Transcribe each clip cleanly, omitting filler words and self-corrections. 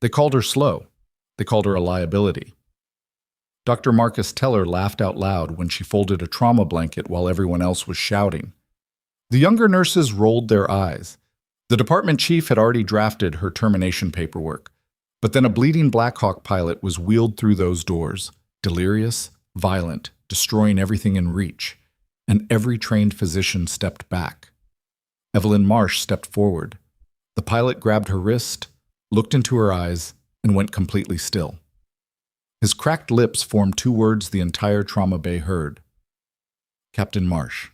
They called her slow. They called her a liability. Dr. Marcus Teller laughed out loud when she folded a trauma blanket while everyone else was shouting. The younger nurses rolled their eyes. The department chief had already drafted her termination paperwork. But then a bleeding Black Hawk pilot was wheeled through those doors, delirious, violent, destroying everything in reach, and every trained physician stepped back. Evelyn Marsh stepped forward. The pilot grabbed her wrist, looked into her eyes, and went completely still. His cracked lips formed two words the entire trauma bay heard. Captain Marsh.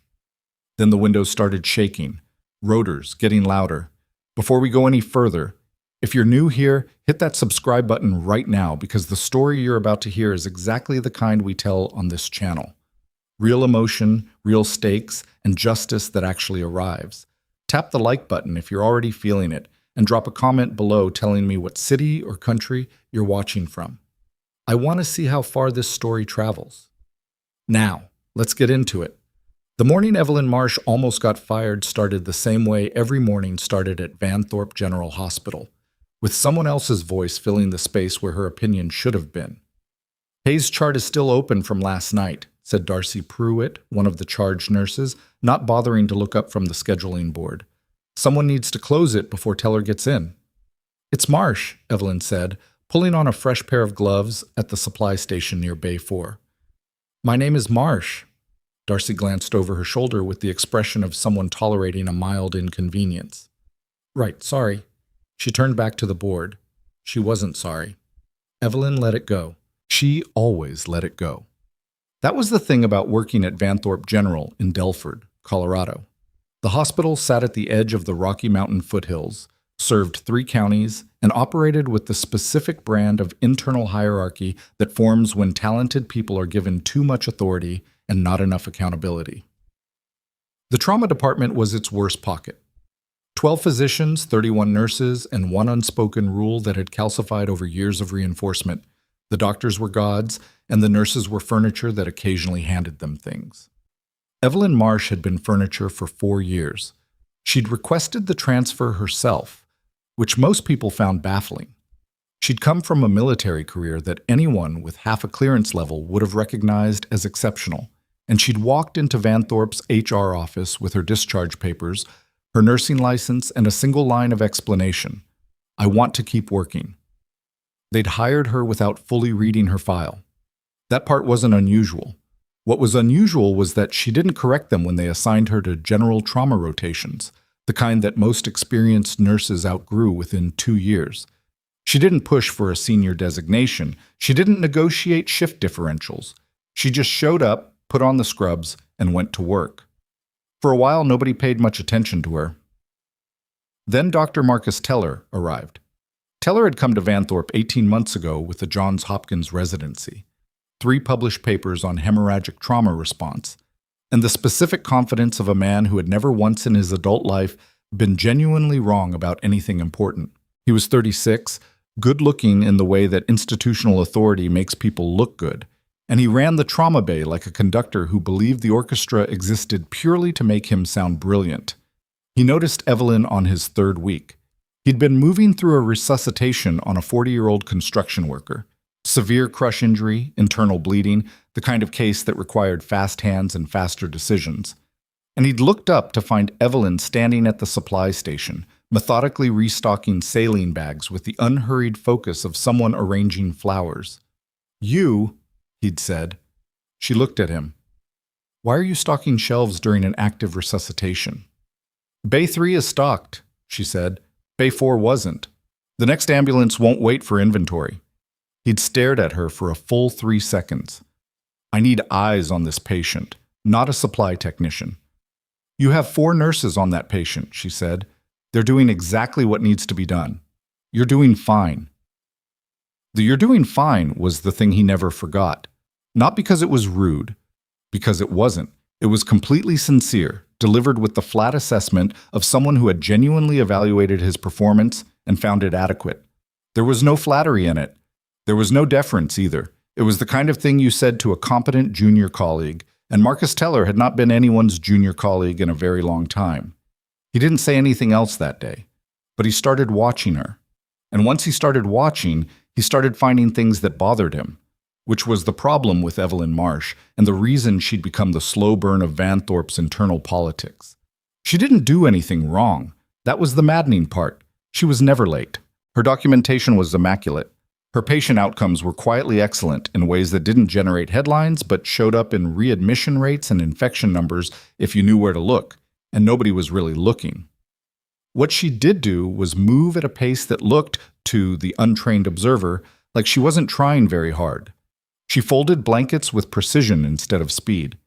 Then the windows started shaking, rotors getting louder. Before we go any further, if you're new here, hit that subscribe button right now because the story you're about to hear is exactly the kind we tell on this channel. Real emotion, real stakes, and justice that actually arrives. Tap the like button if you're already feeling it, and drop a comment below telling me what city or country you're watching from. I want to see how far this story travels. Now, let's get into it. The morning Evelyn Marsh almost got fired started the same way every morning started at Van Thorpe General Hospital, with someone else's voice filling the space where her opinion should have been. Hayes' chart is still open from last night, said Darcy Pruitt, one of the charge nurses, not bothering to look up from the scheduling board. Someone needs to close it before Teller gets in. It's Marsh, Evelyn said, pulling on a fresh pair of gloves at the supply station near Bay 4. My name is Marsh. Darcy glanced over her shoulder with the expression of someone tolerating a mild inconvenience. Right, sorry. She turned back to the board. She wasn't sorry. Evelyn let it go. She always let it go. That was the thing about working at Van Thorpe General in Delford, Colorado. The hospital sat at the edge of the Rocky Mountain foothills, served 3 counties, and operated with the specific brand of internal hierarchy that forms when talented people are given too much authority and not enough accountability. The trauma department was its worst pocket. 12 physicians, 31 nurses, and one unspoken rule that had calcified over years of reinforcement. The doctors were gods, and the nurses were furniture that occasionally handed them things. Evelyn Marsh had been furniture for 4 years. She'd requested the transfer herself, which most people found baffling. She'd come from a military career that anyone with half a clearance level would have recognized as exceptional, and she'd walked into Van Thorpe's HR office with her discharge papers, her nursing license, and a single line of explanation. I want to keep working. They'd hired her without fully reading her file. That part wasn't unusual. What was unusual was that she didn't correct them when they assigned her to general trauma rotations, the kind that most experienced nurses outgrew within 2 years. She didn't push for a senior designation. She didn't negotiate shift differentials. She just showed up, put on the scrubs, and went to work. For a while, nobody paid much attention to her. Then Dr. Marcus Teller arrived. Teller had come to Van Thorpe 18 months ago with the Johns Hopkins residency, 3 published papers on hemorrhagic trauma response, and the specific confidence of a man who had never once in his adult life been genuinely wrong about anything important. He was 36, good-looking in the way that institutional authority makes people look good, and he ran the trauma bay like a conductor who believed the orchestra existed purely to make him sound brilliant. He noticed Evelyn on his 3rd week. He'd been moving through a resuscitation on a 40-year-old construction worker. Severe crush injury, internal bleeding, the kind of case that required fast hands and faster decisions. And he'd looked up to find Evelyn standing at the supply station, methodically restocking saline bags with the unhurried focus of someone arranging flowers. You, he'd said. She looked at him. Why are you stocking shelves during an active resuscitation? Bay 3 is stocked, she said. Bay 4 wasn't. The next ambulance won't wait for inventory. He'd stared at her for a full 3 seconds. I need eyes on this patient, not a supply technician. You have 4 nurses on that patient, she said. They're doing exactly what needs to be done. You're doing fine. The "you're doing fine" was the thing he never forgot. Not because it was rude, because it wasn't. It was completely sincere, delivered with the flat assessment of someone who had genuinely evaluated his performance and found it adequate. There was no flattery in it. There was no deference either. It was the kind of thing you said to a competent junior colleague, and Marcus Teller had not been anyone's junior colleague in a very long time. He didn't say anything else that day, but he started watching her. And once he started watching, he started finding things that bothered him, which was the problem with Evelyn Marsh and the reason she'd become the slow burn of Vanthorpe's internal politics. She didn't do anything wrong. That was the maddening part. She was never late. Her documentation was immaculate. Her patient outcomes were quietly excellent in ways that didn't generate headlines but showed up in readmission rates and infection numbers if you knew where to look, and nobody was really looking. What she did do was move at a pace that looked, to the untrained observer, like she wasn't trying very hard. She folded blankets with precision instead of speed.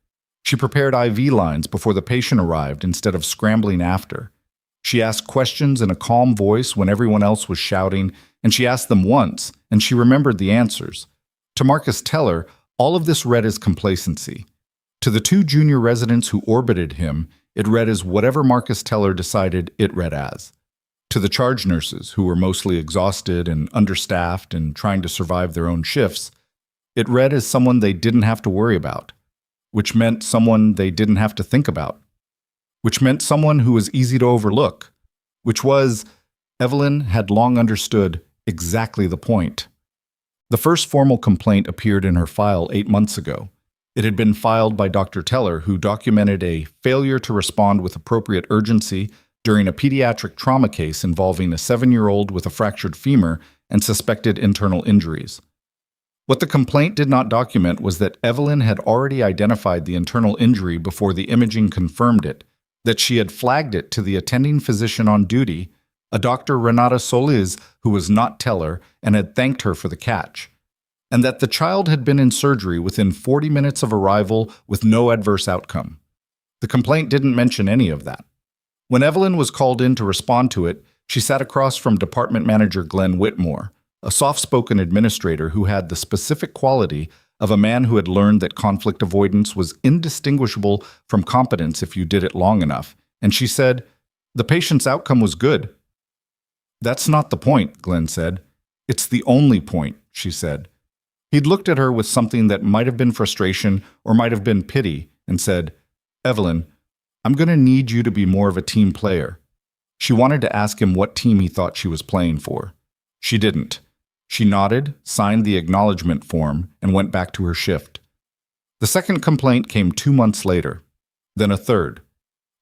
She prepared IV lines before the patient arrived instead of scrambling after. She asked questions in a calm voice when everyone else was shouting, and she asked them once, and she remembered the answers. To Marcus Teller, all of this read as complacency. To the two junior residents who orbited him, it read as whatever Marcus Teller decided it read as. To the charge nurses, who were mostly exhausted and understaffed and trying to survive their own shifts, it read as someone they didn't have to worry about, which meant someone they didn't have to think about, which meant someone who was easy to overlook, which was, Evelyn had long understood, exactly the point. The first formal complaint appeared in her file 8 months ago. It had been filed by Dr. Teller, who documented a failure to respond with appropriate urgency during a pediatric trauma case involving a 7-year-old with a fractured femur and suspected internal injuries. What the complaint did not document was that Evelyn had already identified the internal injury before the imaging confirmed it, that she had flagged it to the attending physician on duty, a Dr. Renata Solis, who was not Teller, and had thanked her for the catch, and that the child had been in surgery within 40 minutes of arrival with no adverse outcome. The complaint didn't mention any of that. When Evelyn was called in to respond to it, she sat across from Department Manager Glenn Whitmore, a soft-spoken administrator who had the specific quality of a man who had learned that conflict avoidance was indistinguishable from competence if you did it long enough, and she said, "The patient's outcome was good." "That's not the point," Glenn said. "It's the only point," she said. He'd looked at her with something that might have been frustration or might have been pity and said, "Evelyn, I'm going to need you to be more of a team player." She wanted to ask him what team he thought she was playing for. She didn't. She nodded, signed the acknowledgement form, and went back to her shift. The second complaint came 2 months later, then a third.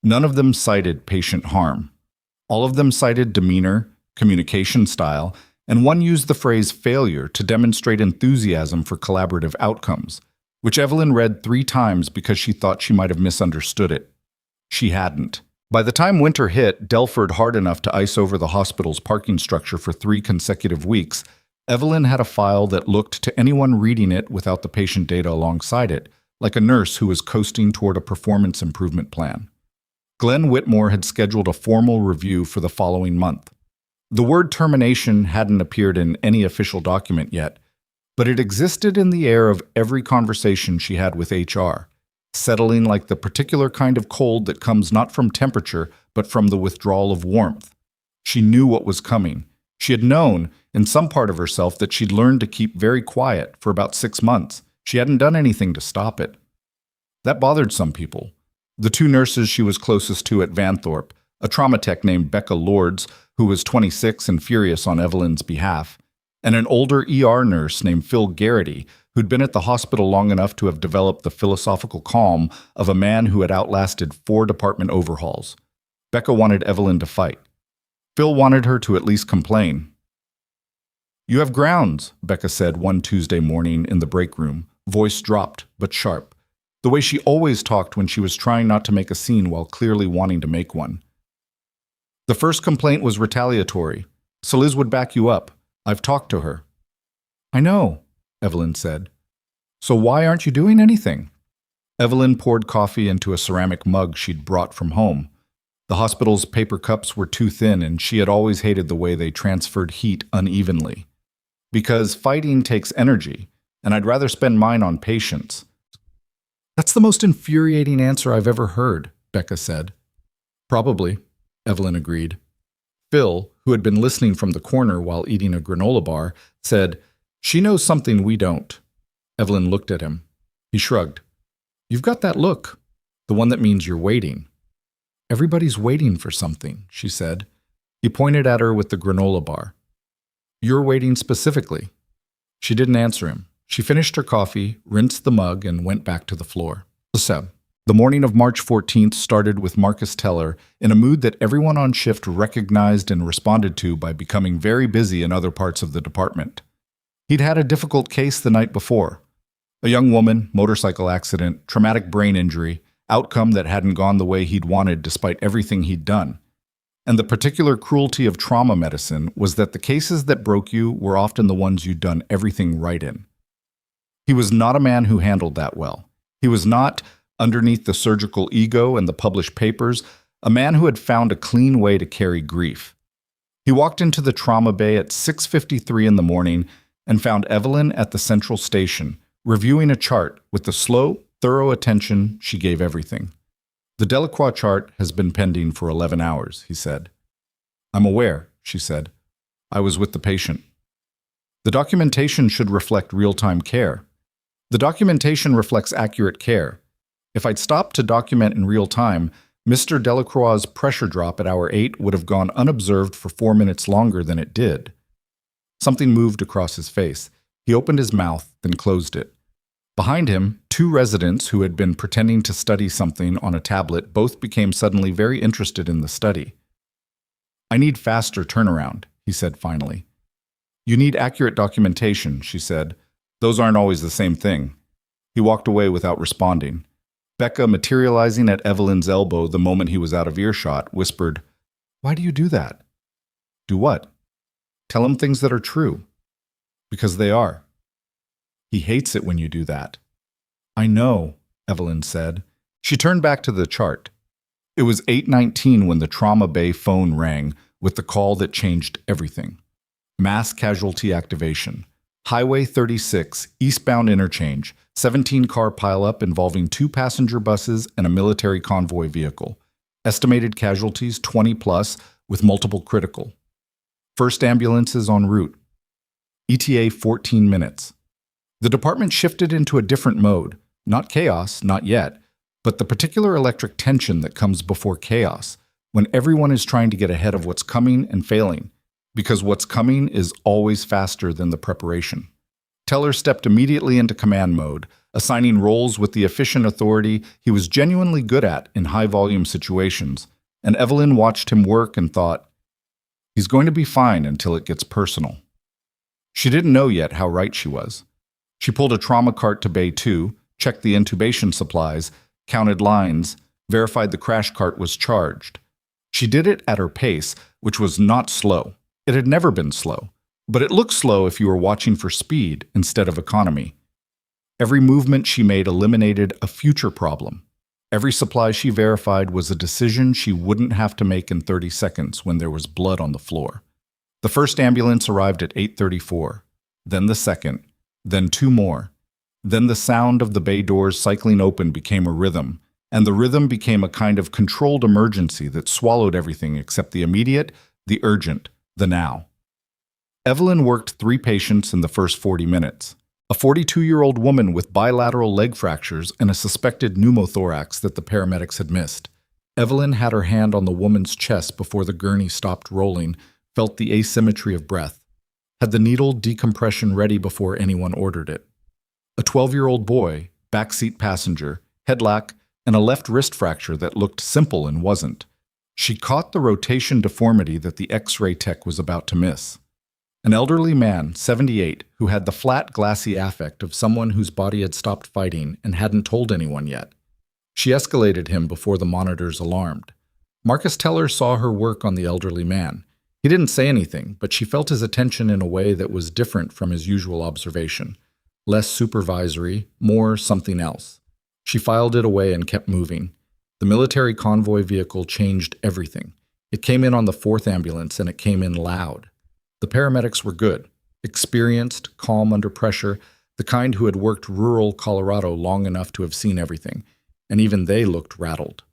None of them cited patient harm. All of them cited demeanor, communication style, and one used the phrase failure to demonstrate enthusiasm for collaborative outcomes, which Evelyn read 3 times because she thought she might have misunderstood it. She hadn't. By the time winter hit Delford hard enough to ice over the hospital's parking structure for 3 consecutive weeks, Evelyn had a file that looked to anyone reading it without the patient data alongside it, like a nurse who was coasting toward a performance improvement plan. Glenn Whitmore had scheduled a formal review for the following month. The word termination hadn't appeared in any official document yet, but it existed in the air of every conversation she had with HR, settling like the particular kind of cold that comes not from temperature, but from the withdrawal of warmth. She knew what was coming. She had known, in some part of herself, that she'd learned to keep very quiet for about 6 months. She hadn't done anything to stop it. That bothered some people. The 2 nurses she was closest to at Vanthorpe, a trauma tech named Becca Lords, who was 26 and furious on Evelyn's behalf, and an older ER nurse named Phil Garrity, who'd been at the hospital long enough to have developed the philosophical calm of a man who had outlasted 4 department overhauls. Becca wanted Evelyn to fight. Phil wanted her to at least complain. "You have grounds," Becca said one Tuesday morning in the break room, voice dropped but sharp, the way she always talked when she was trying not to make a scene while clearly wanting to make one. "The first complaint was retaliatory. So Liz would back you up. I've talked to her." "I know," Evelyn said. "So why aren't you doing anything?" Evelyn poured coffee into a ceramic mug she'd brought from home. The hospital's paper cups were too thin, and she had always hated the way they transferred heat unevenly. "Because fighting takes energy, and I'd rather spend mine on patients." "That's the most infuriating answer I've ever heard," Becca said. "Probably," Evelyn agreed. Phil, who had been listening from the corner while eating a granola bar, said, "She knows something we don't." Evelyn looked at him. He shrugged. "You've got that look, the one that means you're waiting." "Everybody's waiting for something," she said. He pointed at her with the granola bar. You're waiting specifically. She didn't answer him. She finished her coffee, rinsed the mug, and went back to the floor. The morning of March 14th started with Marcus Teller in a mood that everyone on shift recognized and responded to by becoming very busy in other parts of the department. He'd had a difficult case the night before. A young woman, motorcycle accident, traumatic brain injury, outcome that hadn't gone the way he'd wanted despite everything he'd done. And the particular cruelty of trauma medicine was that the cases that broke you were often the ones you'd done everything right in. He was not a man who handled that well. He was not, underneath the surgical ego and the published papers, a man who had found a clean way to carry grief. He walked into the trauma bay at 6:53 in the morning and found Evelyn at the central station, reviewing a chart with the slow, thorough attention she gave everything. The Delacroix chart has been pending for 11 hours, he said. I'm aware, she said. I was with the patient. The documentation should reflect real-time care. The documentation reflects accurate care. If I'd stopped to document in real time, Mr. Delacroix's pressure drop at hour 8 would have gone unobserved for 4 minutes longer than it did. Something moved across his face. He opened his mouth, then closed it. Behind him, 2 residents who had been pretending to study something on a tablet both became suddenly very interested in the study. I need faster turnaround, he said finally. You need accurate documentation, she said. Those aren't always the same thing. He walked away without responding. Becca, materializing at Evelyn's elbow the moment he was out of earshot, whispered, Why do you do that? Do what? Tell him things that are true. Because they are. He hates it when you do that. I know, Evelyn said. She turned back to the chart. It was 8:19 when the trauma bay phone rang with the call that changed everything. Mass casualty activation. Highway 36, eastbound interchange, 17-car pileup involving 2 passenger buses and a military convoy vehicle. Estimated casualties 20 plus, with multiple critical. First ambulances en route. ETA 14 minutes. The department shifted into a different mode. Not chaos, not yet, but the particular electric tension that comes before chaos, when everyone is trying to get ahead of what's coming and failing, because what's coming is always faster than the preparation. Teller stepped immediately into command mode, assigning roles with the efficient authority he was genuinely good at in high-volume situations, and Evelyn watched him work and thought, he's going to be fine until it gets personal. She didn't know yet how right she was. She pulled a trauma cart to Bay 2, checked the intubation supplies, counted lines, verified the crash cart was charged. She did it at her pace, which was not slow. It had never been slow, but it looked slow if you were watching for speed instead of economy. Every movement she made eliminated a future problem. Every supply she verified was a decision she wouldn't have to make in 30 seconds when there was blood on the floor. The first ambulance arrived at 8:34, then the second, then 2 more. Then the sound of the bay doors cycling open became a rhythm, and the rhythm became a kind of controlled emergency that swallowed everything except the immediate, the urgent, the now. Evelyn worked 3 patients in the first 40 minutes. A 42-year-old woman with bilateral leg fractures and a suspected pneumothorax that the paramedics had missed. Evelyn had her hand on the woman's chest before the gurney stopped rolling, felt the asymmetry of breath, had the needle decompression ready before anyone ordered it. A 12-year-old boy, backseat passenger, headlock, and a left wrist fracture that looked simple and wasn't. She caught the rotation deformity that the X-ray tech was about to miss. An elderly man, 78, who had the flat, glassy affect of someone whose body had stopped fighting and hadn't told anyone yet. She escalated him before the monitors alarmed. Marcus Teller saw her work on the elderly man. He didn't say anything, but she felt his attention in a way that was different from his usual observation. Less supervisory, more something else. She filed it away and kept moving. The military convoy vehicle changed everything. It came in on the 4th ambulance, and it came in loud. The paramedics were good, experienced, calm under pressure, the kind who had worked rural Colorado long enough to have seen everything, and even they looked rattled.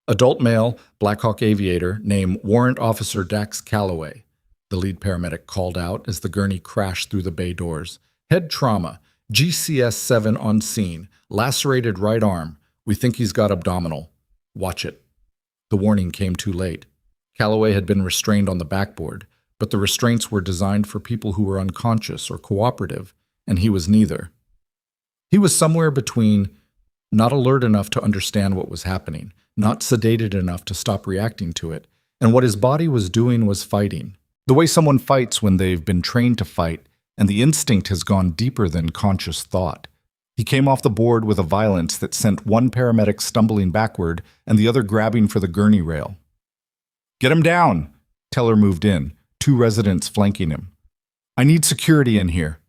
Adult male, Blackhawk aviator, named Warrant Officer Dax Calloway, the lead paramedic called out as the gurney crashed through the bay doors. Head trauma, GCS-7 on scene, lacerated right arm. We think he's got abdominal. Watch it. The warning came too late. Calloway had been restrained on the backboard, but the restraints were designed for people who were unconscious or cooperative, and he was neither. He was somewhere between not alert enough to understand what was happening, not sedated enough to stop reacting to it, and what his body was doing was fighting. The way someone fights when they've been trained to fight, and the instinct has gone deeper than conscious thought. He came off the board with a violence that sent one paramedic stumbling backward and the other grabbing for the gurney rail. "Get him down!" Teller moved in, 2 residents flanking him. "I need security in here."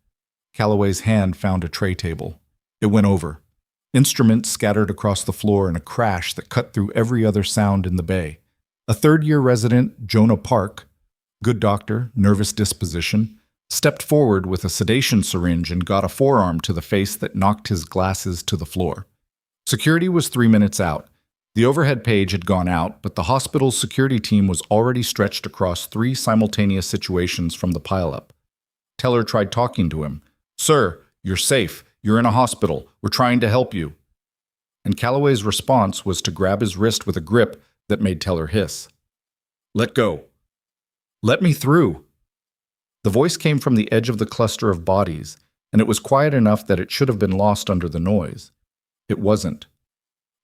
Calloway's hand found a tray table. It went over. Instruments scattered across the floor in a crash that cut through every other sound in the bay. A third-year resident, Jonah Park, good doctor, nervous disposition, stepped forward with a sedation syringe and got a forearm to the face that knocked his glasses to the floor. Security was 3 minutes out. The overhead page had gone out, but the hospital's security team was already stretched across 3 simultaneous situations from the pileup. Teller tried talking to him. "Sir, you're safe. You're in a hospital. We're trying to help you." And Calloway's response was to grab his wrist with a grip that made Teller hiss. "Let go. Let me through." The voice came from the edge of the cluster of bodies, and it was quiet enough that it should have been lost under the noise. It wasn't.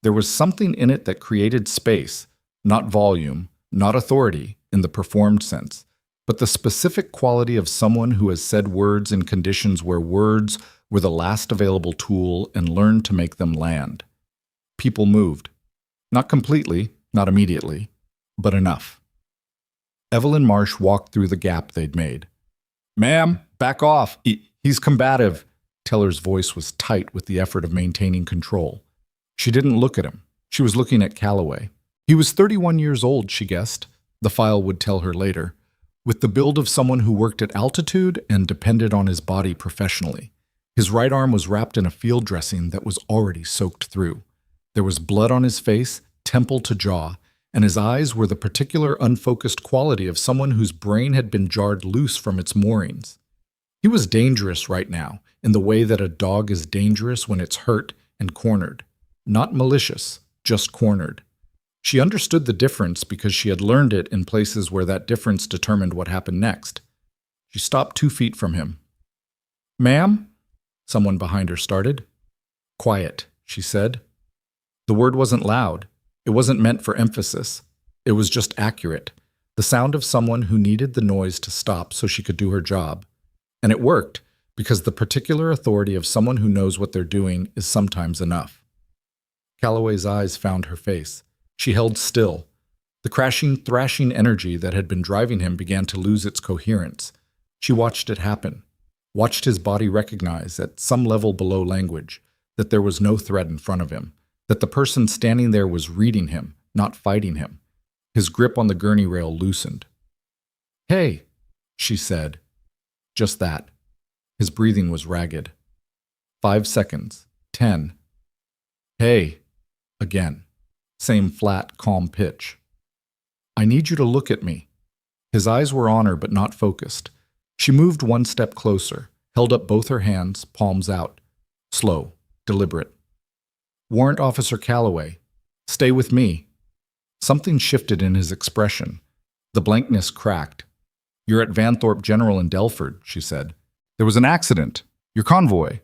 There was something in it that created space, not volume, not authority in the performed sense, but the specific quality of someone who has said words in conditions where words were the last available tool and learned to make them land. People moved. Not completely, not immediately, but enough. Evelyn Marsh walked through the gap they'd made. "Ma'am, back off. He's combative." Teller's voice was tight with the effort of maintaining control. She didn't look at him. She was looking at Calloway. He was 31 years old, she guessed. The file would tell her later. With the build of someone who worked at altitude and depended on his body professionally. His right arm was wrapped in a field dressing that was already soaked through. There was blood on his face, temple to jaw, and his eyes were the particular unfocused quality of someone whose brain had been jarred loose from its moorings. He was dangerous right now, in the way that a dog is dangerous when it's hurt and cornered. Not malicious, just cornered. She understood the difference because she had learned it in places where that difference determined what happened next. She stopped 2 feet from him. "Ma'am?" Someone behind her started. "Quiet," she said. The word wasn't loud. It wasn't meant for emphasis. It was just accurate. The sound of someone who needed the noise to stop so she could do her job. And it worked, because the particular authority of someone who knows what they're doing is sometimes enough. Calloway's eyes found her face. She held still. The crashing, thrashing energy that had been driving him began to lose its coherence. She watched it happen. Watched his body recognize, at some level below language, that there was no threat in front of him. That the person standing there was reading him, not fighting him. His grip on the gurney rail loosened. "Hey," she said. Just that. His breathing was ragged. 5 seconds. 10. "Hey." Again. Same flat, calm pitch. "I need you to look at me." His eyes were on her but not focused. She moved 1 step closer, held up both her hands, palms out. Slow, deliberate. "Warrant Officer Calloway, stay with me." Something shifted in his expression. The blankness cracked. "You're at Vanthorpe General in Delford," she said. "There was an accident. Your convoy.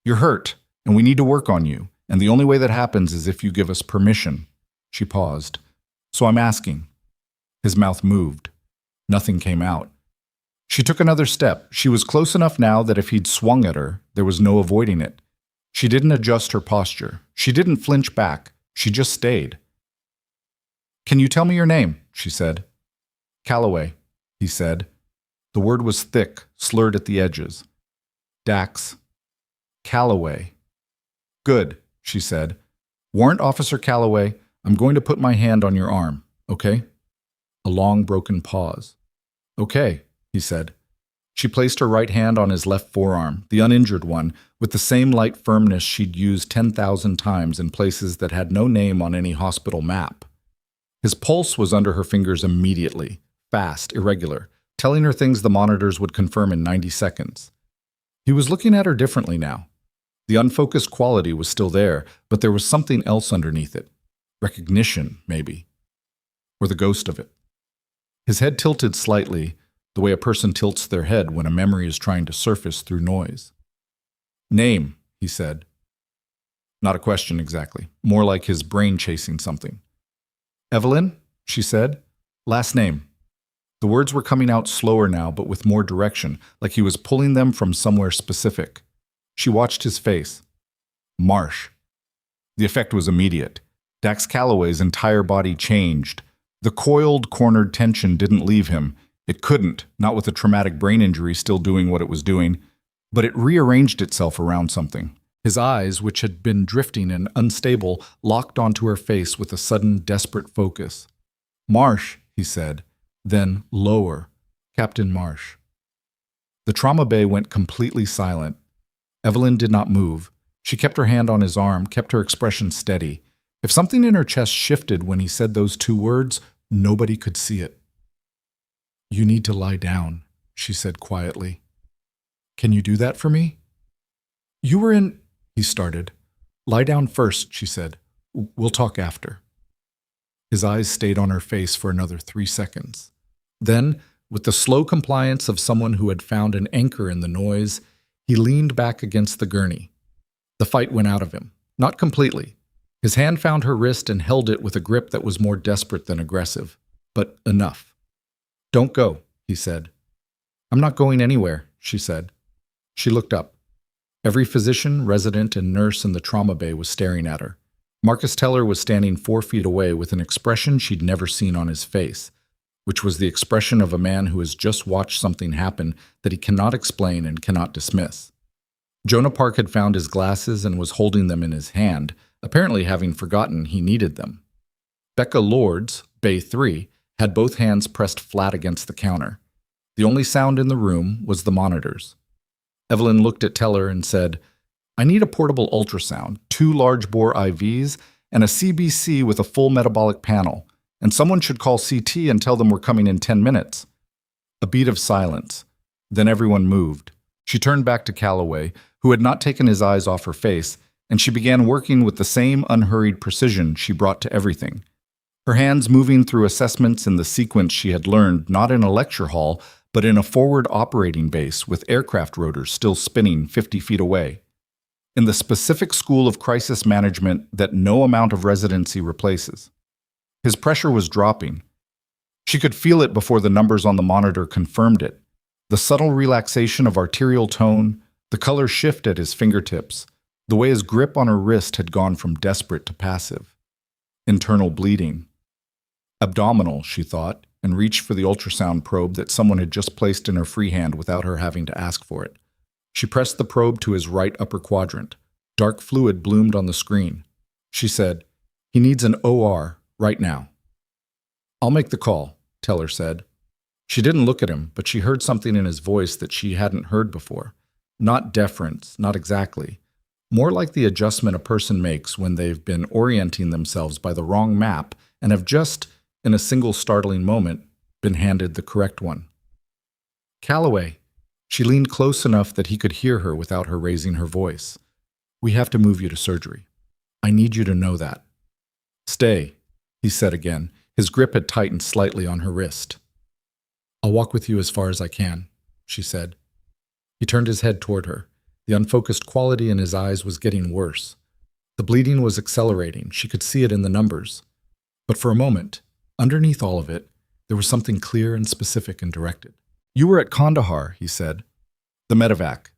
You're hurt, and we need to work on you, and the only way that happens is if you give us permission." She paused. "So I'm asking." His mouth moved. Nothing came out. She took another step. She was close enough now that if he'd swung at her, there was no avoiding it. She didn't adjust her posture. She didn't flinch back. She just stayed. "Can you tell me your name?" she said. "Calloway," he said. The word was thick, slurred at the edges. "Dax." "Calloway." "Good," she said. "Warrant Officer Calloway, I'm going to put my hand on your arm, okay?" A long, broken pause. "Okay," he said. She placed her right hand on his left forearm, the uninjured one, with the same light firmness she'd used 10,000 times in places that had no name on any hospital map. His pulse was under her fingers immediately, fast, irregular, telling her things the monitors would confirm in 90 seconds. He was looking at her differently now. The unfocused quality was still there, but there was something else underneath it. Recognition, maybe. Or the ghost of it. His head tilted slightly, the way a person tilts their head when a memory is trying to surface through noise. "Name," he said. Not a question exactly, more like his brain chasing something. "Evelyn," she said. "Last name." The words were coming out slower now, but with more direction, like he was pulling them from somewhere specific. She watched his face. "Marsh." The effect was immediate. Dax Calloway's entire body changed. The coiled, cornered tension didn't leave him. It couldn't, not with a traumatic brain injury still doing what it was doing, but it rearranged itself around something. His eyes, which had been drifting and unstable, locked onto her face with a sudden, desperate focus. "Marsh," he said. Then, lower, "Captain Marsh." The trauma bay went completely silent. Evelyn did not move. She kept her hand on his arm, kept her expression steady. If something in her chest shifted when he said those two words, nobody could see it. "You need to lie down," she said quietly. "Can you do that for me?" "You were in—" he started. "Lie down first," she said. "We'll talk after." His eyes stayed on her face for another 3 seconds. Then, with the slow compliance of someone who had found an anchor in the noise, he leaned back against the gurney. The fight went out of him. Not completely. His hand found her wrist and held it with a grip that was more desperate than aggressive. But enough. "Don't go," he said. "I'm not going anywhere," she said. She looked up. Every physician, resident, and nurse in the trauma bay was staring at her. Marcus Teller was standing 4 feet away with an expression she'd never seen on his face, which was the expression of a man who has just watched something happen that he cannot explain and cannot dismiss. Jonah Park had found his glasses and was holding them in his hand, apparently having forgotten he needed them. Becca Lords, Bay 3, had both hands pressed flat against the counter. The only sound in the room was the monitors. Evelyn looked at Teller and said, "I need a portable ultrasound, 2 large-bore IVs, and a CBC with a full metabolic panel, and someone should call CT and tell them we're coming in 10 minutes. A beat of silence. Then everyone moved. She turned back to Calloway, who had not taken his eyes off her face, and she began working with the same unhurried precision she brought to everything. Her hands moving through assessments in the sequence she had learned not in a lecture hall, but in a forward operating base with aircraft rotors still spinning 50 feet away. In the specific school of crisis management that no amount of residency replaces. His pressure was dropping. She could feel it before the numbers on the monitor confirmed it. The subtle relaxation of arterial tone, the color shift at his fingertips, the way his grip on her wrist had gone from desperate to passive. Internal bleeding. Abdominal, she thought, and reached for the ultrasound probe that someone had just placed in her free hand without her having to ask for it. She pressed the probe to his right upper quadrant. Dark fluid bloomed on the screen. She said, "He needs an OR right now." "I'll make the call," Teller said. She didn't look at him, but she heard something in his voice that she hadn't heard before. Not deference, not exactly. More like the adjustment a person makes when they've been orienting themselves by the wrong map and have just, in a single startling moment, been handed the correct one. "Calloway." She leaned close enough that he could hear her without her raising her voice. "We have to move you to surgery. I need you to know that." "Stay," he said again. His grip had tightened slightly on her wrist. "I'll walk with you as far as I can," she said. He turned his head toward her. The unfocused quality in his eyes was getting worse. The bleeding was accelerating. She could see it in the numbers. But for a moment, underneath all of it, there was something clear and specific and directed. "You were at Kandahar," he said. "The medevac.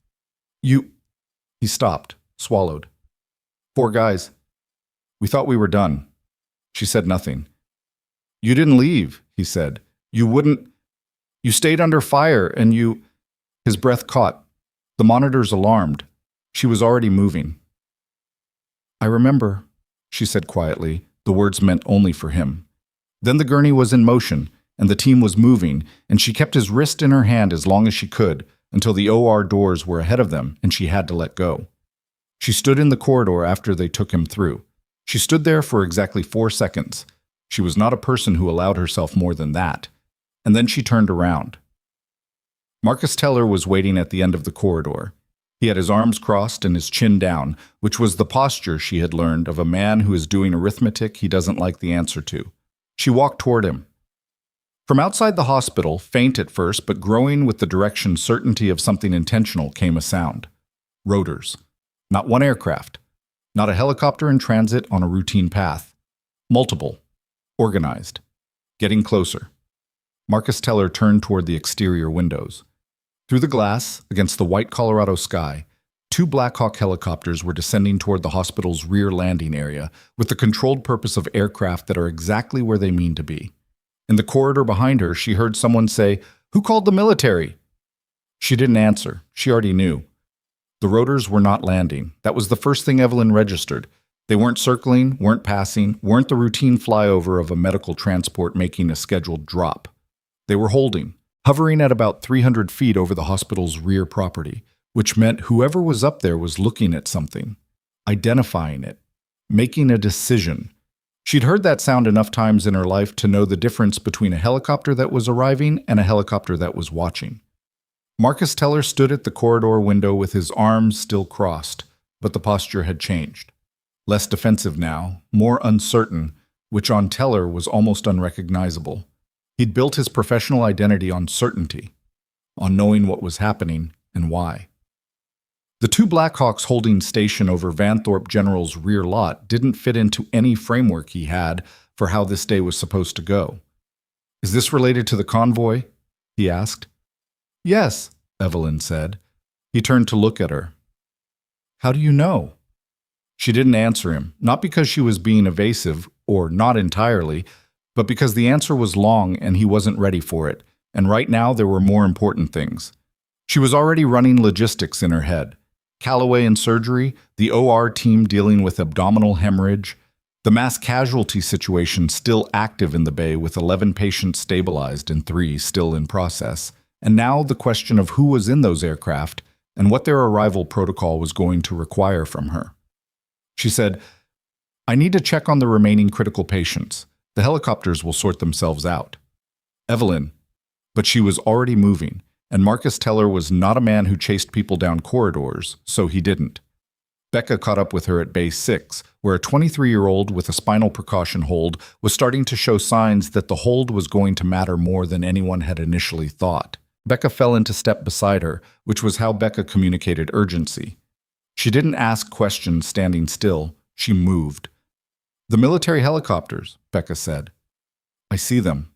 You—" He stopped, swallowed. "4 guys. We thought we were done." She said nothing. "You didn't leave," he said. "You wouldn't. You stayed under fire and you—" His breath caught. The monitors alarmed. She was already moving. "I remember," she said quietly. The words meant only for him. Then the gurney was in motion, and the team was moving, and she kept his wrist in her hand as long as she could, until the OR doors were ahead of them and she had to let go. She stood in the corridor after they took him through. She stood there for exactly 4 seconds. She was not a person who allowed herself more than that. And then she turned around. Marcus Teller was waiting at the end of the corridor. He had his arms crossed and his chin down, which was the posture she had learned of a man who is doing arithmetic he doesn't like the answer to. She walked toward him. From outside the hospital, faint at first but growing with the direction certainty of something intentional, came a sound. Rotors. Not one aircraft. Not a helicopter in transit on a routine path. Multiple. Organized. Getting closer. Marcus Teller turned toward the exterior windows. Through the glass, against the white Colorado sky, 2 Black Hawk helicopters were descending toward the hospital's rear landing area with the controlled purpose of aircraft that are exactly where they mean to be. In the corridor behind her, she heard someone say, "Who called the military?" She didn't answer. She already knew. The rotors were not landing. That was the first thing Evelyn registered. They weren't circling, weren't passing, weren't the routine flyover of a medical transport making a scheduled drop. They were holding, hovering at about 300 feet over the hospital's rear property, which meant whoever was up there was looking at something, identifying it, making a decision. She'd heard that sound enough times in her life to know the difference between a helicopter that was arriving and a helicopter that was watching. Marcus Teller stood at the corridor window with his arms still crossed, but the posture had changed. Less defensive now, more uncertain, which on Teller was almost unrecognizable. He'd built his professional identity on certainty, on knowing what was happening and why. The 2 Blackhawks holding station over Vanthorpe General's rear lot didn't fit into any framework he had for how this day was supposed to go. "Is this related to the convoy?" he asked. "Yes," Evelyn said. He turned to look at her. "How do you know?" She didn't answer him, not because she was being evasive, or not entirely, but because the answer was long and he wasn't ready for it, and right now there were more important things. She was already running logistics in her head. Callaway and surgery, the OR team dealing with abdominal hemorrhage, the mass casualty situation still active in the bay with 11 patients stabilized and 3 still in process, and now the question of who was in those aircraft and what their arrival protocol was going to require from her. She said, "I need to check on the remaining critical patients. The helicopters will sort themselves out." Evelyn, but she was already moving, and Marcus Teller was not a man who chased people down corridors, so he didn't. Becca caught up with her at Base 6, where a 23-year-old with a spinal precaution hold was starting to show signs that the hold was going to matter more than anyone had initially thought. Becca fell into step beside her, which was how Becca communicated urgency. She didn't ask questions standing still, she moved. "The military helicopters," Becca said. "I see them."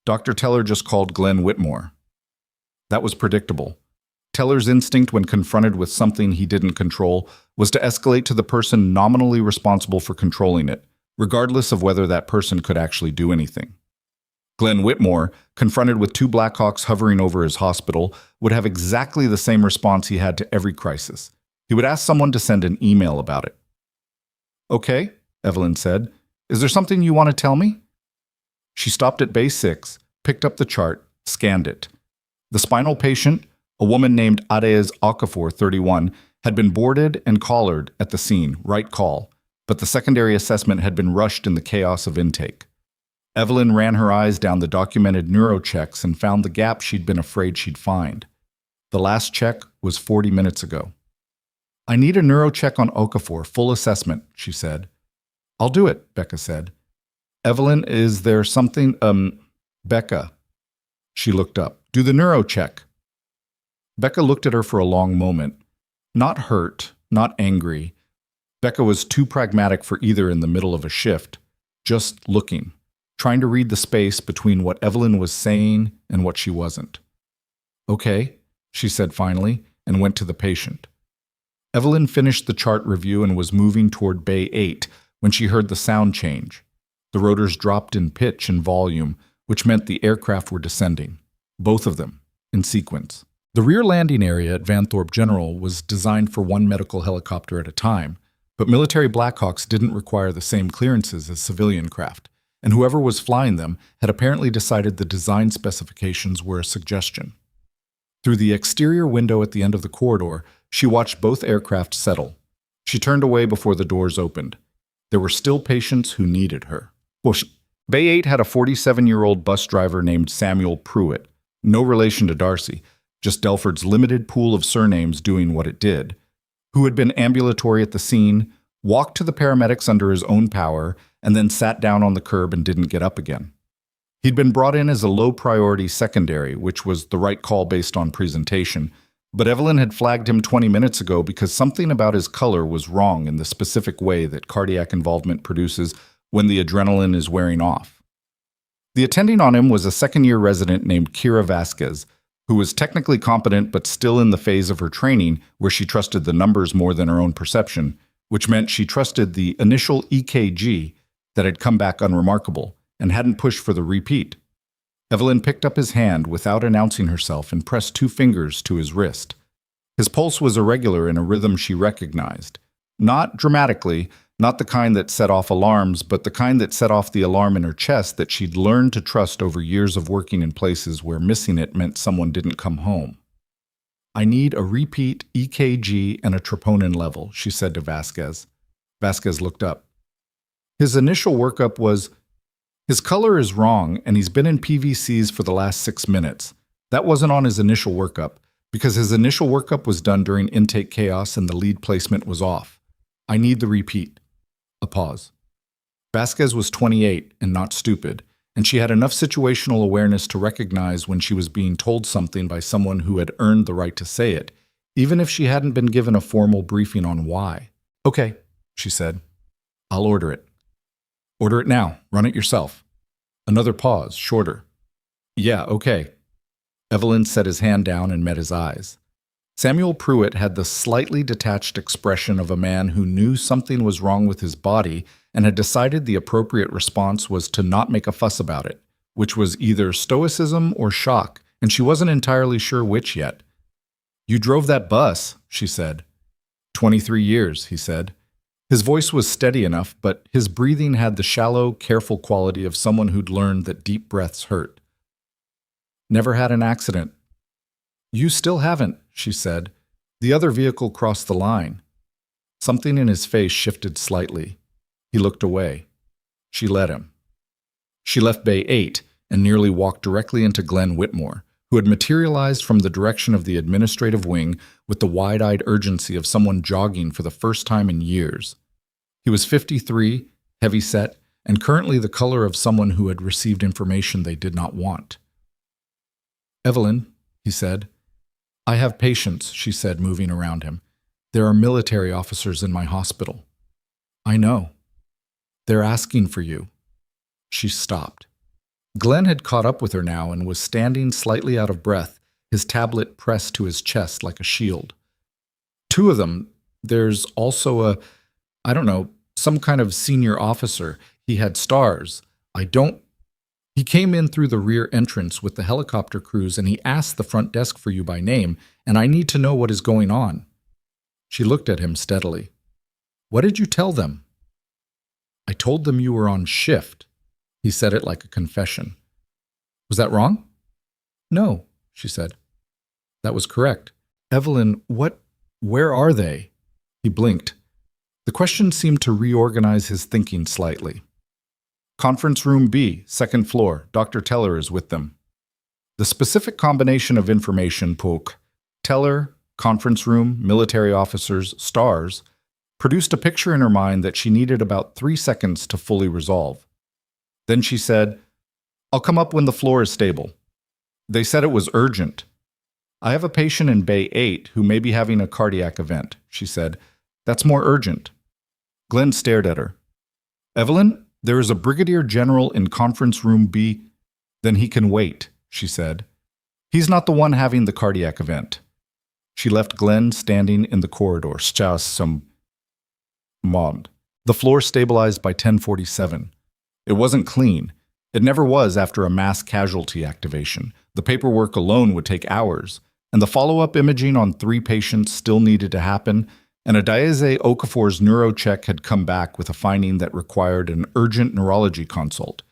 Dr. Teller just called Glenn Whitmore. That was predictable. Teller's instinct when confronted with something he didn't control was to escalate to the person nominally responsible for controlling it, regardless of whether that person could actually do anything. Glenn Whitmore, confronted with 2 Blackhawks hovering over his hospital, would have exactly the same response he had to every crisis. He would ask someone to send an email about it. "Okay," Evelyn said. "Is there something you want to tell me?" She stopped at Base 6, picked up the chart, scanned it. The spinal patient, a woman named Adez Okafor, 31, had been boarded and collared at the scene, right call, but the secondary assessment had been rushed in the chaos of intake. Evelyn ran her eyes down the documented neurochecks and found the gap she'd been afraid she'd find. The last check was 40 minutes ago. "I need a neurocheck on Okafor, full assessment," she said. "I'll do it," Becca said. "Evelyn, is there something, Becca?" She looked up. "Do the neurocheck." Becca looked at her for a long moment. Not hurt, not angry. Becca was too pragmatic for either in the middle of a shift. Just looking, trying to read the space between what Evelyn was saying and what she wasn't. "Okay," she said finally, and went to the patient. Evelyn finished the chart review and was moving toward Bay 8 when she heard the sound change. The rotors dropped in pitch and volume, which meant the aircraft were descending. Both of them, in sequence. The rear landing area at Vanthorpe General was designed for 1 medical helicopter at a time, but military Blackhawks didn't require the same clearances as civilian craft, and whoever was flying them had apparently decided the design specifications were a suggestion. Through the exterior window at the end of the corridor, she watched both aircraft settle. She turned away before the doors opened. There were still patients who needed her. Bay 8 had a 47-year-old bus driver named Samuel Pruitt, no relation to Darcy, just Delford's limited pool of surnames doing what it did, who had been ambulatory at the scene, walked to the paramedics under his own power, and then sat down on the curb and didn't get up again. He'd been brought in as a low-priority secondary, which was the right call based on presentation, but Evelyn had flagged him 20 minutes ago because something about his color was wrong in the specific way that cardiac involvement produces when the adrenaline is wearing off. The attending on him was a second-year resident named Kira Vasquez, who was technically competent but still in the phase of her training where she trusted the numbers more than her own perception, which meant she trusted the initial EKG that had come back unremarkable and hadn't pushed for the repeat. Evelyn picked up his hand without announcing herself and pressed 2 fingers to his wrist. His pulse was irregular in a rhythm she recognized. Not dramatically, not the kind that set off alarms, but the kind that set off the alarm in her chest that she'd learned to trust over years of working in places where missing it meant someone didn't come home. "I need a repeat EKG and a troponin level," she said to Vasquez. Vasquez looked up. His initial workup was, "His color is wrong, and he's been in PVCs for the last 6 minutes." That wasn't on his initial workup, because his initial workup was done during intake chaos and the lead placement was off. "I need the repeat." A pause. Vasquez was 28 and not stupid, and she had enough situational awareness to recognize when she was being told something by someone who had earned the right to say it, even if she hadn't been given a formal briefing on why. "Okay," she said. "I'll order it." "Order it now. Run it yourself." Another pause, shorter. "Yeah, okay." Evelyn set his hand down and met his eyes. Samuel Pruitt had the slightly detached expression of a man who knew something was wrong with his body and had decided the appropriate response was to not make a fuss about it, which was either stoicism or shock, and she wasn't entirely sure which yet. "You drove that bus," she said. 23 years, he said. His voice was steady enough, but his breathing had the shallow, careful quality of someone who'd learned that deep breaths hurt. "Never had an accident." "You still haven't," she said. The other vehicle crossed the line. Something in his face shifted slightly. He looked away. She let him. She left Bay 8 and nearly walked directly into Glenn Whitmore, who had materialized from the direction of the administrative wing with the wide-eyed urgency of someone jogging for the first time in years. He was 53, heavy-set, and currently the color of someone who had received information they did not want. "Evelyn," he said. "I have patients," she said, moving around him. "There are military officers in my hospital." "I know. They're asking for you." She stopped. Glenn had caught up with her now and was standing slightly out of breath, his tablet pressed to his chest like a shield. "2 of them. There's also some kind of senior officer. He had stars. He came in through the rear entrance with the helicopter crews and he asked the front desk for you by name, and I need to know what is going on." She looked at him steadily. "What did you tell them?" "I told them you were on shift." He said it like a confession. "Was that wrong?" "No," she said. "That was correct." "Evelyn, where are they?" He blinked. The question seemed to reorganize his thinking slightly. "Conference room B, 2nd floor. Dr. Teller is with them." The specific combination of information, Teller, conference room, military officers, stars, produced a picture in her mind that she needed about 3 seconds to fully resolve. Then she said, "I'll come up when the floor is stable." They said it was urgent. "I have a patient in Bay 8 who may be having a cardiac event," she said. "That's more urgent." Glenn stared at her. "Evelyn, there is a brigadier general in conference room B." "Then he can wait," she said. "He's not the one having the cardiac event." She left Glenn standing in the corridor. The floor stabilized by 10:47. It wasn't clean. It never was after a mass casualty activation. The paperwork alone would take hours, and the follow-up imaging on 3 patients still needed to happen, and Adiese Okafor's neurocheck had come back with a finding that required an urgent neurology consult.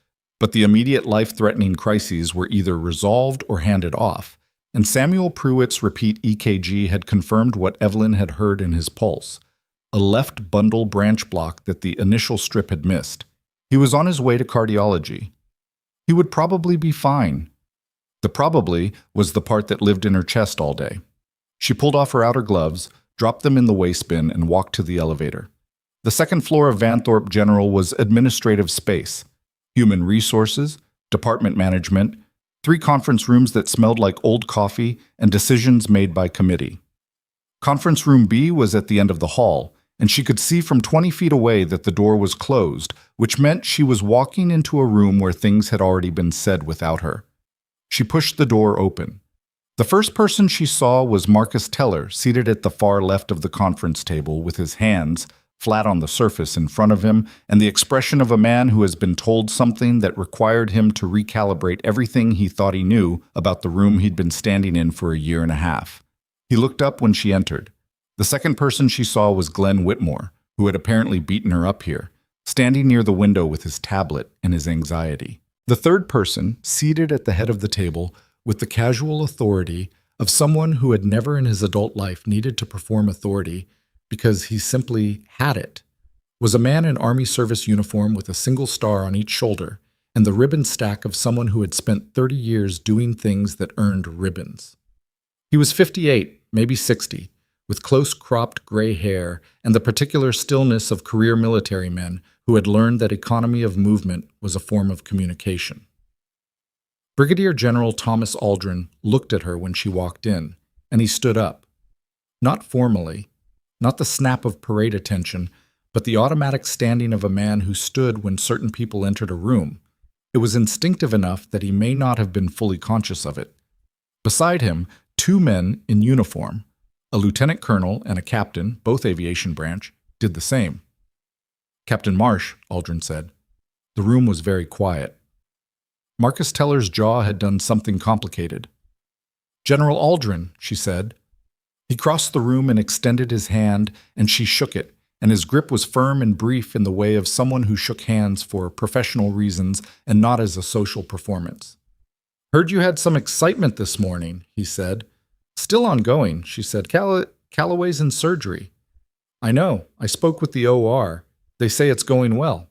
But the immediate life-threatening crises were either resolved or handed off, and Samuel Pruitt's repeat EKG had confirmed what Evelyn had heard in his pulse, a left bundle branch block that the initial strip had missed. He was on his way to cardiology. He would probably be fine. The probably was the part that lived in her chest all day. She pulled off her outer gloves, dropped them in the waste bin, and walked to the elevator. The 2nd floor of Vanthorpe General was administrative space. Human resources, department management, 3 conference rooms that smelled like old coffee, and decisions made by committee. Conference room B was at the end of the hall, and she could see from 20 feet away that the door was closed, which meant she was walking into a room where things had already been said without her. She pushed the door open. The first person she saw was Marcus Teller, seated at the far left of the conference table with his hands flat on the surface in front of him and the expression of a man who has been told something that required him to recalibrate everything he thought he knew about the room he'd been standing in for a year and a half. He looked up when she entered. The second person she saw was Glenn Whitmore, who had apparently beaten her up here, standing near the window with his tablet and his anxiety. The third person, seated at the head of the table, with the casual authority of someone who had never in his adult life needed to perform authority because he simply had it, was a man in Army service uniform with a single star on each shoulder and the ribbon stack of someone who had spent 30 years doing things that earned ribbons. He was 58, maybe 60, with close-cropped gray hair and the particular stillness of career military men who had learned that economy of movement was a form of communication. Brigadier General Thomas Aldrin looked at her when she walked in, and he stood up. Not formally, not the snap of parade attention, but the automatic standing of a man who stood when certain people entered a room. It was instinctive enough that he may not have been fully conscious of it. Beside him, 2 men in uniform, a lieutenant colonel and a captain, both aviation branch, did the same. "Captain Marsh," Aldrin said. The room was very quiet. Marcus Teller's jaw had done something complicated. "General Aldrin," she said. He crossed the room and extended his hand, and she shook it, and his grip was firm and brief in the way of someone who shook hands for professional reasons and not as a social performance. "Heard you had some excitement this morning," he said. "Still ongoing," she said. Calloway's in surgery." "I know. I spoke with the OR. They say it's going well."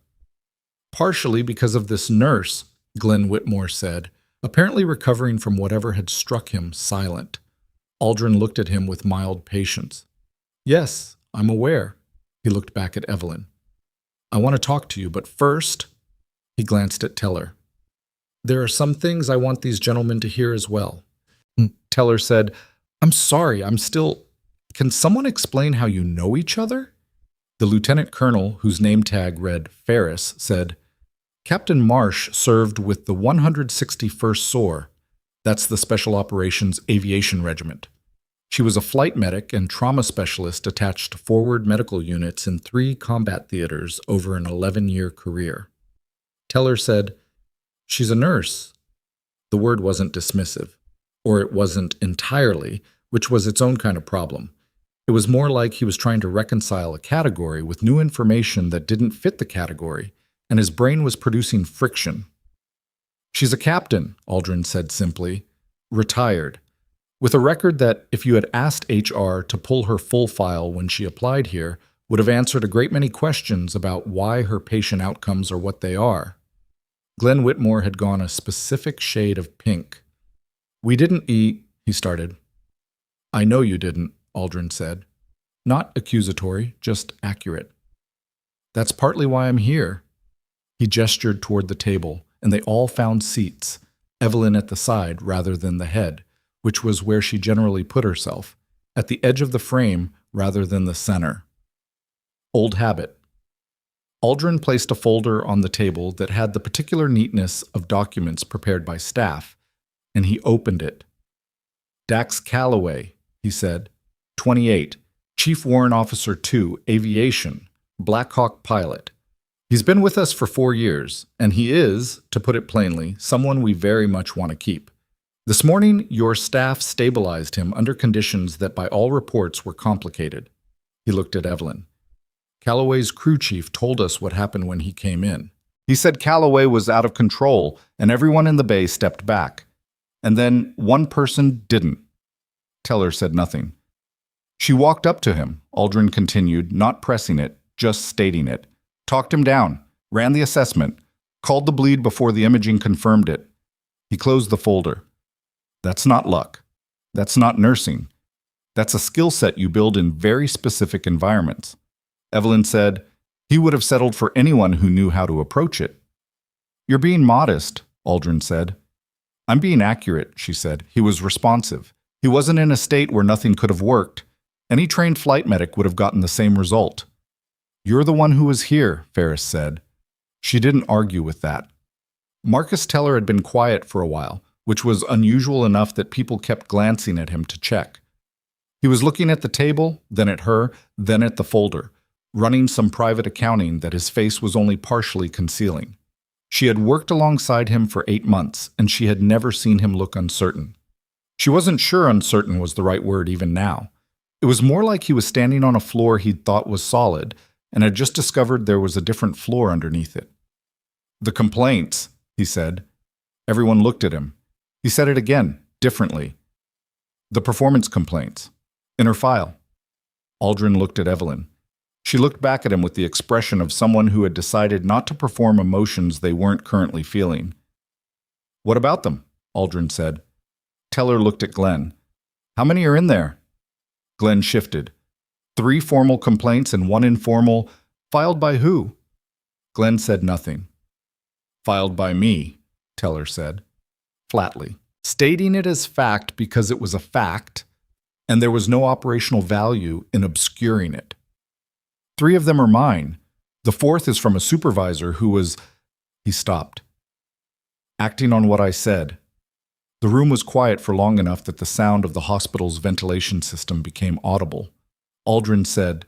"Partially because of this nurse," Glenn Whitmore said, apparently recovering from whatever had struck him silent. Aldrin looked at him with mild patience. "Yes, I'm aware." He looked back at Evelyn. "I want to talk to you, but first," he glanced at Teller. "There are some things I want these gentlemen to hear as well." Teller said, "I'm sorry, Can someone explain how you know each other?" The lieutenant colonel, whose name tag read Ferris, said, "Captain Marsh served with the 161st SOAR. That's the Special Operations Aviation Regiment. She was a flight medic and trauma specialist attached to forward medical units in 3 combat theaters over an 11-year career." Teller said, "She's a nurse." The word wasn't dismissive, or it wasn't entirely, which was its own kind of problem. It was more like he was trying to reconcile a category with new information that didn't fit the category, and his brain was producing friction. "She's a captain," Aldrin said simply, "retired, with a record that, if you had asked HR to pull her full file when she applied here, would have answered a great many questions about why her patient outcomes are what they are." Glenn Whitmore had gone a specific shade of pink. "We didn't eat," he started. "I know you didn't," Aldrin said. Not accusatory, just accurate. "That's partly why I'm here." He gestured toward the table, and they all found seats, Evelyn at the side rather than the head, which was where she generally put herself, at the edge of the frame rather than the center. Old habit. Aldrin placed a folder on the table that had the particular neatness of documents prepared by staff, and he opened it. "Dax Calloway," he said, 28, Chief Warrant Officer 2, Aviation, Black Hawk pilot. He's been with us for 4 years, and he is, to put it plainly, someone we very much want to keep. This morning, your staff stabilized him under conditions that by all reports were complicated." He looked at Evelyn. "Calloway's crew chief told us what happened when he came in. He said Calloway was out of control, and everyone in the bay stepped back. And then one person didn't." Teller said nothing. "She walked up to him," Aldrin continued, not pressing it, just stating it. "Talked him down, ran the assessment, called the bleed before the imaging confirmed it." He closed the folder. "That's not luck. That's not nursing. That's a skill set you build in very specific environments." Evelyn said, "He would have settled for anyone who knew how to approach it." "You're being modest," Aldrin said. I'm being accurate, she said. He was responsive. He wasn't in a state where nothing could have worked. Any trained flight medic would have gotten the same result. You're the one who was here, Ferris said. She didn't argue with that. Marcus Teller had been quiet for a while, which was unusual enough that people kept glancing at him to check. He was looking at the table, then at her, then at the folder, running some private accounting that his face was only partially concealing. She had worked alongside him for 8 months, and she had never seen him look uncertain. She wasn't sure uncertain was the right word even now. It was more like he was standing on a floor he'd thought was solid, and had just discovered there was a different floor underneath it. The complaints, he said. Everyone looked at him. He said it again, differently. The performance complaints. In her file. Aldrin looked at Evelyn. She looked back at him with the expression of someone who had decided not to perform emotions they weren't currently feeling. What about them? Aldrin said. Teller looked at Glenn. How many are in there? Glenn shifted. 3 formal complaints and 1 informal. Filed by who? Glenn said nothing. Filed by me, Teller said, flatly, stating it as fact because it was a fact, and there was no operational value in obscuring it. 3 of them are mine. The 4th is from a supervisor who was... He stopped. Acting on what I said. The room was quiet for long enough that the sound of the hospital's ventilation system became audible. Aldrin said,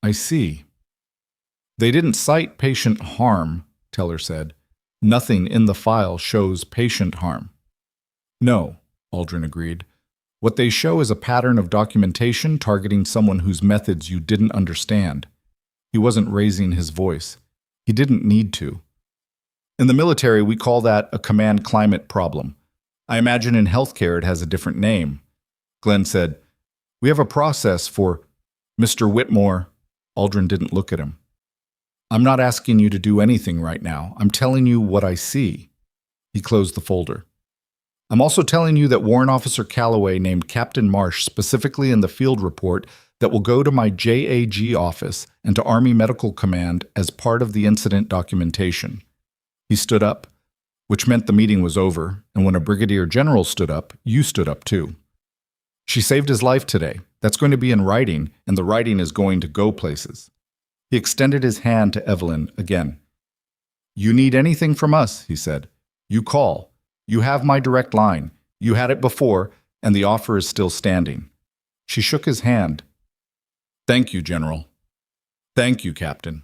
I see. They didn't cite patient harm, Teller said. Nothing in the file shows patient harm. No, Aldrin agreed. What they show is a pattern of documentation targeting someone whose methods you didn't understand. He wasn't raising his voice. He didn't need to. In the military, we call that a command climate problem. I imagine in healthcare it has a different name. Glenn said, We have a process for Mr. Whitmore. Aldrin didn't look at him. I'm not asking you to do anything right now. I'm telling you what I see. He closed the folder. I'm also telling you that Warrant Officer Calloway named Captain Marsh specifically in the field report that will go to my JAG office and to Army Medical Command as part of the incident documentation. He stood up, which meant the meeting was over, and when a brigadier general stood up, you stood up too. She saved his life today. That's going to be in writing, and the writing is going to go places. He extended his hand to Evelyn again. You need anything from us, he said. You call. You have my direct line. You had it before, and the offer is still standing. She shook his hand. Thank you, General. Thank you, Captain.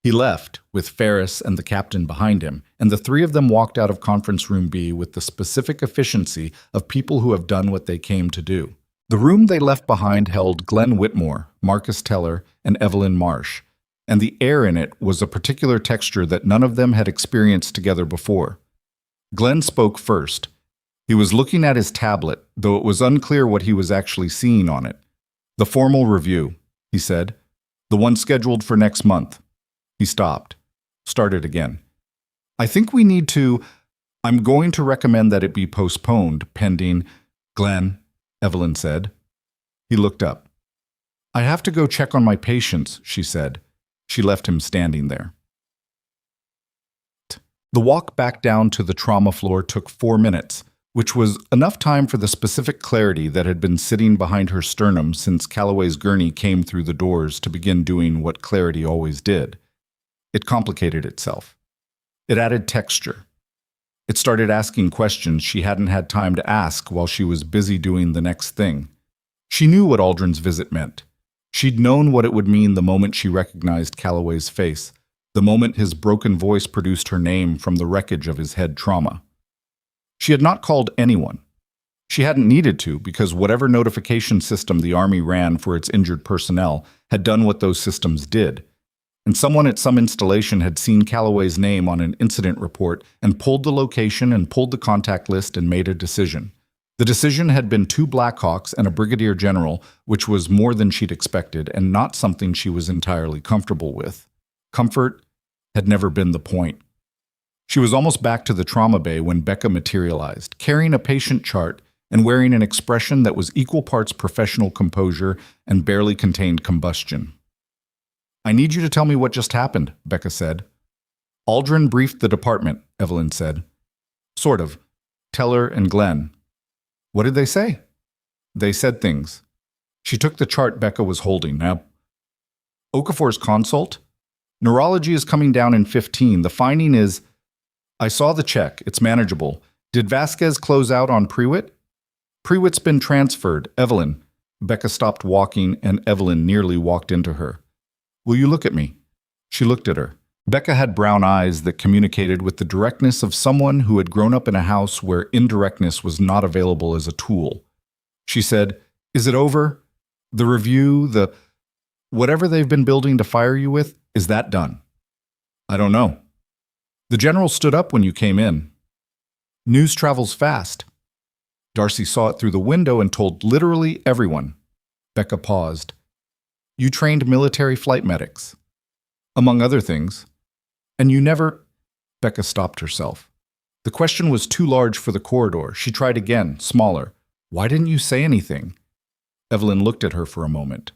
He left, with Ferris and the captain behind him, and the 3 of them walked out of Conference Room B with the specific efficiency of people who have done what they came to do. The room they left behind held Glenn Whitmore, Marcus Teller, and Evelyn Marsh, and the air in it was a particular texture that none of them had experienced together before. Glenn spoke first. He was looking at his tablet, though it was unclear what he was actually seeing on it. The formal review, he said. The one scheduled for next month. He stopped. Started again. I think we need to... I'm going to recommend that it be postponed, pending... Glenn, Evelyn said. He looked up. I have to go check on my patients, she said. She left him standing there. The walk back down to the trauma floor took 4 minutes, which was enough time for the specific clarity that had been sitting behind her sternum since Calloway's gurney came through the doors to begin doing what clarity always did. It complicated itself. It added texture. It started asking questions she hadn't had time to ask while she was busy doing the next thing. She knew what Aldrin's visit meant. She'd known what it would mean the moment she recognized Calloway's face, the moment his broken voice produced her name from the wreckage of his head trauma. She had not called anyone. She hadn't needed to because whatever notification system the Army ran for its injured personnel had done what those systems did. And someone at some installation had seen Calloway's name on an incident report and pulled the location and pulled the contact list and made a decision. The decision had been 2 Blackhawks and a brigadier general, which was more than she'd expected and not something she was entirely comfortable with. Comfort had never been the point. She was almost back to the trauma bay when Becca materialized, carrying a patient chart and wearing an expression that was equal parts professional composure and barely contained combustion. I need you to tell me what just happened, Becca said. Aldrin briefed the department, Evelyn said. Sort of. Teller and Glenn. What did they say? They said things. She took the chart Becca was holding. Now, Okafor's consult? Neurology is coming down in 15. The finding is, I saw the check. It's manageable. Did Vasquez close out on Prewitt? Prewitt's been transferred. Evelyn. Becca stopped walking and Evelyn nearly walked into her. Will you look at me? She looked at her. Becca had brown eyes that communicated with the directness of someone who had grown up in a house where indirectness was not available as a tool. She said, Is it over? The review, whatever they've been building to fire you with, is that done? I don't know. The general stood up when you came in. News travels fast. Darcy saw it through the window and told literally everyone. Becca paused. You trained military flight medics. Among other things. And you never… Becca stopped herself. The question was too large for the corridor. She tried again, smaller. Why didn't you say anything? Evelyn looked at her for a moment.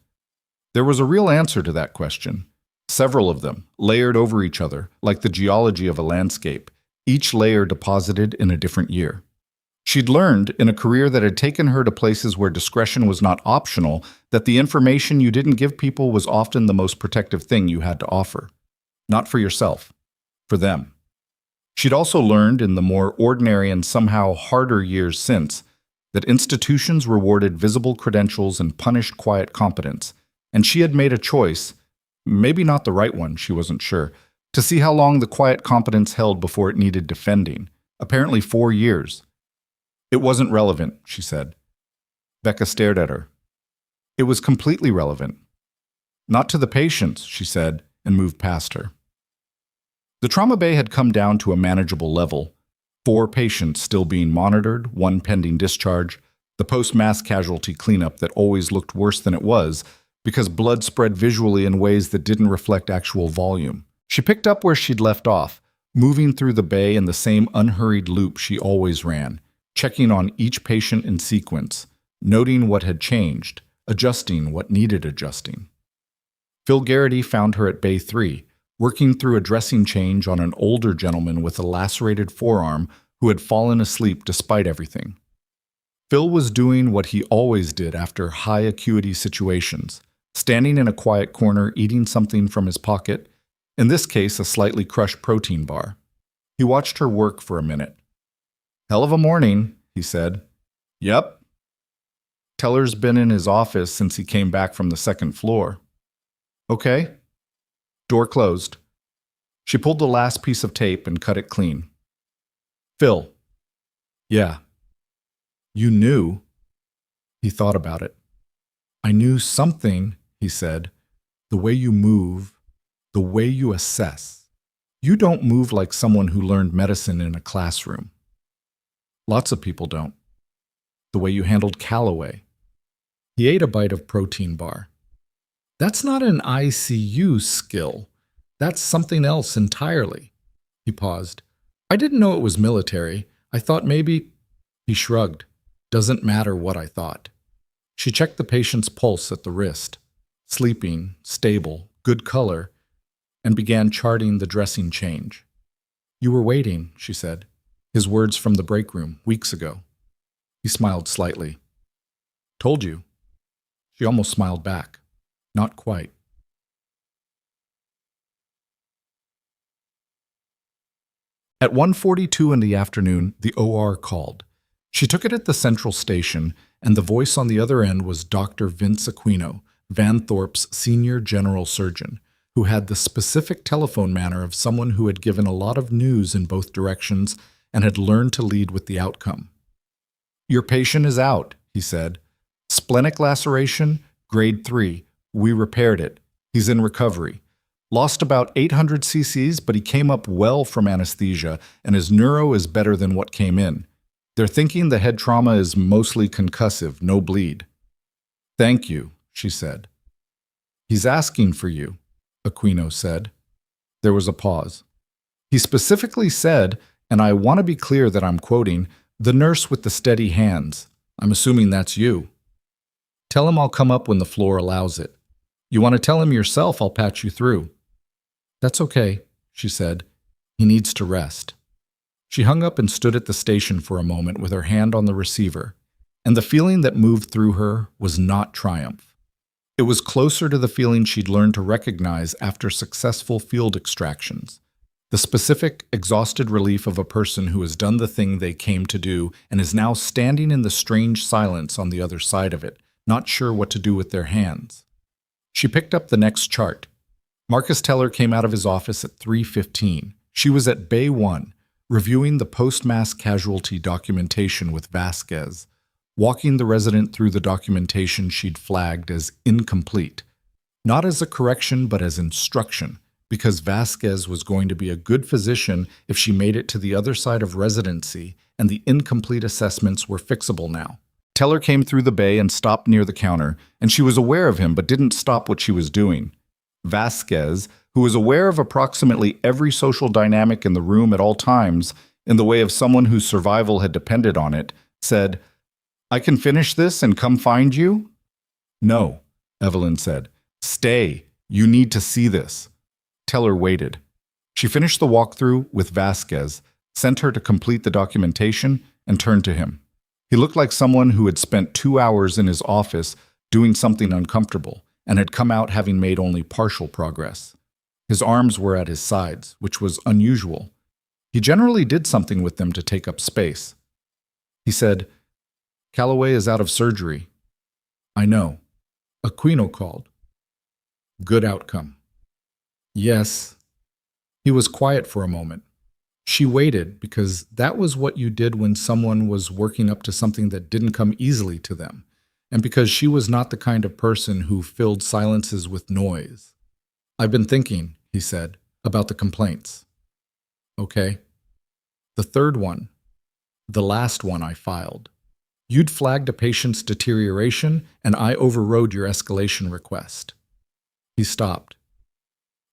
There was a real answer to that question. Several of them, layered over each other, like the geology of a landscape, each layer deposited in a different year. She'd learned, in a career that had taken her to places where discretion was not optional, that the information you didn't give people was often the most protective thing you had to offer. Not for yourself, for them. She'd also learned, in the more ordinary and somehow harder years since, that institutions rewarded visible credentials and punished quiet competence, and she had made a choice, maybe not the right one, she wasn't sure, to see how long the quiet competence held before it needed defending. Apparently 4 years. It wasn't relevant, she said. Becca stared at her. It was completely relevant. Not to the patients, she said, and moved past her. The trauma bay had come down to a manageable level. 4 patients still being monitored, 1 pending discharge, the post-mass casualty cleanup that always looked worse than it was because blood spread visually in ways that didn't reflect actual volume. She picked up where she'd left off, moving through the bay in the same unhurried loop she always ran, checking on each patient in sequence, noting what had changed, adjusting what needed adjusting. Phil Garrity found her at Bay 3, working through a dressing change on an older gentleman with a lacerated forearm who had fallen asleep despite everything. Phil was doing what he always did after high-acuity situations, standing in a quiet corner eating something from his pocket, in this case a slightly crushed protein bar. He watched her work for a minute. Hell of a morning, he said. Yep. Teller's been in his office since he came back from the 2nd floor. Okay. Door closed. She pulled the last piece of tape and cut it clean. Phil. Yeah. You knew. He thought about it. I knew something, he said. The way you move, the way you assess. You don't move like someone who learned medicine in a classroom. Lots of people don't. The way you handled Callaway. He ate a bite of protein bar. That's not an ICU skill. That's something else entirely. He paused. I didn't know it was military. I thought maybe… He shrugged. Doesn't matter what I thought. She checked the patient's pulse at the wrist. Sleeping, stable, good color, and began charting the dressing change. You were waiting, she said. His words from the break room, weeks ago. He smiled slightly. Told you. She almost smiled back. Not quite. At 1:42 in the afternoon, the OR called. She took it at the central station, and the voice on the other end was Dr. Vince Aquino, Van Thorpe's senior general surgeon, who had the specific telephone manner of someone who had given a lot of news in both directions and had learned to lead with the outcome. Your patient is out, he said. Splenic laceration, grade 3. We repaired it. He's in recovery. Lost about 800 cc's, but he came up well from anesthesia, and his neuro is better than what came in. They're thinking the head trauma is mostly concussive, no bleed. Thank you, she said. He's asking for you, Aquino said. There was a pause. He specifically said, and I want to be clear that I'm quoting, the nurse with the steady hands. I'm assuming that's you. Tell him I'll come up when the floor allows it. You want to tell him yourself, I'll patch you through. That's okay, she said. He needs to rest. She hung up and stood at the station for a moment with her hand on the receiver, and the feeling that moved through her was not triumph. It was closer to the feeling she'd learned to recognize after successful field extractions. The specific, exhausted relief of a person who has done the thing they came to do and is now standing in the strange silence on the other side of it, not sure what to do with their hands. She picked up the next chart. Marcus Teller came out of his office at 3:15. She was at Bay 1, reviewing the post-mass casualty documentation with Vasquez, walking the resident through the documentation she'd flagged as incomplete. Not as a correction, but as instruction, because Vasquez was going to be a good physician if she made it to the other side of residency, and the incomplete assessments were fixable now. Teller came through the bay and stopped near the counter, and she was aware of him but didn't stop what she was doing. Vasquez, who was aware of approximately every social dynamic in the room at all times, in the way of someone whose survival had depended on it, said, "I can finish this and come find you?" "No," Evelyn said. "Stay. You need to see this." Teller waited. She finished the walkthrough with Vasquez, sent her to complete the documentation, and turned to him. He looked like someone who had spent 2 hours in his office doing something uncomfortable and had come out having made only partial progress. His arms were at his sides, which was unusual. He generally did something with them to take up space. He said, "Calloway is out of surgery." "I know. Aquino called." "Good outcome." "Yes." He was quiet for a moment. She waited because that was what you did when someone was working up to something that didn't come easily to them, and because she was not the kind of person who filled silences with noise. "I've been thinking," he said, "about the complaints." "Okay." "The third one, the last one I filed. You'd flagged a patient's deterioration, and I overrode your escalation request." He stopped.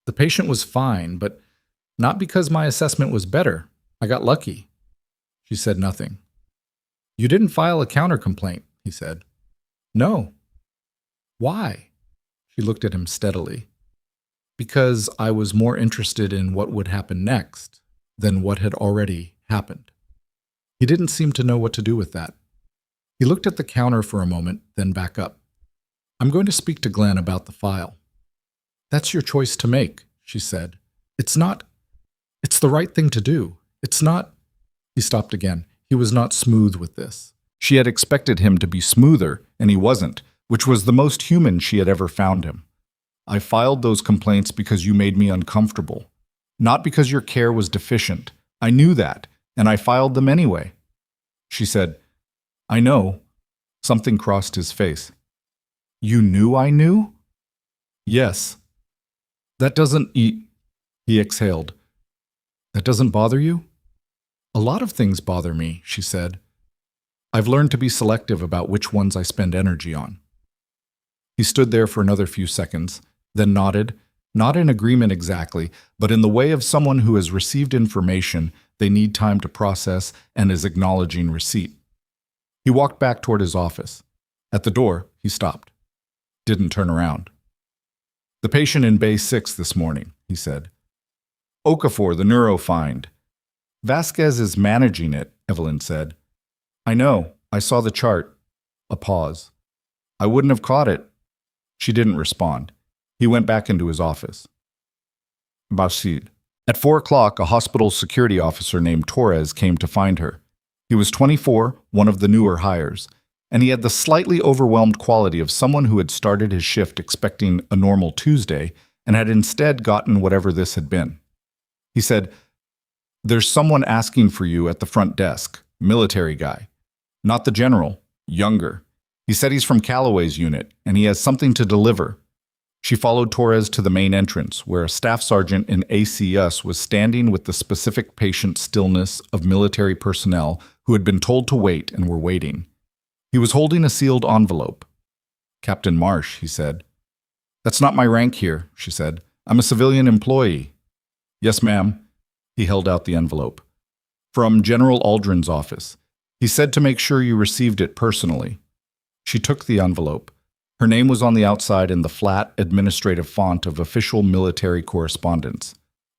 "The patient was fine, but not because my assessment was better. I got lucky." She said nothing. "You didn't file a counter-complaint," he said. "No." "Why?" She looked at him steadily. "Because I was more interested in what would happen next than what had already happened." He didn't seem to know what to do with that. He looked at the counter for a moment, then back up. "I'm going to speak to Glenn about the file." "That's your choice to make," she said. It's the right thing to do. It's not." He stopped again. He was not smooth with this. She had expected him to be smoother, and he wasn't, which was the most human she had ever found him. "I filed those complaints because you made me uncomfortable. Not because your care was deficient. I knew that, and I filed them anyway." She said, "I know." Something crossed his face. "You knew I knew?" "Yes." "That doesn't He exhaled. "That doesn't bother you?" "A lot of things bother me," she said. "I've learned to be selective about which ones I spend energy on." He stood there for another few seconds, then nodded, not in agreement exactly, but in the way of someone who has received information they need time to process and is acknowledging receipt. He walked back toward his office. At the door, he stopped. Didn't turn around. "The patient in Bay 6 this morning," he said. "Okafor, the neuro find." "Vasquez is managing it," Evelyn said. "I know. I saw the chart." A pause. "I wouldn't have caught it." She didn't respond. He went back into his office. Basid. At 4 o'clock, a hospital security officer named Torres came to find her. He was 24, one of the newer hires, and he had the slightly overwhelmed quality of someone who had started his shift expecting a normal Tuesday and had instead gotten whatever this had been. He said, "There's someone asking for you at the front desk, military guy. Not the general, younger. He said he's from Calloway's unit, and he has something to deliver." She followed Torres to the main entrance, where a staff sergeant in ACS was standing with the specific patient stillness of military personnel who had been told to wait and were waiting. He was holding a sealed envelope. "Captain Marsh," he said. "That's not my rank here," she said. "I'm a civilian employee." "Yes, ma'am." He held out the envelope. "From General Aldrin's office. He said to make sure you received it personally." She took the envelope. Her name was on the outside in the flat, administrative font of official military correspondence.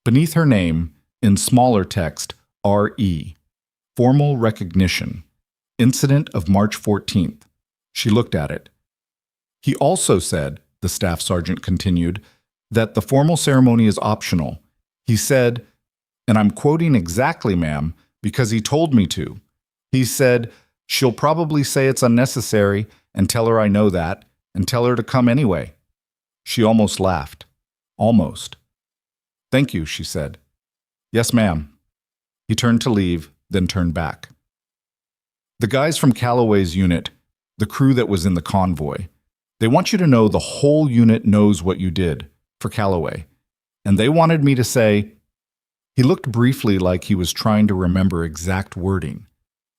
Beneath her name, in smaller text, RE. Formal recognition. Incident of March 14th. She looked at it. He also said, the staff sergeant continued, that the formal ceremony is optional. He said, and I'm quoting exactly, ma'am, because he told me to. He said, she'll probably say it's unnecessary, and tell her I know that, and tell her to come anyway. She almost laughed. Almost. Thank you, she said. Yes, ma'am. He turned to leave, then turned back. The guys from Calloway's unit, the crew that was in the convoy, they want you to know the whole unit knows what you did for Calloway. And they wanted me to say, he looked briefly like he was trying to remember exact wording.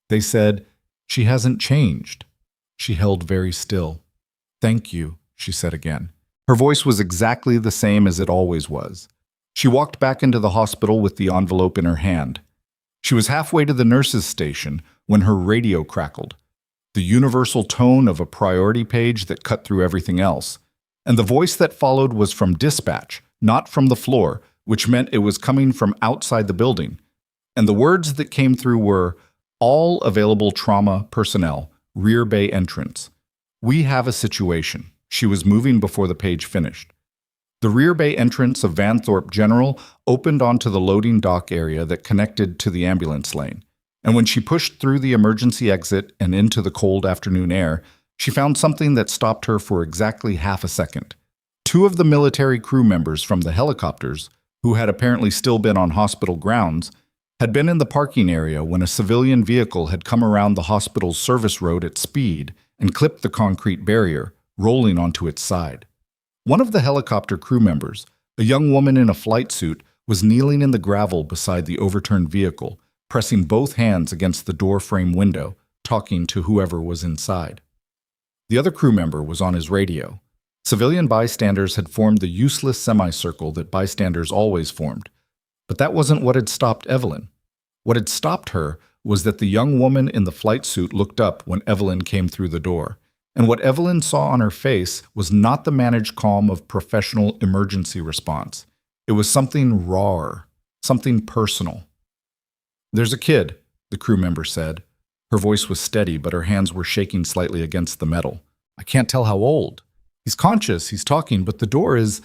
They said, she hasn't changed. She held very still. Thank you, she said again. Her voice was exactly the same as it always was. She walked back into the hospital with the envelope in her hand. She was halfway to the nurse's station when her radio crackled. The universal tone of a priority page that cut through everything else. And the voice that followed was from dispatch, not from the floor, which meant it was coming from outside the building. And the words that came through were, all available trauma personnel, rear bay entrance. We have a situation. She was moving before the page finished. The rear bay entrance of Vanthorpe General opened onto the loading dock area that connected to the ambulance lane. And when she pushed through the emergency exit and into the cold afternoon air, she found something that stopped her for exactly half a second. Two of the military crew members from the helicopters, who had apparently still been on hospital grounds, had been in the parking area when a civilian vehicle had come around the hospital's service road at speed and clipped the concrete barrier, rolling onto its side. One of the helicopter crew members, a young woman in a flight suit, was kneeling in the gravel beside the overturned vehicle, pressing both hands against the door frame window, talking to whoever was inside. The other crew member was on his radio. Civilian bystanders had formed the useless semicircle that bystanders always formed. But that wasn't what had stopped Evelyn. What had stopped her was that the young woman in the flight suit looked up when Evelyn came through the door. And what Evelyn saw on her face was not the managed calm of professional emergency response. It was something rawer, something personal. There's a kid, the crew member said. Her voice was steady, but her hands were shaking slightly against the metal. I can't tell how old. He's conscious, he's talking, but the door is...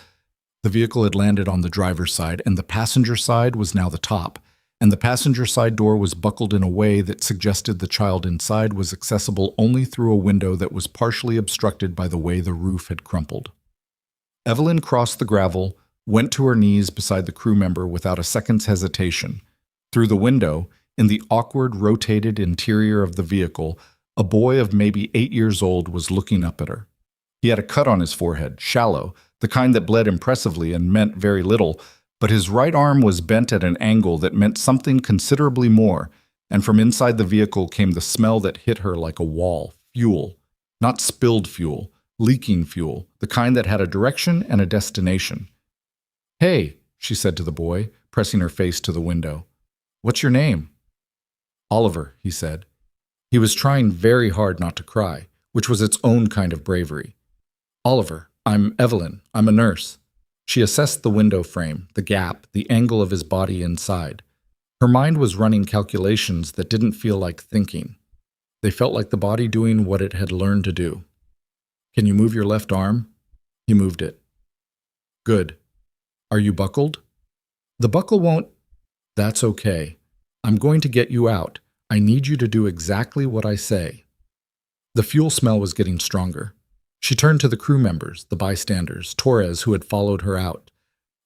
The vehicle had landed on the driver's side, and the passenger side was now the top. And the passenger side door was buckled in a way that suggested the child inside was accessible only through a window that was partially obstructed by the way the roof had crumpled. Evelyn crossed the gravel, went to her knees beside the crew member without a second's hesitation. Through the window, in the awkward, rotated interior of the vehicle, a boy of maybe 8 years old was looking up at her. He had a cut on his forehead, shallow, the kind that bled impressively and meant very little, but his right arm was bent at an angle that meant something considerably more, and from inside the vehicle came the smell that hit her like a wall, fuel. Not spilled fuel, leaking fuel, the kind that had a direction and a destination. Hey, she said to the boy, pressing her face to the window. What's your name? Oliver, he said. He was trying very hard not to cry, which was its own kind of bravery. Oliver, I'm Evelyn. I'm a nurse. She assessed the window frame, the gap, the angle of his body inside. Her mind was running calculations that didn't feel like thinking. They felt like the body doing what it had learned to do. Can you move your left arm? He moved it. Good. Are you buckled? The buckle won't... That's okay. I'm going to get you out. I need you to do exactly what I say. The fuel smell was getting stronger. She turned to the crew members, the bystanders, Torres, who had followed her out.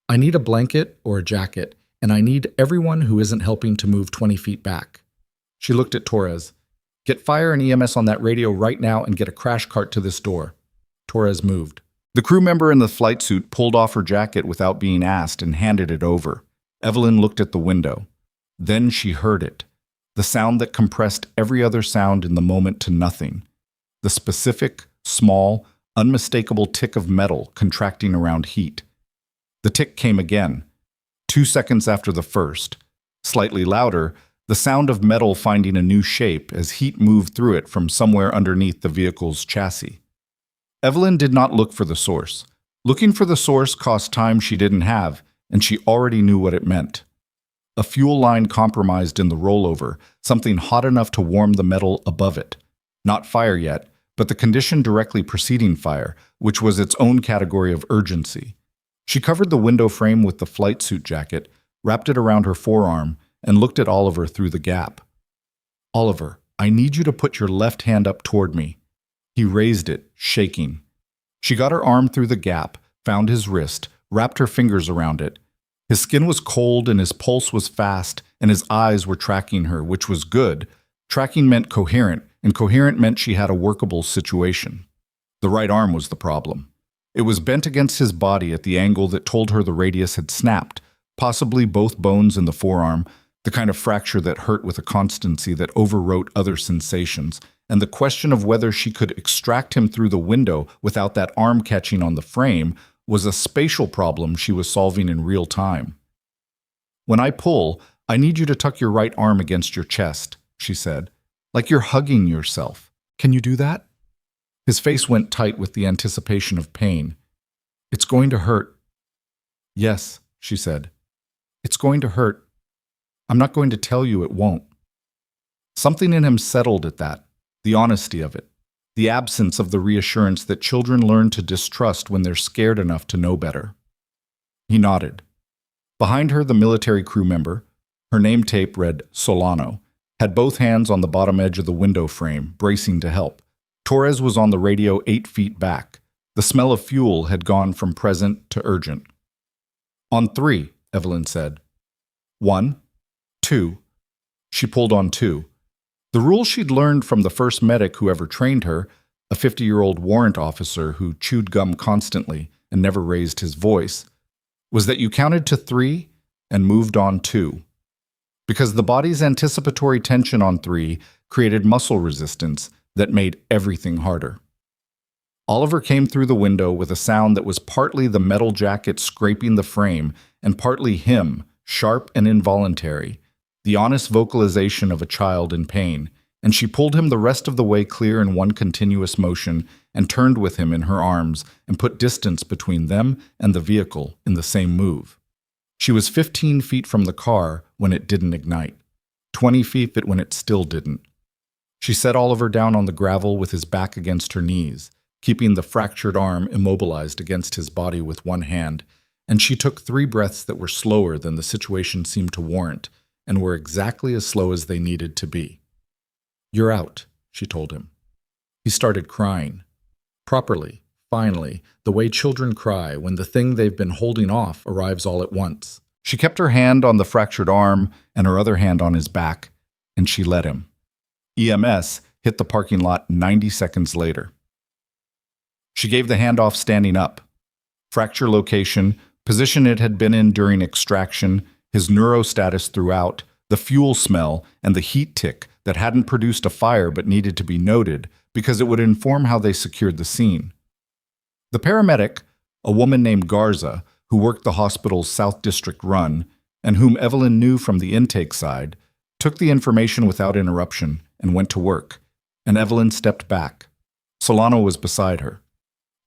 I need a blanket or a jacket, and I need everyone who isn't helping to move 20 feet back. She looked at Torres. Get fire and EMS on that radio right now and get a crash cart to this door. Torres moved. The crew member in the flight suit pulled off her jacket without being asked and handed it over. Evelyn looked at the window. Then she heard it. The sound that compressed every other sound in the moment to nothing. The specific, small, unmistakable tick of metal contracting around heat. The tick came again, 2 seconds after the first. Slightly louder, the sound of metal finding a new shape as heat moved through it from somewhere underneath the vehicle's chassis. Evelyn did not look for the source. Looking for the source cost time she didn't have, and she already knew what it meant. a fuel line compromised in the rollover, something hot enough to warm the metal above it. Not fire yet, but the condition directly preceding fire, which was its own category of urgency. She covered the window frame with the flight suit jacket, wrapped it around her forearm, and looked at Oliver through the gap. "Oliver, I need you to put your left hand up toward me." He raised it, shaking. She got her arm through the gap, found his wrist, wrapped her fingers around it. His skin was cold and his pulse was fast, and his eyes were tracking her, which was good. Tracking meant coherent, and coherent meant she had a workable situation. The right arm was the problem. It was bent against his body at the angle that told her the radius had snapped, possibly both bones in the forearm, the kind of fracture that hurt with a constancy that overwrote other sensations, and the question of whether she could extract him through the window without that arm catching on the frame was a spatial problem she was solving in real time. "When I pull, I need you to tuck your right arm against your chest," she said, "like you're hugging yourself. Can you do that?" His face went tight with the anticipation of pain. "It's going to hurt." "Yes," she said. "It's going to hurt. I'm not going to tell you it won't." Something in him settled at that, the honesty of it, the absence of the reassurance that children learn to distrust when they're scared enough to know better. He nodded. Behind her, the military crew member, her name tape read Solano, had both hands on the bottom edge of the window frame, bracing to help. Torres was on the radio 8 feet back. The smell of fuel had gone from present to urgent. "On 3, Evelyn said. 1, 2. She pulled on 2. The rule she'd learned from the first medic who ever trained her, a 50-year-old warrant officer who chewed gum constantly and never raised his voice, was that you counted to 3 and moved on 2. Because the body's anticipatory tension on 3 created muscle resistance that made everything harder. Oliver came through the window with a sound that was partly the metal jacket scraping the frame and partly him, sharp and involuntary, the honest vocalization of a child in pain, and she pulled him the rest of the way clear in one continuous motion and turned with him in her arms and put distance between them and the vehicle in the same move. She was 15 feet from the car when it didn't ignite, 20 feet when it still didn't. She set Oliver down on the gravel with his back against her knees, keeping the fractured arm immobilized against his body with one hand, and she took 3 breaths that were slower than the situation seemed to warrant, and were exactly as slow as they needed to be. "You're out," she told him. He started crying. Properly, finally, the way children cry when the thing they've been holding off arrives all at once. She kept her hand on the fractured arm and her other hand on his back, and she let him. EMS hit the parking lot 90 seconds later. She gave the handoff standing up. Fracture location, position it had been in during extraction, his neuro status throughout, the fuel smell, and the heat tick that hadn't produced a fire but needed to be noted because it would inform how they secured the scene. The paramedic, a woman named Garza, who worked the hospital's South District run, and whom Evelyn knew from the intake side, took the information without interruption and went to work, and Evelyn stepped back. Solano was beside her.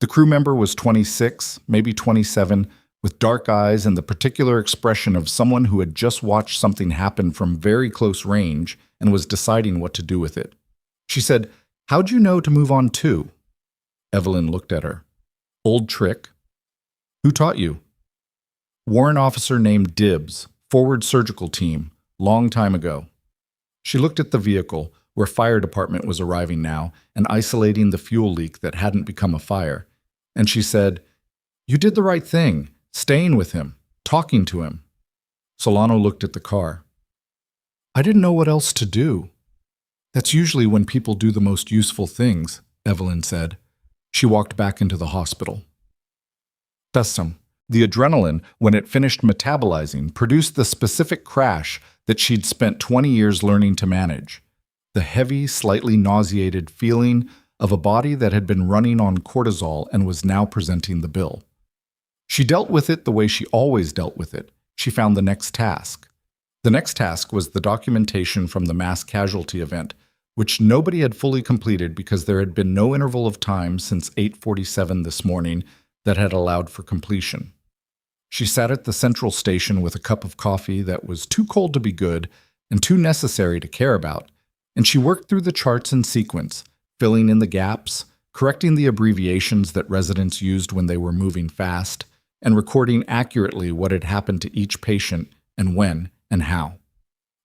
The crew member was 26, maybe 27, with dark eyes and the particular expression of someone who had just watched something happen from very close range and was deciding what to do with it. She said, "How'd you know to move on too?" Evelyn looked at her. "Old trick." "Who taught you?" "Warrant officer named Dibbs, forward surgical team, long time ago." She looked at the vehicle, where fire department was arriving now and isolating the fuel leak that hadn't become a fire, and she said, "You did the right thing, staying with him, talking to him." Solano looked at the car. "I didn't know what else to do." "That's usually when people do the most useful things," Evelyn said. She walked back into the hospital. The adrenaline, when it finished metabolizing, produced the specific crash that she'd spent 20 years learning to manage. The heavy, slightly nauseated feeling of a body that had been running on cortisol and was now presenting the bill. She dealt with it the way she always dealt with it. She found the next task. The next task was the documentation from the mass casualty event, which nobody had fully completed because there had been no interval of time since 8:47 this morning that had allowed for completion. She sat at the central station with a cup of coffee that was too cold to be good and too necessary to care about, and she worked through the charts in sequence, filling in the gaps, correcting the abbreviations that residents used when they were moving fast, and recording accurately what had happened to each patient and when and how.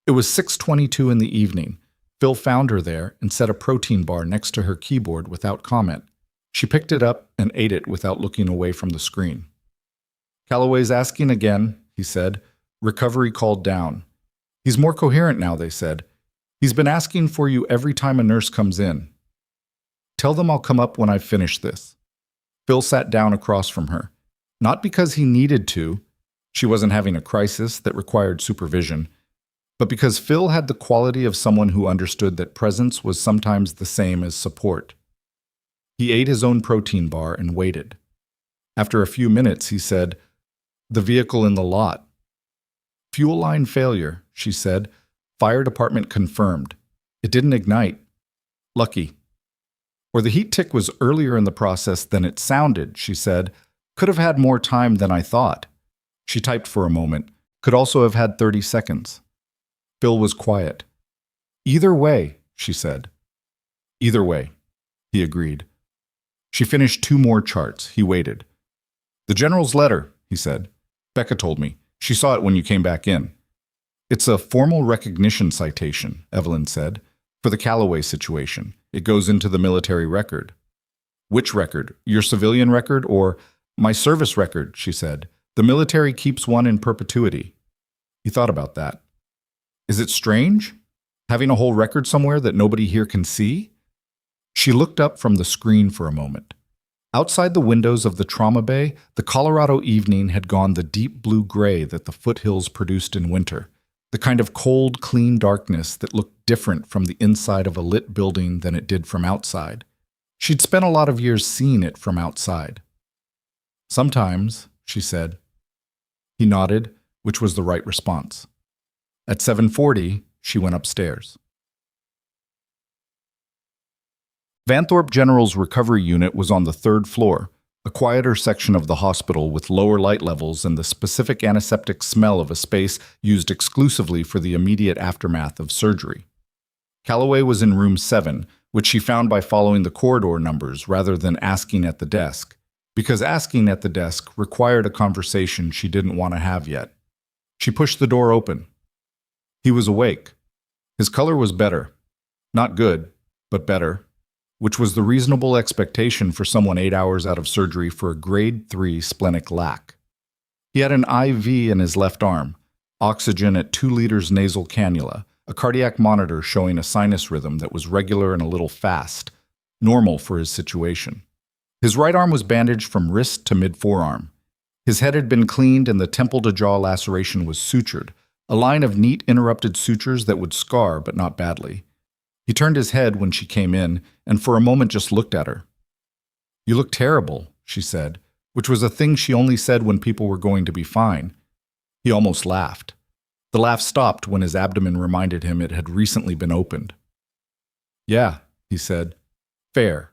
It was 6:22 in the evening. Phil found her there and set a protein bar next to her keyboard without comment. She picked it up and ate it without looking away from the screen. "Calloway's asking again," he said. "Recovery called down. He's more coherent now," they said. "He's been asking for you every time a nurse comes in. Tell them I'll come up when I've finished this." Phil sat down across from her. Not because he needed to. She wasn't having a crisis that required supervision. But because Phil had the quality of someone who understood that presence was sometimes the same as support. He ate his own protein bar and waited. After a few minutes, he said, "The vehicle in the lot." "Fuel line failure," she said. "Fire department confirmed. It didn't ignite. Lucky." "Or the heat tick was earlier in the process than it sounded," she said. "Could have had more time than I thought." She typed for a moment. "Could also have had 30 seconds. Phil was quiet. "Either way," she said. "Either way," he agreed. She finished 2 more charts. He waited. "The general's letter," he said. "Becca told me. She saw it when you came back in." "It's a formal recognition citation," Evelyn said, "for the Calloway situation. It goes into the military record." "Which record? Your civilian record or—" "My service record," she said. "The military keeps one in perpetuity." He thought about that. "Is it strange? Having a whole record somewhere that nobody here can see?" She looked up from the screen for a moment. Outside the windows of the trauma bay, the Colorado evening had gone the deep blue-gray that the foothills produced in winter, the kind of cold, clean darkness that looked different from the inside of a lit building than it did from outside. She'd spent a lot of years seeing it from outside. "Sometimes," she said. He nodded, which was the right response. At 7:40, she went upstairs. Vanthorpe General's recovery unit was on the 3rd floor, a quieter section of the hospital with lower light levels and the specific antiseptic smell of a space used exclusively for the immediate aftermath of surgery. Calloway was in room 7, which she found by following the corridor numbers rather than asking at the desk, because asking at the desk required a conversation she didn't want to have yet. She pushed the door open. He was awake. His color was better. Not good, but better, which was the reasonable expectation for someone 8 hours out of surgery for a grade 3 splenic lac. He had an IV in his left arm, oxygen at 2 liters nasal cannula, a cardiac monitor showing a sinus rhythm that was regular and a little fast, normal for his situation. His right arm was bandaged from wrist to mid-forearm. His head had been cleaned and the temple-to-jaw laceration was sutured, a line of neat interrupted sutures that would scar but not badly. He turned his head when she came in and for a moment just looked at her. "You look terrible," she said, which was a thing she only said when people were going to be fine. He almost laughed. The laugh stopped when his abdomen reminded him it had recently been opened. "Yeah," he said. "Fair."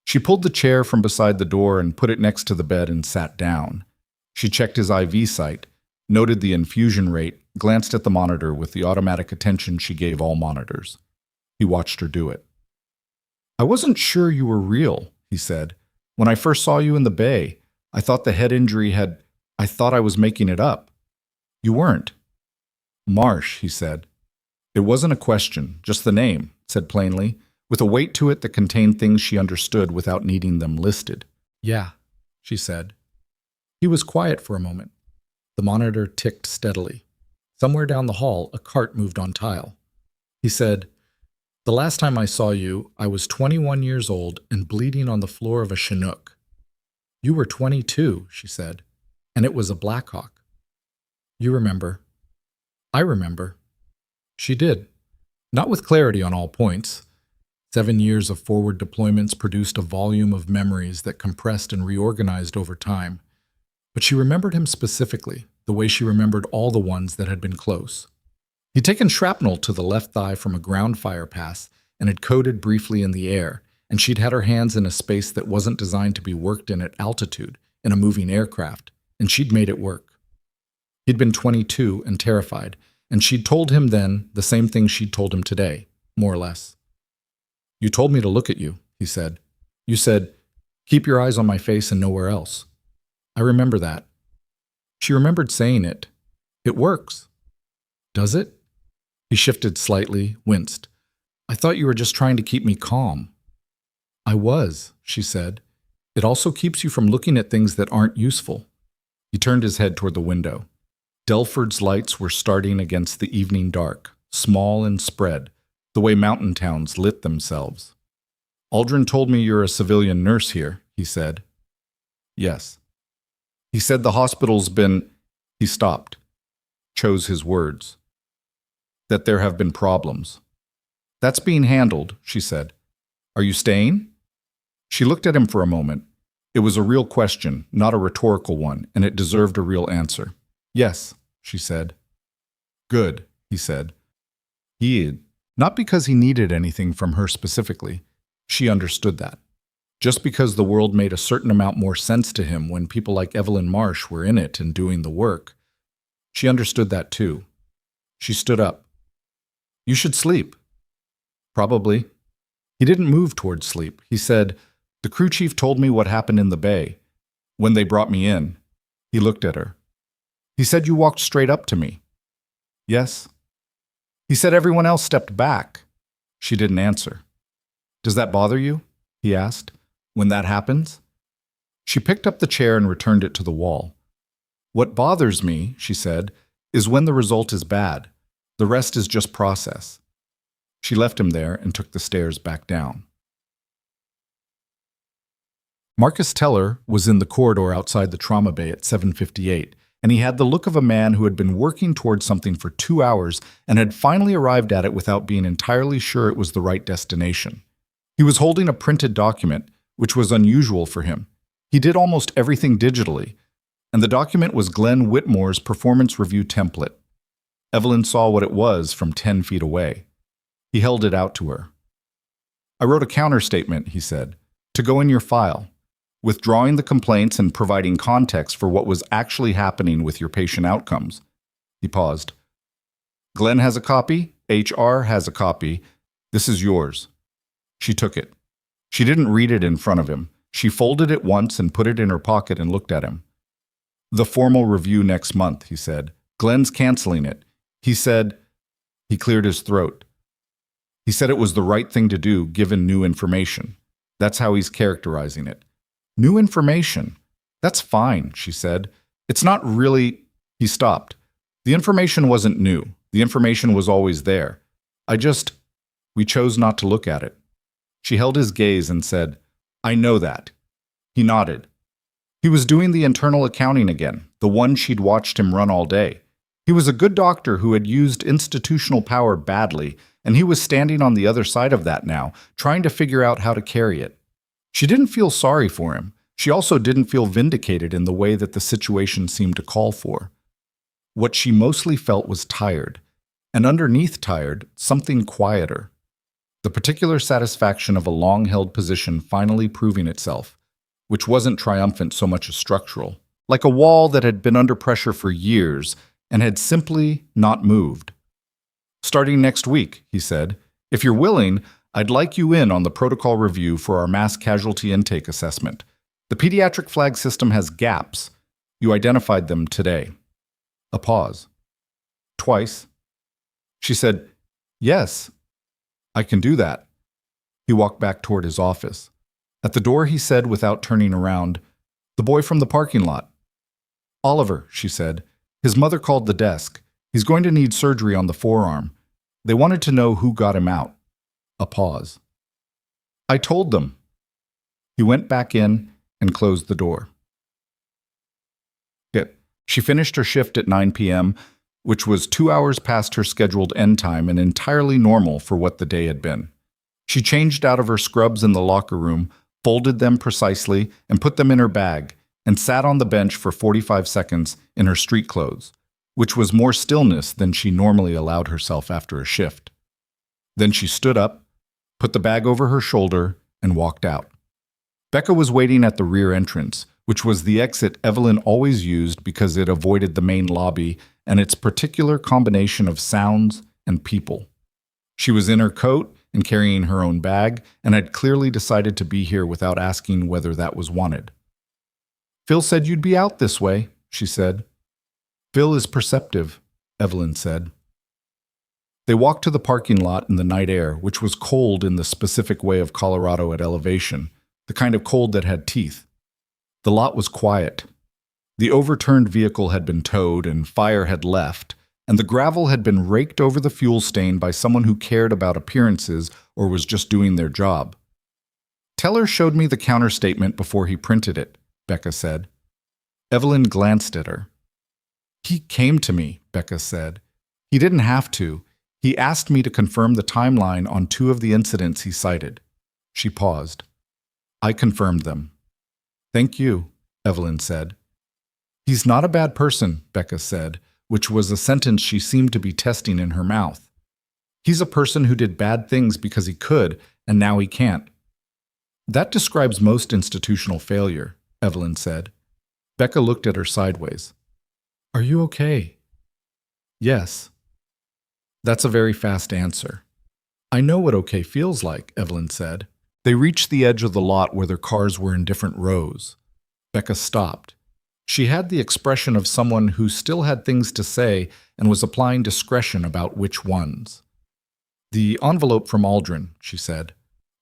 She pulled the chair from beside the door and put it next to the bed and sat down. She checked his IV site, noted the infusion rate, glanced at the monitor with the automatic attention she gave all monitors. He watched her do it. "I wasn't sure you were real," he said. "When I first saw you in the bay, I thought the head injury I thought I was making it up. You weren't." "Marsh," he said. It wasn't a question, just the name, said plainly, with a weight to it that contained things she understood without needing them listed. "Yeah," she said. He was quiet for a moment. The monitor ticked steadily. Somewhere down the hall, a cart moved on tile. He said, "The last time I saw you, I was 21 years old and bleeding on the floor of a Chinook." "You were 22, she said, "and it was a Blackhawk." "You remember." "I remember." She did. Not with clarity on all points. 7 years of forward deployments produced a volume of memories that compressed and reorganized over time. But she remembered him specifically, the way she remembered all the ones that had been close. He'd taken shrapnel to the left thigh from a ground fire pass and had coded briefly in the air, and she'd had her hands in a space that wasn't designed to be worked in at altitude, in a moving aircraft, and she'd made it work. He'd been 22 and terrified, and she'd told him then the same thing she'd told him today, more or less. "You told me to look at you," he said. "You said, 'Keep your eyes on my face and nowhere else.' I remember that." She remembered saying it. "It works." "Does it?" He shifted slightly, winced. "I thought you were just trying to keep me calm." "I was," she said. "It also keeps you from looking at things that aren't useful." He turned his head toward the window. Delford's lights were starting against the evening dark, small and spread, the way mountain towns lit themselves. "Aldrin told me you're a civilian nurse here," he said. "Yes." He said the hospital's been... He stopped, chose his words. "That there have been problems." "That's being handled," she said. "Are you staying?" She looked at him for a moment. It was a real question, not a rhetorical one, and it deserved a real answer. "Yes," she said. "Good," he said. Not because he needed anything from her specifically. She understood that. Just because the world made a certain amount more sense to him when people like Evelyn Marsh were in it and doing the work. She understood that too. She stood up. "You should sleep." "Probably." He didn't move toward sleep. He said, "The crew chief told me what happened in the bay. When they brought me in." He looked at her. "He said you walked straight up to me." "Yes." "He said everyone else stepped back." She didn't answer. "Does that bother you?" he asked. "When that happens?" She picked up the chair and returned it to the wall. "What bothers me," she said, "is when the result is bad. The rest is just process." She left him there and took the stairs back down. Marcus Teller was in the corridor outside the trauma bay at 7:58, and he had the look of a man who had been working toward something for 2 hours and had finally arrived at it without being entirely sure it was the right destination. He was holding a printed document, which was unusual for him. He did almost everything digitally, and the document was Glenn Whitmore's performance review template. Evelyn saw what it was from 10 feet away. He held it out to her. "I wrote a counterstatement," he said, "to go in your file, withdrawing the complaints and providing context for what was actually happening with your patient outcomes." He paused. "Glenn has a copy. HR has a copy. This is yours." She took it. She didn't read it in front of him. She folded it once and put it in her pocket and looked at him. "The formal review next month," he said. "Glenn's canceling it. He said..." He cleared his throat. "He said it was the right thing to do given new information. That's how he's characterizing it." "New information? That's fine," she said. "It's not really..." He stopped. "The information wasn't new. The information was always there. We chose not to look at it." She held his gaze and said, "I know that." He nodded. He was doing the internal accounting again, the one she'd watched him run all day. He was a good doctor who had used institutional power badly, and he was standing on the other side of that now, trying to figure out how to carry it. She didn't feel sorry for him. She also didn't feel vindicated in the way that the situation seemed to call for. What she mostly felt was tired, and underneath tired, something quieter. The particular satisfaction of a long-held position finally proving itself, which wasn't triumphant so much as structural, like a wall that had been under pressure for years and had simply not moved. "Starting next week," he said, "if you're willing, I'd like you in on the protocol review for our mass casualty intake assessment. The pediatric flag system has gaps. You identified them today." A pause. "Twice?" She said, "Yes, I can do that." He walked back toward his office. At the door he said without turning around, "The boy from the parking lot." "Oliver," she said. "His mother called the desk. He's going to need surgery on the forearm. They wanted to know who got him out." A pause. "I told them." He went back in and closed the door. She finished her shift at 9 p.m., which was 2 hours past her scheduled end time and entirely normal for what the day had been. She changed out of her scrubs in the locker room, folded them precisely, and put them in her bag, and sat on the bench for 45 seconds in her street clothes, which was more stillness than she normally allowed herself after a shift. Then she stood up, put the bag over her shoulder, and walked out. Becca was waiting at the rear entrance, which was the exit Evelyn always used because it avoided the main lobby and its particular combination of sounds and people. She was in her coat and carrying her own bag, and had clearly decided to be here without asking whether that was wanted. "Phil said you'd be out this way," she said. "Phil is perceptive," Evelyn said. They walked to the parking lot in the night air, which was cold in the specific way of Colorado at elevation, the kind of cold that had teeth. The lot was quiet. The overturned vehicle had been towed and fire had left, and the gravel had been raked over the fuel stain by someone who cared about appearances or was just doing their job. "Teller showed me the counterstatement before he printed it," Becca said. Evelyn glanced at her. "He came to me," Becca said. "He didn't have to. He asked me to confirm the timeline on 2 of the incidents he cited." She paused. "I confirmed them." "Thank you," Evelyn said. "He's not a bad person," Becca said, which was a sentence she seemed to be testing in her mouth. "He's a person who did bad things because he could, and now he can't." "That describes most institutional failure," Evelyn said. Becca looked at her sideways. "Are you okay?" "Yes." "That's a very fast answer." "I know what okay feels like," Evelyn said. They reached the edge of the lot where their cars were in different rows. Becca stopped. She had the expression of someone who still had things to say and was applying discretion about which ones. "The envelope from Aldrin," she said.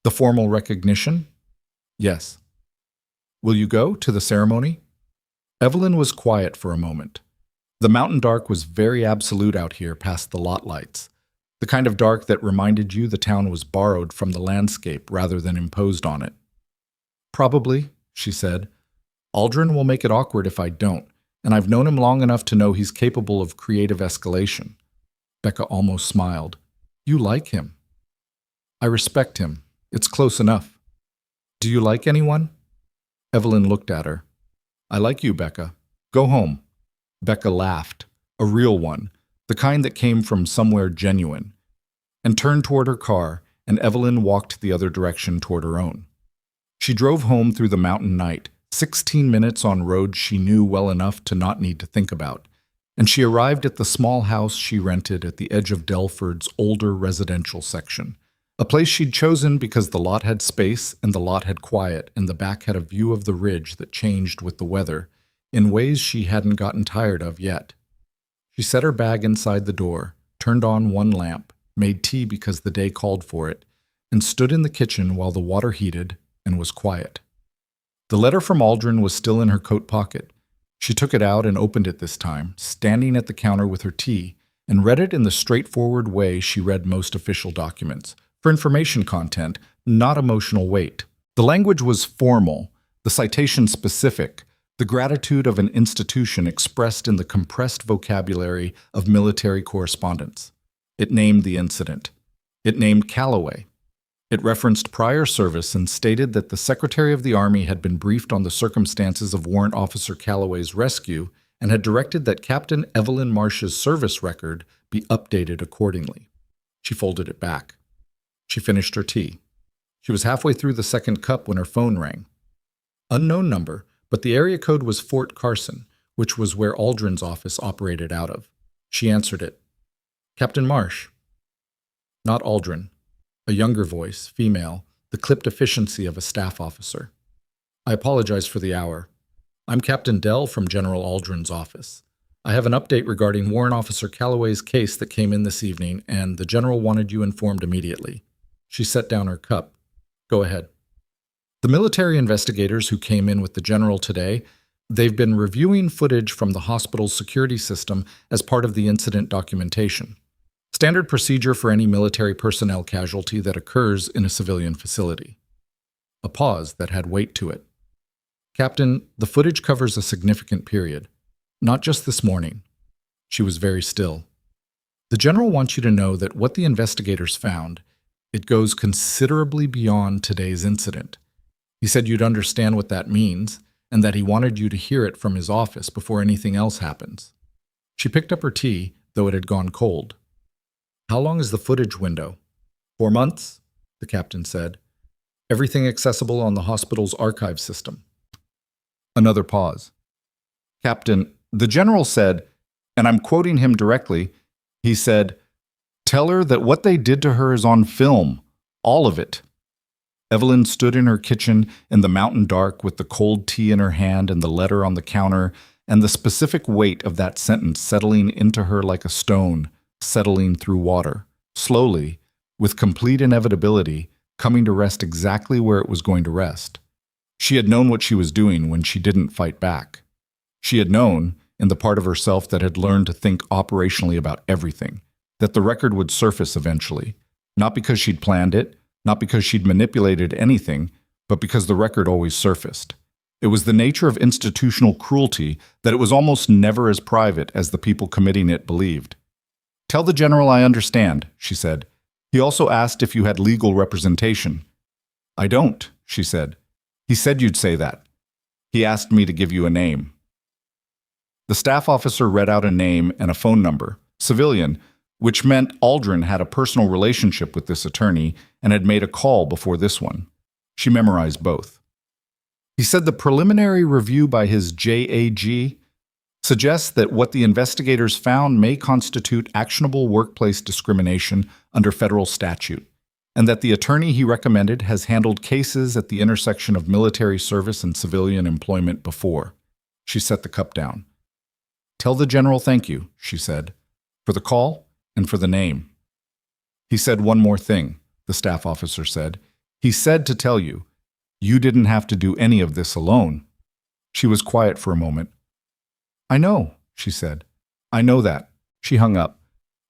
"The formal recognition?" "Yes." "Will you go to the ceremony?" Evelyn was quiet for a moment. The mountain dark was very absolute out here past the lot lights, the kind of dark that reminded you the town was borrowed from the landscape rather than imposed on it. "Probably," she said. "Aldrin will make it awkward if I don't, and I've known him long enough to know he's capable of creative escalation." Becca almost smiled. "You like him." "I respect him. It's close enough." "Do you like anyone?" Evelyn looked at her. "I like you, Becca. Go home." Becca laughed, a real one, the kind that came from somewhere genuine, and turned toward her car, and Evelyn walked the other direction toward her own. She drove home through the mountain night, 16 minutes on roads she knew well enough to not need to think about, and she arrived at the small house she rented at the edge of Delford's older residential section, a place she'd chosen because the lot had space and the lot had quiet and the back had a view of the ridge that changed with the weather, in ways she hadn't gotten tired of yet. She set her bag inside the door, turned on one lamp, made tea because the day called for it, and stood in the kitchen while the water heated and was quiet. The letter from Aldrin was still in her coat pocket. She took it out and opened it this time, standing at the counter with her tea, and read it in the straightforward way she read most official documents, for information content, not emotional weight. The language was formal, the citation specific, the gratitude of an institution expressed in the compressed vocabulary of military correspondence. It named the incident. It named Calloway. It referenced prior service and stated that the Secretary of the Army had been briefed on the circumstances of Warrant Officer Calloway's rescue and had directed that Captain Evelyn Marsh's service record be updated accordingly. She folded it back. She finished her tea. She was halfway through the second cup when her phone rang. Unknown number, but the area code was Fort Carson, which was where Aldrin's office operated out of. She answered it. "Captain Marsh." Not Aldrin. A younger voice, female, the clipped efficiency of a staff officer. "I apologize for the hour. I'm Captain Dell from General Aldrin's office. I have an update regarding Warrant Officer Calloway's case that came in this evening, and the General wanted you informed immediately." She set down her cup. "Go ahead." "The military investigators who came in with the General today, they've been reviewing footage from the hospital's security system as part of the incident documentation. Standard procedure for any military personnel casualty that occurs in a civilian facility." A pause that had weight to it. "Captain, the footage covers a significant period. Not just this morning." She was very still. "The General wants you to know that what the investigators found, it goes considerably beyond today's incident. He said you'd understand what that means, and that he wanted you to hear it from his office before anything else happens." She picked up her tea, though it had gone cold. "How long is the footage window?" 4 months, the captain said. "Everything accessible on the hospital's archive system." Another pause. Captain, the general said, and I'm quoting him directly, he said, "Tell her that what they did to her is on film. All of it." Evelyn stood in her kitchen in the mountain dark with the cold tea in her hand and the letter on the counter, and the specific weight of that sentence settling into her like a stone, settling through water, slowly, with complete inevitability, coming to rest exactly where it was going to rest. She had known what she was doing when she didn't fight back. She had known, in the part of herself that had learned to think operationally about everything, that the record would surface eventually, not because she'd planned it, not because she'd manipulated anything, but because the record always surfaced. It was the nature of institutional cruelty that it was almost never as private as the people committing it believed. "Tell the general I understand," she said. "He also asked if you had legal representation." "I don't," she said. "He said you'd say that. He asked me to give you a name." The staff officer read out a name and a phone number, civilian, which meant Aldrin had a personal relationship with this attorney and had made a call before this one. She memorized both. He said the preliminary review by his JAG suggests that what the investigators found may constitute actionable workplace discrimination under federal statute, and that the attorney he recommended has handled cases at the intersection of military service and civilian employment before. She set the cup down. "Tell the general thank you," she said, "for the call and for the name." "He said one more thing," the staff officer said. "He said to tell you, you didn't have to do any of this alone." She was quiet for a moment. "I know," she said. "I know that." She hung up.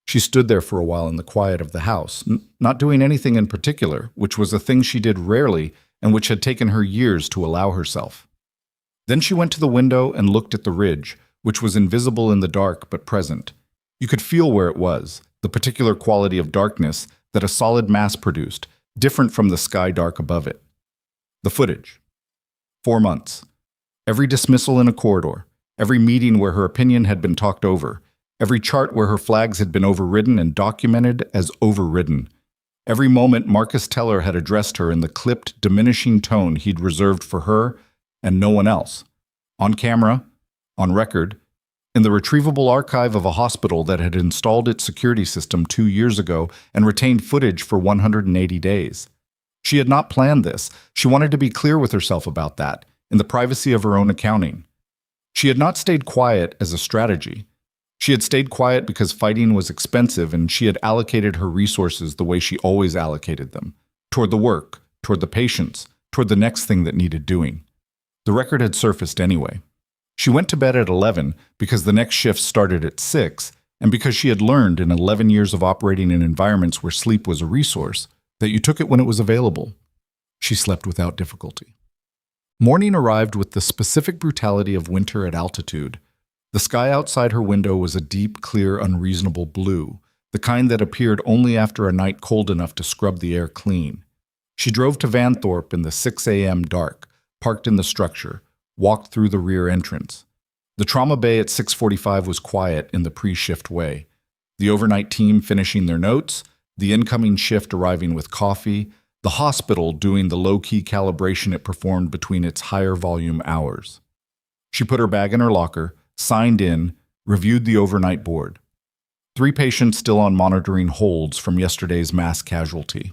She stood there for a while in the quiet of the house, not doing anything in particular, which was a thing she did rarely and which had taken her years to allow herself. Then she went to the window and looked at the ridge, which was invisible in the dark but present. You could feel where it was, the particular quality of darkness that a solid mass produced, different from the sky dark above it. The footage. 4 months. Every dismissal in a corridor, every meeting where her opinion had been talked over, every chart where her flags had been overridden and documented as overridden. Every moment Marcus Teller had addressed her in the clipped, diminishing tone he'd reserved for her and no one else. On camera, on record, in the retrievable archive of a hospital that had installed its security system 2 years ago and retained footage for 180 days. She had not planned this. She wanted to be clear with herself about that, in the privacy of her own accounting. She had not stayed quiet as a strategy. She had stayed quiet because fighting was expensive and she had allocated her resources the way she always allocated them, toward the work, toward the patients, toward the next thing that needed doing. The record had surfaced anyway. She went to bed at 11 because the next shift started at 6, and because she had learned in 11 years of operating in environments where sleep was a resource, that you took it when it was available. She slept without difficulty. Morning arrived with the specific brutality of winter at altitude. The sky outside her window was a deep, clear, unreasonable blue, the kind that appeared only after a night cold enough to scrub the air clean. She drove to Vanthorpe in the 6 a.m. dark, parked in the structure, walked through the rear entrance. The trauma bay at 6:45 was quiet in the pre-shift way. The overnight team finishing their notes, the incoming shift arriving with coffee, the hospital doing the low-key calibration it performed between its higher volume hours. She put her bag in her locker, signed in, reviewed the overnight board. 3 patients still on monitoring holds from yesterday's mass casualty.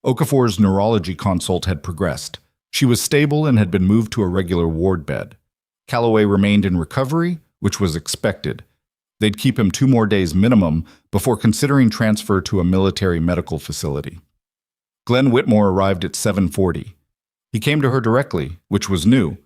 Okafor's neurology consult had progressed. She was stable and had been moved to a regular ward bed. Calloway remained in recovery, which was expected. They'd keep him 2 more days minimum before considering transfer to a military medical facility. Glenn Whitmore arrived at 7:40. He came to her directly, which was new.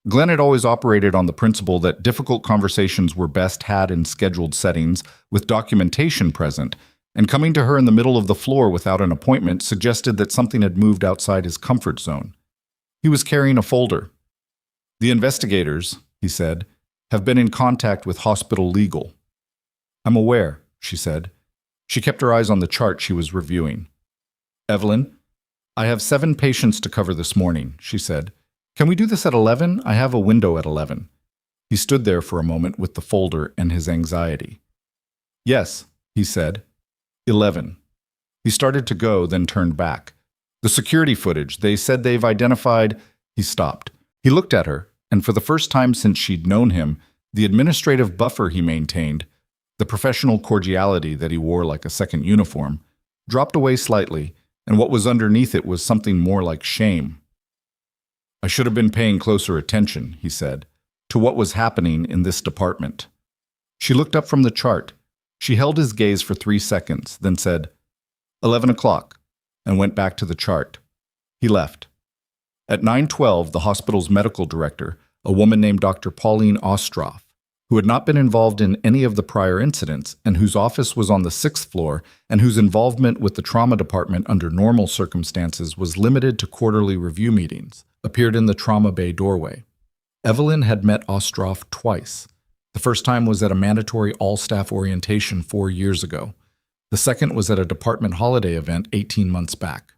Glenn had always operated on the principle that difficult conversations were best had in scheduled settings with documentation present, and coming to her in the middle of the floor without an appointment suggested that something had moved outside his comfort zone. He was carrying a folder. "The investigators," he said, "have been in contact with hospital legal." "I'm aware," she said. She kept her eyes on the chart she was reviewing. "Evelyn, I have 7 patients to cover this morning," she said. "Can we do this at 11? I have a window at 11. He stood there for a moment with the folder and his anxiety. "Yes," he said. 11. He started to go, then turned back. "The security footage, they said they've identified—" He stopped. He looked at her, and for the first time since she'd known him, the administrative buffer he maintained, the professional cordiality that he wore like a second uniform, dropped away slightly, and what was underneath it was something more like shame. "I should have been paying closer attention," he said, "to what was happening in this department." She looked up from the chart. She held his gaze for 3 seconds, then said, 11 o'clock, and went back to the chart. He left. At 9:12, the hospital's medical director, a woman named Dr. Pauline Ostroff, who had not been involved in any of the prior incidents and whose office was on the 6th floor and whose involvement with the trauma department under normal circumstances was limited to quarterly review meetings, appeared in the trauma bay doorway. Evelyn had met Ostroff twice. The first time was at a mandatory all-staff orientation 4 years ago. The second was at a department holiday event 18 months back.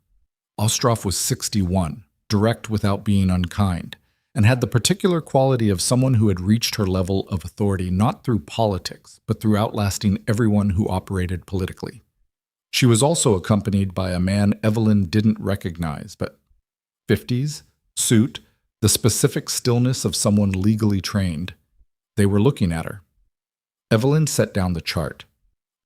Ostroff was 61, direct without being unkind, and had the particular quality of someone who had reached her level of authority not through politics, but through outlasting everyone who operated politically. She was also accompanied by a man Evelyn didn't recognize, but 50s, suit, the specific stillness of someone legally trained. They were looking at her. Evelyn set down the chart,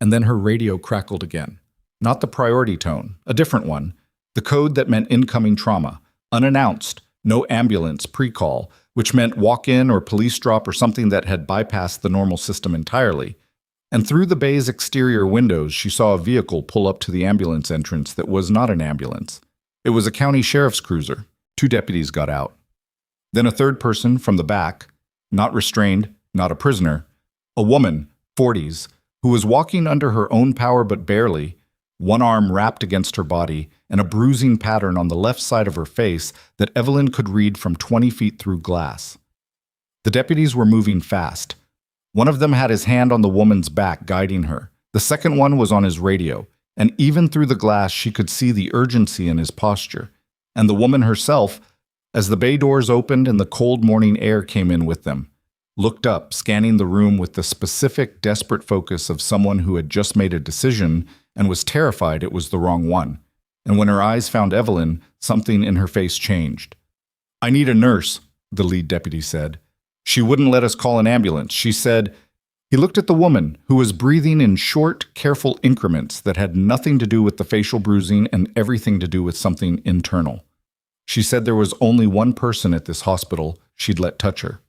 and then her radio crackled again. Not the priority tone, a different one, the code that meant incoming trauma, unannounced, no ambulance pre-call, which meant walk-in or police drop or something that had bypassed the normal system entirely. And through the bay's exterior windows, she saw a vehicle pull up to the ambulance entrance that was not an ambulance. It was a county sheriff's cruiser. 2 deputies got out. Then a third person from the back, not restrained, not a prisoner, a woman, 40s, who was walking under her own power but barely, one arm wrapped against her body, and a bruising pattern on the left side of her face that Evelyn could read from 20 feet through glass. The deputies were moving fast. One of them had his hand on the woman's back, guiding her. The second one was on his radio, and even through the glass she could see the urgency in his posture. And the woman herself, as the bay doors opened and the cold morning air came in with them, looked up, scanning the room with the specific, desperate focus of someone who had just made a decision and was terrified it was the wrong one. And when her eyes found Evelyn, something in her face changed. "I need a nurse," the lead deputy said. "She wouldn't let us call an ambulance. She said..." He looked at the woman, who was breathing in short, careful increments that had nothing to do with the facial bruising and everything to do with something internal. She said there was only one person at this hospital she'd let touch her.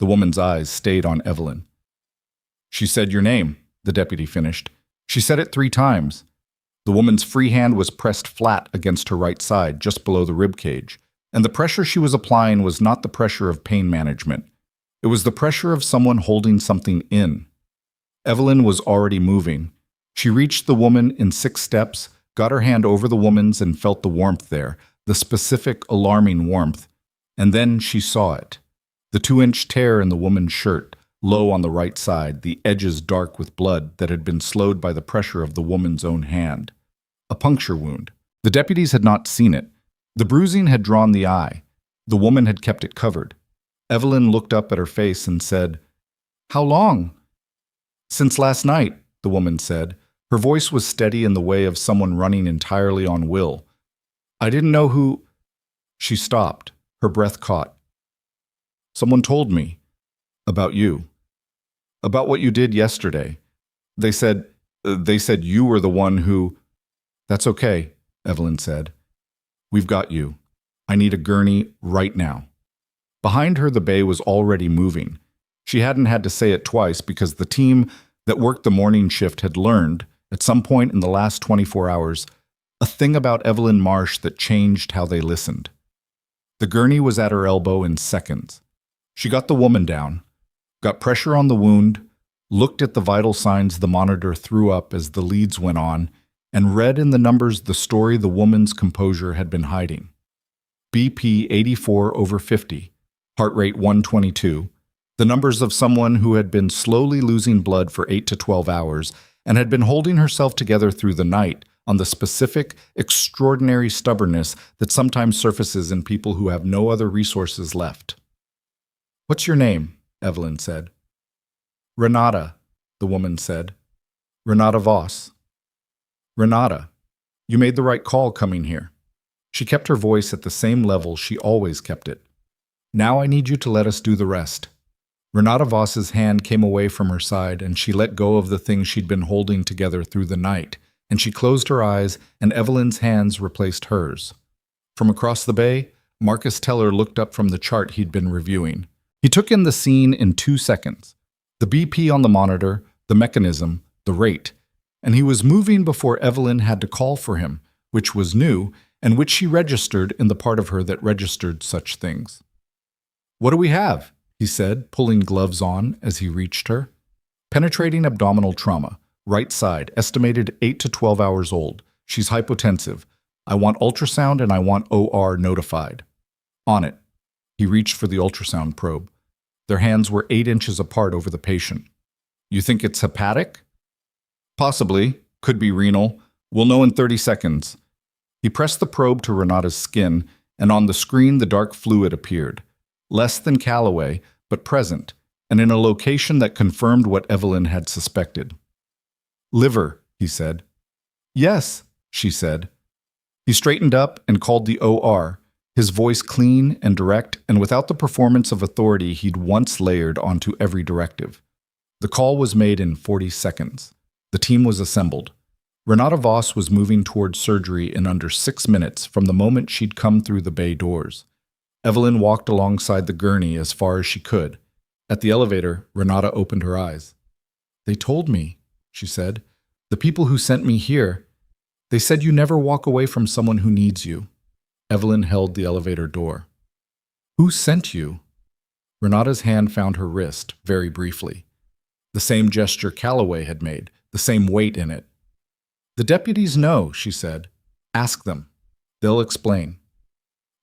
The woman's eyes stayed on Evelyn. "She said your name," the deputy finished. "She said it 3 times. The woman's free hand was pressed flat against her right side, just below the rib cage, and the pressure she was applying was not the pressure of pain management. It was the pressure of someone holding something in." Evelyn was already moving. She reached the woman in 6 steps, got her hand over the woman's and felt the warmth there, the specific, alarming warmth, and then she saw it. The 2-inch tear in the woman's shirt, low on the right side, the edges dark with blood that had been slowed by the pressure of the woman's own hand. A puncture wound. The deputies had not seen it. The bruising had drawn the eye. The woman had kept it covered. Evelyn looked up at her face and said, "How long?" "Since last night," the woman said. Her voice was steady in the way of someone running entirely on will. "I didn't know who..." She stopped, her breath caught. "Someone told me. About you. About what you did yesterday. They said you were the one who..." "That's okay," Evelyn said. "We've got you. I need a gurney right now." Behind her, the bay was already moving. She hadn't had to say it twice because the team that worked the morning shift had learned, at some point in the last 24 hours, a thing about Evelyn Marsh that changed how they listened. The gurney was at her elbow in seconds. She got the woman down, got pressure on the wound, looked at the vital signs the monitor threw up as the leads went on, and read in the numbers the story the woman's composure had been hiding. BP 84/50, heart rate 122, the numbers of someone who had been slowly losing blood for 8 to 12 hours and had been holding herself together through the night on the specific, extraordinary stubbornness that sometimes surfaces in people who have no other resources left. "What's your name?" Evelyn said. "Renata," the woman said. "Renata Voss." "Renata, you made the right call coming here." She kept her voice at the same level she always kept it. Now I need you to let us do the rest." Renata Voss's hand came away from her side, and she let go of the thing she'd been holding together through the night, and she closed her eyes, and Evelyn's hands replaced hers. From across the bay, Marcus Teller looked up from the chart he'd been reviewing. He took in the scene in 2 seconds. The BP on the monitor, the mechanism, the rate, and he was moving before Evelyn had to call for him, which was new, and which she registered in the part of her that registered such things. "What do we have?" he said, pulling gloves on as he reached her. "Penetrating abdominal trauma, right side, estimated 8 to 12 hours old. She's hypotensive. I want ultrasound and I want OR notified." "On it." He reached for the ultrasound probe. Their hands were 8 inches apart over the patient. "You think it's hepatic?" "Possibly. Could be renal. We'll know in 30 seconds. He pressed the probe to Renata's skin, and on the screen the dark fluid appeared. Less than Callaway, but present, and in a location that confirmed what Evelyn had suspected. "Liver," he said. "Yes," she said. He straightened up and called the OR, his voice clean and direct and without the performance of authority he'd once layered onto every directive. The call was made in 40 seconds. The team was assembled. Renata Voss was moving towards surgery in under 6 minutes from the moment she'd come through the bay doors. Evelyn walked alongside the gurney as far as she could. At the elevator, Renata opened her eyes. "They told me," she said. "The people who sent me here. They said you never walk away from someone who needs you." Evelyn held the elevator door. "Who sent you?" Renata's hand found her wrist, very briefly. The same gesture Callaway had made, the same weight in it. "The deputies know," she said. "Ask them. They'll explain."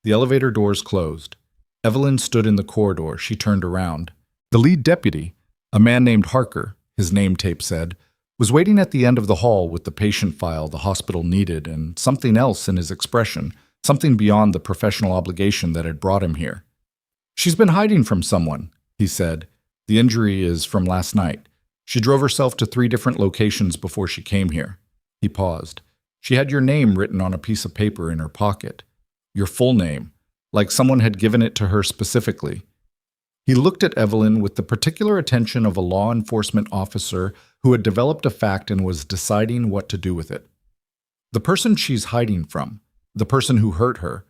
The elevator doors closed. Evelyn stood in the corridor. She turned around. The lead deputy, a man named Harker, his name tape said, was waiting at the end of the hall with the patient file the hospital needed and something else in his expression, something beyond the professional obligation that had brought him here. "She's been hiding from someone," he said. "The injury is from last night. She drove herself to 3 different locations before she came here." He paused. "She had your name written on a piece of paper in her pocket. Your full name, like someone had given it to her specifically." He looked at Evelyn with the particular attention of a law enforcement officer who had developed a fact and was deciding what to do with it. "The person she's hiding from, the person who hurt her,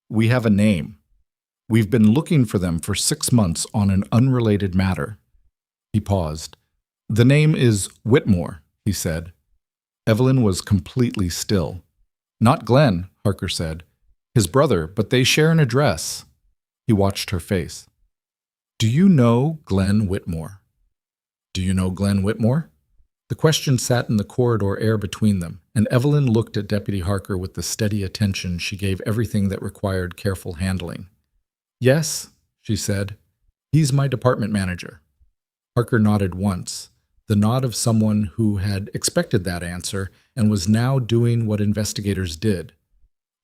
we have a name. We've been looking for them for 6 months on an unrelated matter." He paused. "The name is Whitmore," he said. Evelyn was completely still. "Not Glenn," Harker said. "His brother, but they share an address." He watched her face. "Do you know Glenn Whitmore?" "Do you know Glenn Whitmore?" The question sat in the corridor air between them, and Evelyn looked at Deputy Harker with the steady attention she gave everything that required careful handling. "Yes," she said. "He's my department manager." Harker nodded once, the nod of someone who had expected that answer and was now doing what investigators did,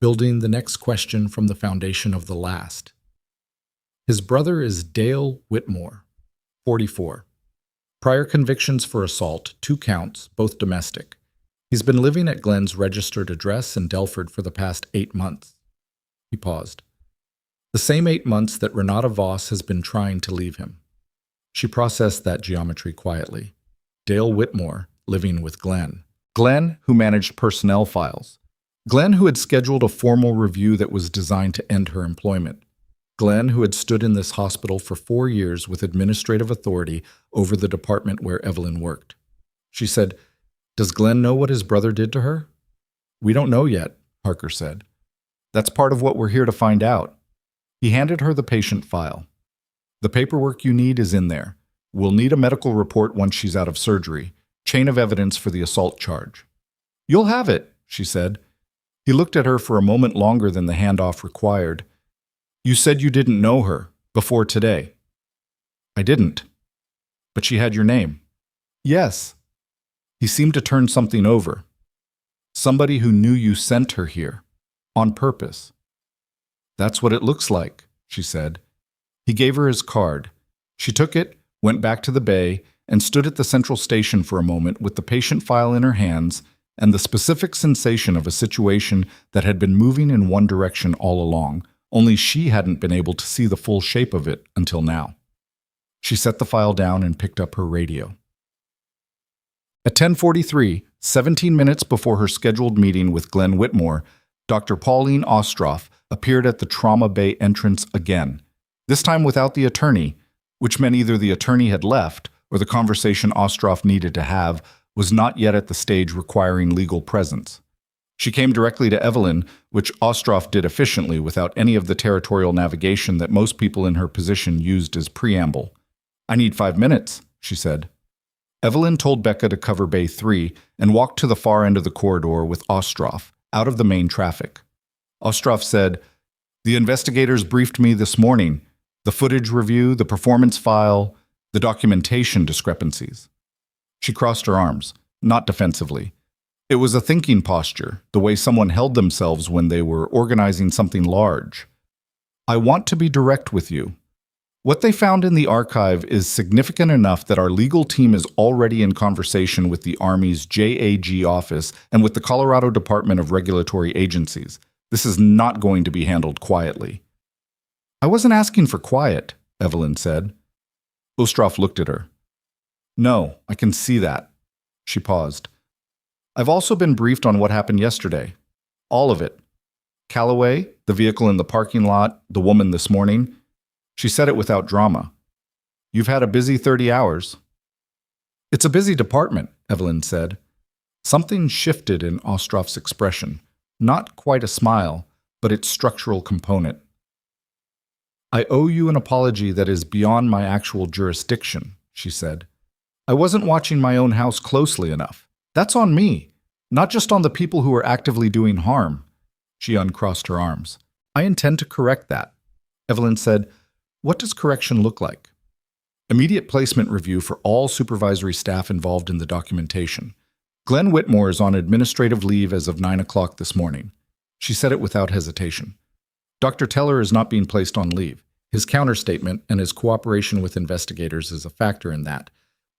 building the next question from the foundation of the last. "His brother is Dale Whitmore, 44. Prior convictions for assault, 2 counts, both domestic. He's been living at Glenn's registered address in Delford for the past 8 months. He paused. "The same 8 months that Renata Voss has been trying to leave him." She processed that geometry quietly. Dale Whitmore living with Glenn. Glenn, who managed personnel files. Glenn, who had scheduled a formal review that was designed to end her employment. Glenn, who had stood in this hospital for 4 years with administrative authority over the department where Evelyn worked. She said, "Does Glenn know what his brother did to her?" "We don't know yet," Harker said. "That's part of what we're here to find out." He handed her the patient file. "The paperwork you need is in there. We'll need a medical report once she's out of surgery. Chain of evidence for the assault charge." "You'll have it," she said. He looked at her for a moment longer than the handoff required. "You said you didn't know her before today." "I didn't." "But she had your name." "Yes." He seemed to turn something over. "Somebody who knew you sent her here. On purpose." "That's what it looks like," she said. He gave her his card. She took it, went back to the bay, and stood at the central station for a moment with the patient file in her hands and the specific sensation of a situation that had been moving in one direction all along, only she hadn't been able to see the full shape of it until now. She set the file down and picked up her radio. At 10:43, 17 minutes before her scheduled meeting with Glenn Whitmore, Dr. Pauline Ostroff appeared at the trauma bay entrance again, this time without the attorney, which meant either the attorney had left or the conversation Ostroff needed to have was not yet at the stage requiring legal presence. She came directly to Evelyn, which Ostroff did efficiently without any of the territorial navigation that most people in her position used as preamble. "I need 5 minutes," she said. Evelyn told Becca to cover Bay 3 and walked to the far end of the corridor with Ostroff, out of the main traffic. Ostroff said, "The investigators briefed me this morning. The footage review, the performance file, the documentation discrepancies." She crossed her arms, not defensively. It was a thinking posture, the way someone held themselves when they were organizing something large. "I want to be direct with you. What they found in the archive is significant enough that our legal team is already in conversation with the Army's JAG office and with the Colorado Department of Regulatory Agencies. This is not going to be handled quietly." "I wasn't asking for quiet," Evelyn said. Ostroff looked at her. "No, I can see that." She paused. "I've also been briefed on what happened yesterday. All of it. Callaway, the vehicle in the parking lot, the woman this morning." She said it without drama. "You've had a busy 30 hours. "It's a busy department," Evelyn said. Something shifted in Ostroff's expression. Not quite a smile, but its structural component. "I owe you an apology that is beyond my actual jurisdiction," she said. "I wasn't watching my own house closely enough. That's on me, not just on the people who are actively doing harm." She uncrossed her arms. "I intend to correct that." Evelyn said, "What does correction look like?" "Immediate placement review for all supervisory staff involved in the documentation. Glenn Whitmore is on administrative leave as of 9 o'clock this morning." She said it without hesitation. "Dr. Teller is not being placed on leave. His counterstatement and his cooperation with investigators is a factor in that,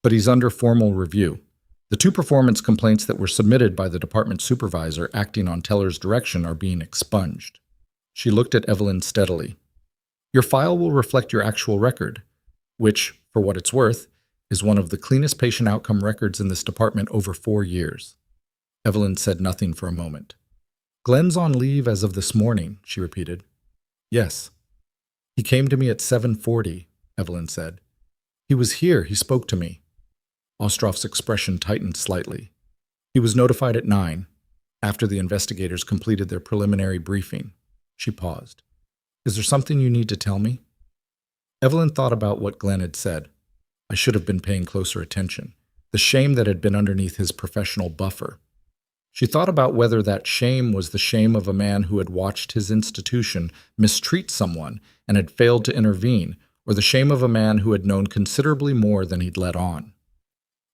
but he's under formal review. The 2 performance complaints that were submitted by the department supervisor acting on Teller's direction are being expunged." She looked at Evelyn steadily. "Your file will reflect your actual record, which, for what it's worth, is one of the cleanest patient outcome records in this department over 4 years." Evelyn said nothing for a moment. "Glenn's on leave as of this morning," she repeated. "Yes. He came to me at 7:40, Evelyn said. "He was here, he spoke to me." Ostroff's expression tightened slightly. "He was notified at 9, after the investigators completed their preliminary briefing." She paused. "Is there something you need to tell me?" Evelyn thought about what Glenn had said. I should have been paying closer attention. The shame that had been underneath his professional buffer. She thought about whether that shame was the shame of a man who had watched his institution mistreat someone and had failed to intervene, or the shame of a man who had known considerably more than he'd let on.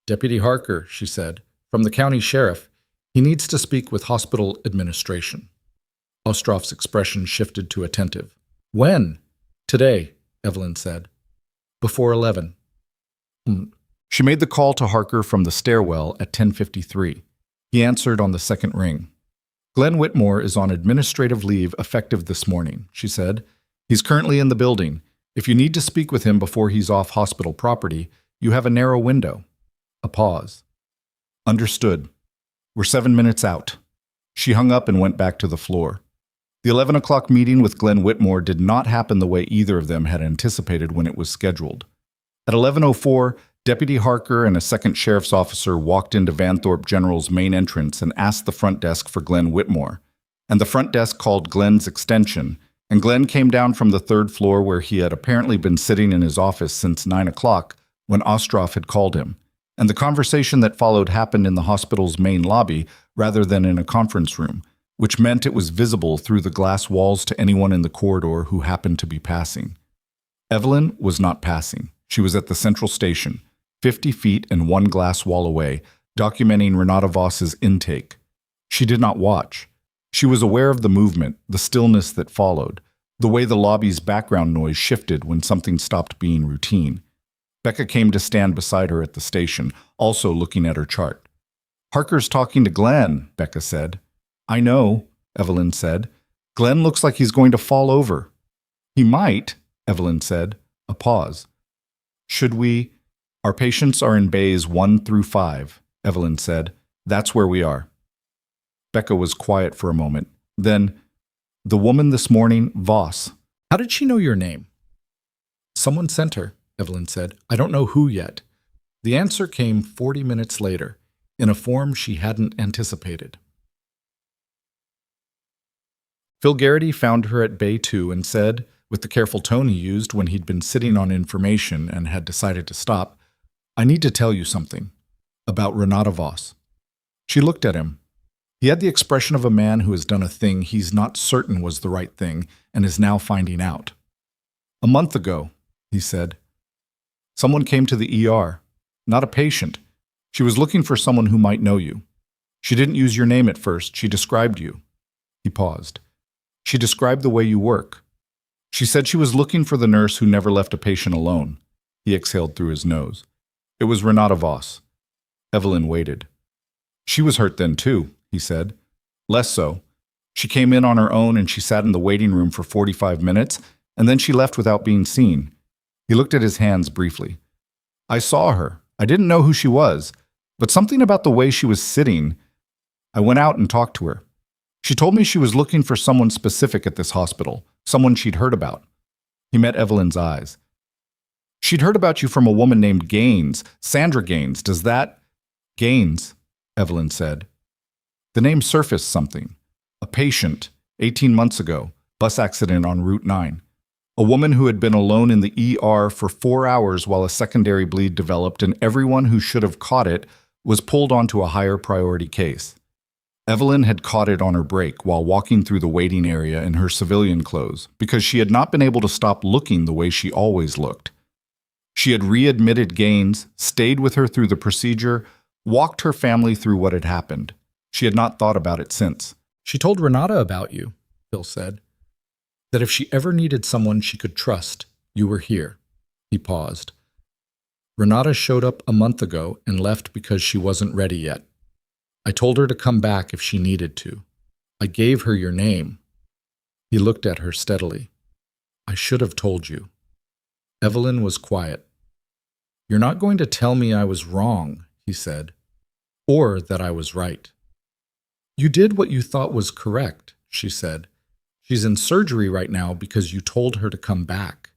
"Deputy Harker," she said, "from the county sheriff. He needs to speak with hospital administration." Ostroff's expression shifted to attentive. "When?" "Today," Evelyn said. "Before 11. She made the call to Harker from the stairwell at 10:53. He answered on the second ring. "Glenn Whitmore is on administrative leave effective this morning," she said. "He's currently in the building. If you need to speak with him before he's off hospital property, you have a narrow window." A pause. "Understood. We're 7 minutes out." She hung up and went back to the floor. The 11 o'clock meeting with Glenn Whitmore did not happen the way either of them had anticipated when it was scheduled. At 11:04, Deputy Harker and a second sheriff's officer walked into Vanthorpe General's main entrance and asked the front desk for Glenn Whitmore. And the front desk called Glenn's extension, and Glenn came down from the 3rd floor where he had apparently been sitting in his office since 9 o'clock when Ostroff had called him. And the conversation that followed happened in the hospital's main lobby rather than in a conference room, which meant it was visible through the glass walls to anyone in the corridor who happened to be passing. Evelyn was not passing. She was at the central station, 50 feet and 1 glass wall away, documenting Renata Voss's intake. She did not watch. She was aware of the movement, the stillness that followed, the way the lobby's background noise shifted when something stopped being routine. Becca came to stand beside her at the station, also looking at her chart. "Harker's talking to Glenn," Becca said. "I know," Evelyn said. Glenn looks like he's going to fall over. He might, Evelyn said. A pause. Should we? Our patients are in bays 1 through 5, Evelyn said. That's where we are. Becca was quiet for a moment. Then, the woman this morning, Voss. How did she know your name? Someone sent her, Evelyn said. I don't know who yet. The answer came 40 minutes later, in a form she hadn't anticipated. Phil Garrity found her at Bay 2 and said, with the careful tone he used when he'd been sitting on information and had decided to stop, I need to tell you something about Renata Voss. She looked at him. He had the expression of a man who has done a thing he's not certain was the right thing and is now finding out. A month ago, he said, someone came to the ER. Not a patient. She was looking for someone who might know you. She didn't use your name at first. She described you. He paused. She described the way you work. She said she was looking for the nurse who never left a patient alone. He exhaled through his nose. It was Renata Voss. Evelyn waited. She was hurt then too, he said. Less so. She came in on her own and she sat in the waiting room for 45 minutes, and then she left without being seen. He looked at his hands briefly. I saw her. I didn't know who she was, but something about the way she was sitting. I went out and talked to her. She told me she was looking for someone specific at this hospital, someone she'd heard about. He met Evelyn's eyes. She'd heard about you from a woman named Gaines, Sandra Gaines. Does that... Gaines, Evelyn said. The name surfaced something. A patient, 18 months ago, bus accident on Route 9. A woman who had been alone in the ER for 4 hours while a secondary bleed developed, and everyone who should have caught it was pulled onto a higher priority case. Evelyn had caught it on her break while walking through the waiting area in her civilian clothes because she had not been able to stop looking the way she always looked. She had readmitted Gaines, stayed with her through the procedure, walked her family through what had happened. She had not thought about it since. She told Renata about you, Phil said. That if she ever needed someone she could trust, you were here. He paused. Renata showed up a month ago and left because she wasn't ready yet. I told her to come back if she needed to. I gave her your name. He looked at her steadily. I should have told you. Evelyn was quiet. You're not going to tell me I was wrong, he said, or that I was right. You did what you thought was correct, she said. She's in surgery right now because you told her to come back.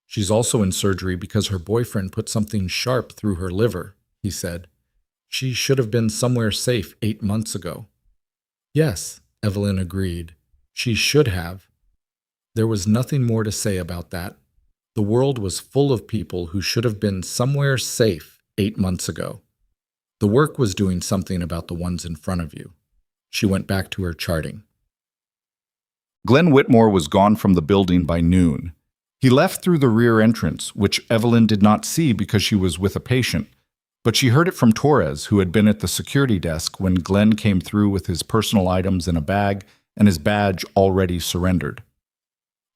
She's also in surgery because her boyfriend put something sharp through her liver, he said. She should have been somewhere safe 8 months ago. Yes, Evelyn agreed. She should have. There was nothing more to say about that. The world was full of people who should have been somewhere safe 8 months ago. The work was doing something about the ones in front of you. She went back to her charting. Glenn Whitmore was gone from the building by noon. He left through the rear entrance, which Evelyn did not see because she was with a patient, but she heard it from Torres, who had been at the security desk when Glenn came through with his personal items in a bag and his badge already surrendered.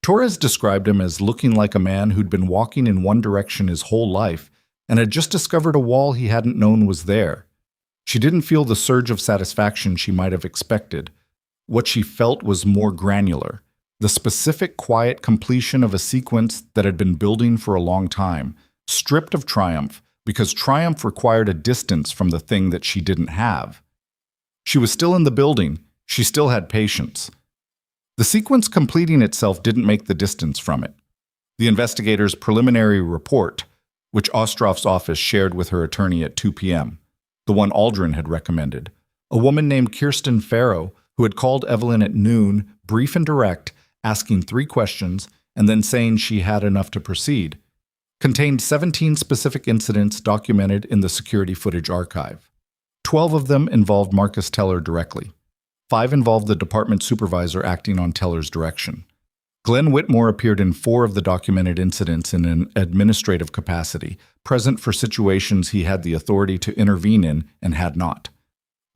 Torres described him as looking like a man who'd been walking in one direction his whole life and had just discovered a wall he hadn't known was there. She didn't feel the surge of satisfaction she might have expected. What she felt was more granular, the specific quiet completion of a sequence that had been building for a long time, stripped of triumph, because triumph required a distance from the thing that she didn't have. She was still in the building. She still had patience. The sequence completing itself didn't make the distance from it. The investigator's preliminary report, which Ostrov's office shared with her attorney at 2 p.m., the one Aldrin had recommended, a woman named Kirsten Farrow, who had called Evelyn at noon, brief and direct, asking 3 questions, and then saying she had enough to proceed, contained 17 specific incidents documented in the security footage archive. 12 of them involved Marcus Teller directly. 5 involved the department supervisor acting on Teller's direction. Glenn Whitmore appeared in 4 of the documented incidents in an administrative capacity, present for situations he had the authority to intervene in and had not.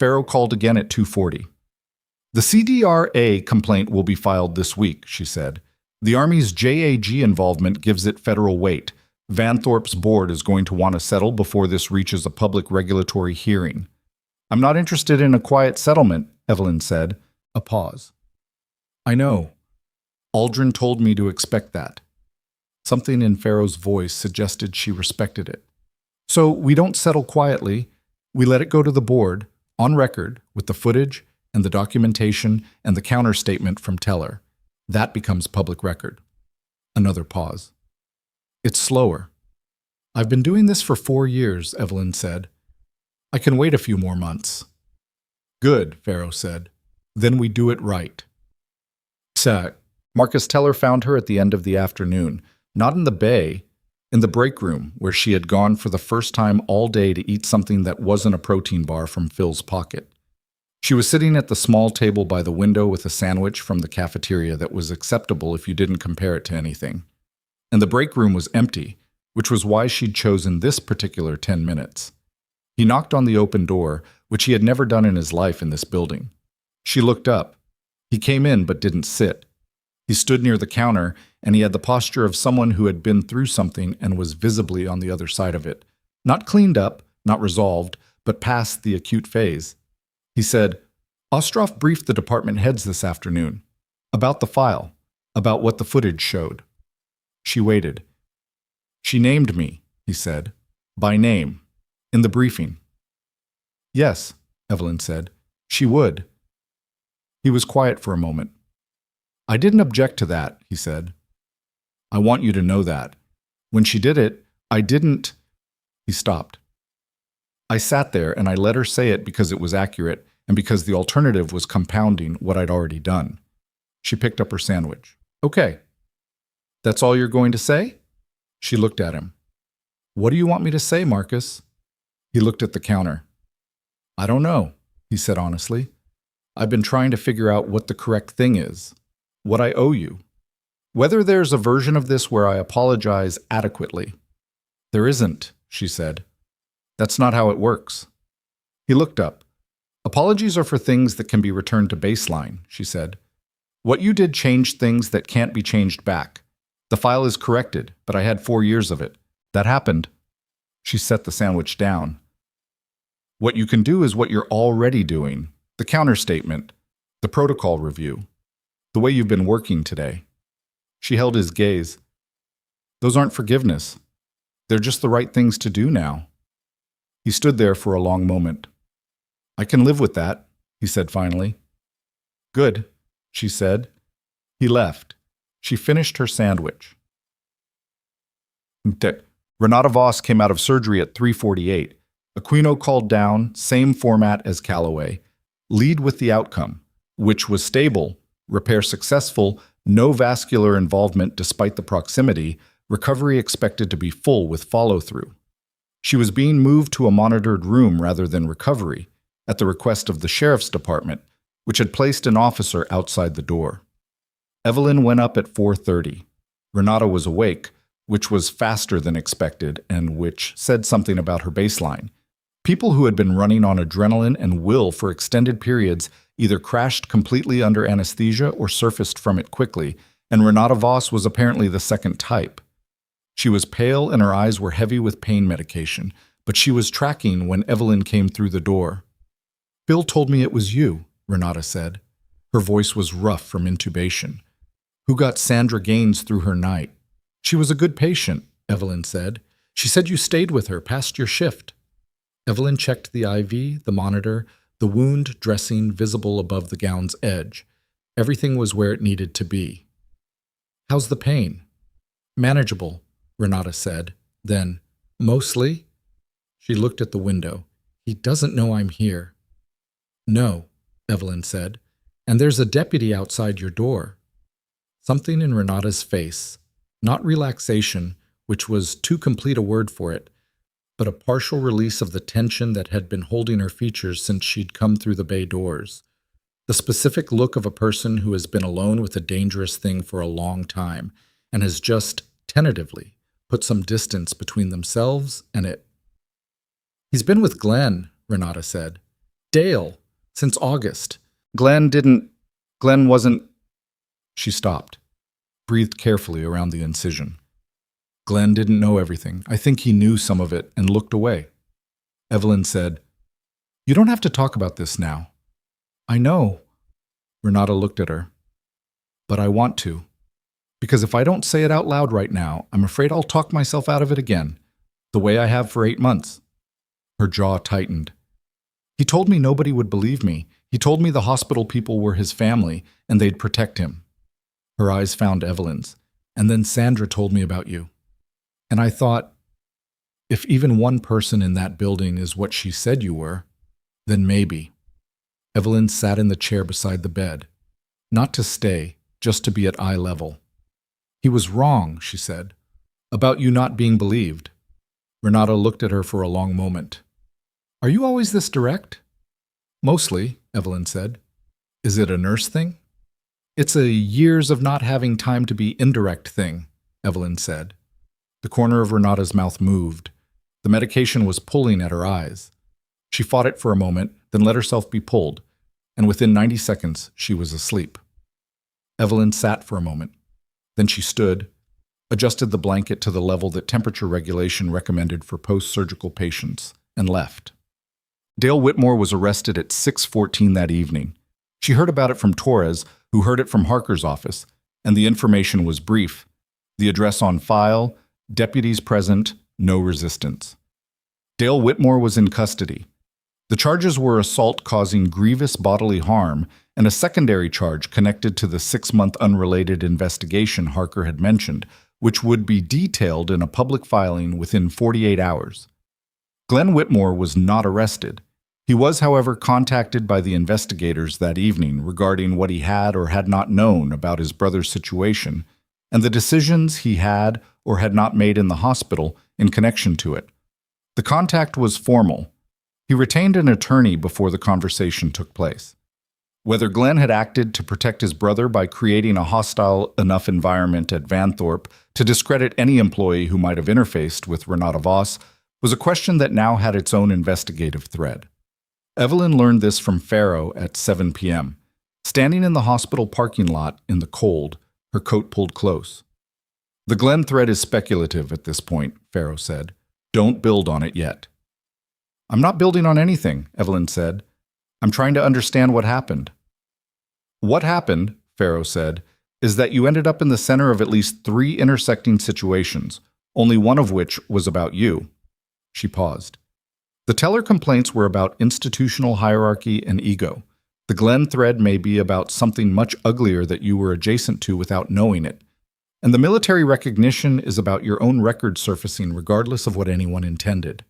Farrow called again at 2:40. The CDRA complaint will be filed this week, she said. The Army's JAG involvement gives it federal weight. Van Thorpe's board is going to want to settle before this reaches a public regulatory hearing. I'm not interested in a quiet settlement, Evelyn said. A pause. I know. Aldrin told me to expect that. Something in Pharaoh's voice suggested she respected it. So we don't settle quietly. We let it go to the board, on record, with the footage and the documentation and the counterstatement from Teller. That becomes public record. Another pause. It's slower. I've been doing this for 4 years, Evelyn said. I can wait a few more months. Good, Pharaoh said. Then we do it right. Sat. Marcus Teller found her at the end of the afternoon, not in the bay, in the break room where she had gone for the first time all day to eat something that wasn't a protein bar from Phil's pocket. She was sitting at the small table by the window with a sandwich from the cafeteria that was acceptable if you didn't compare it to anything. And the break room was empty, which was why she'd chosen this particular 10 minutes. He knocked on the open door, which he had never done in his life in this building. She looked up. He came in but didn't sit. He stood near the counter, and he had the posture of someone who had been through something and was visibly on the other side of it. Not cleaned up, not resolved, but past the acute phase. He said, Ostroff briefed the department heads this afternoon. About the file. About what the footage showed. She waited. She named me, he said. By name. In the briefing. Yes, Evelyn said. She would. He was quiet for a moment. I didn't object to that, he said. I want you to know that. When she did it, I didn't... He stopped. I sat there and I let her say it because it was accurate and because the alternative was compounding what I'd already done. She picked up her sandwich. Okay. That's all you're going to say? She looked at him. What do you want me to say, Marcus? He looked at the counter. I don't know, he said honestly. I've been trying to figure out what the correct thing is. What I owe you. Whether there's a version of this where I apologize adequately. There isn't, she said. That's not how it works. He looked up. Apologies are for things that can be returned to baseline, she said. What you did changed things that can't be changed back. The file is corrected, but I had 4 years of it. That happened. She set the sandwich down. What you can do is what you're already doing. The counterstatement. The protocol review. The way you've been working today. She held his gaze. Those aren't forgiveness. They're just the right things to do now. He stood there for a long moment. I can live with that, he said finally. Good, she said. He left. She finished her sandwich. Renata Voss came out of surgery at 3:48. Aquino called down, same format as Callaway. Lead with the outcome, which was stable, repair successful, no vascular involvement despite the proximity, recovery expected to be full with follow-through. She was being moved to a monitored room rather than recovery, at the request of the sheriff's department, which had placed an officer outside the door. Evelyn went up at 4:30. Renata was awake, which was faster than expected and which said something about her baseline. People who had been running on adrenaline and will for extended periods either crashed completely under anesthesia or surfaced from it quickly, and Renata Voss was apparently the second type. She was pale and her eyes were heavy with pain medication, but she was tracking when Evelyn came through the door. Bill told me it was you, Renata said. Her voice was rough from intubation. Who got Sandra Gaines through her night? She was a good patient, Evelyn said. She said you stayed with her past your shift. Evelyn checked the IV, the monitor, the wound dressing visible above the gown's edge. Everything was where it needed to be. How's the pain? Manageable, Renata said. Then, mostly? She looked at the window. He doesn't know I'm here. No, Evelyn said. And there's a deputy outside your door. Something in Renata's face, not relaxation, which was too complete a word for it, but a partial release of the tension that had been holding her features since she'd come through the bay doors. The specific look of a person who has been alone with a dangerous thing for a long time and has just, tentatively, put some distance between themselves and it. He's been with Glenn, Renata said. Dale, since August. Glenn wasn't... She stopped, breathed carefully around the incision. Glenn didn't know everything. I think he knew some of it and looked away. Evelyn said, You don't have to talk about this now. I know. Renata looked at her. But I want to. Because if I don't say it out loud right now, I'm afraid I'll talk myself out of it again, the way I have for 8 months. Her jaw tightened. He told me nobody would believe me. He told me the hospital people were his family, and they'd protect him. Her eyes found Evelyn's. And then Sandra told me about you. And I thought, if even one person in that building is what she said you were, then maybe. Evelyn sat in the chair beside the bed. Not to stay, just to be at eye level. He was wrong, she said, about you not being believed. Renata looked at her for a long moment. Are you always this direct? Mostly, Evelyn said. Is it a nurse thing? It's a years of not having time to be indirect thing, Evelyn said. The corner of Renata's mouth moved. The medication was pulling at her eyes. She fought it for a moment, then let herself be pulled, and within 90 seconds she was asleep. Evelyn sat for a moment. Then she stood, adjusted the blanket to the level that temperature regulation recommended for post-surgical patients, and left. Dale Whitmore was arrested at 6:14 that evening. She heard about it from Torres, who heard it from Harker's office, and the information was brief. The address on file, deputies present, no resistance. Dale Whitmore was in custody. The charges were assault causing grievous bodily harm and a secondary charge connected to the 6-month unrelated investigation Harker had mentioned, which would be detailed in a public filing within 48 hours. Glenn Whitmore was not arrested. He was, however, contacted by the investigators that evening regarding what he had or had not known about his brother's situation and the decisions he had or had not made in the hospital in connection to it. The contact was formal. He retained an attorney before the conversation took place. Whether Glenn had acted to protect his brother by creating a hostile enough environment at Vanthorpe to discredit any employee who might have interfaced with Renata Voss was a question that now had its own investigative thread. Evelyn learned this from Farrow at 7 p.m. Standing in the hospital parking lot in the cold, her coat pulled close. The Glenn thread is speculative at this point, Farrow said. Don't build on it yet. I'm not building on anything, Evelyn said. I'm trying to understand what happened. What happened, Farrow said, is that you ended up in the center of at least 3 intersecting situations, only one of which was about you. She paused. The teller complaints were about institutional hierarchy and ego. The Glenn thread may be about something much uglier that you were adjacent to without knowing it. And the military recognition is about your own record surfacing regardless of what anyone intended.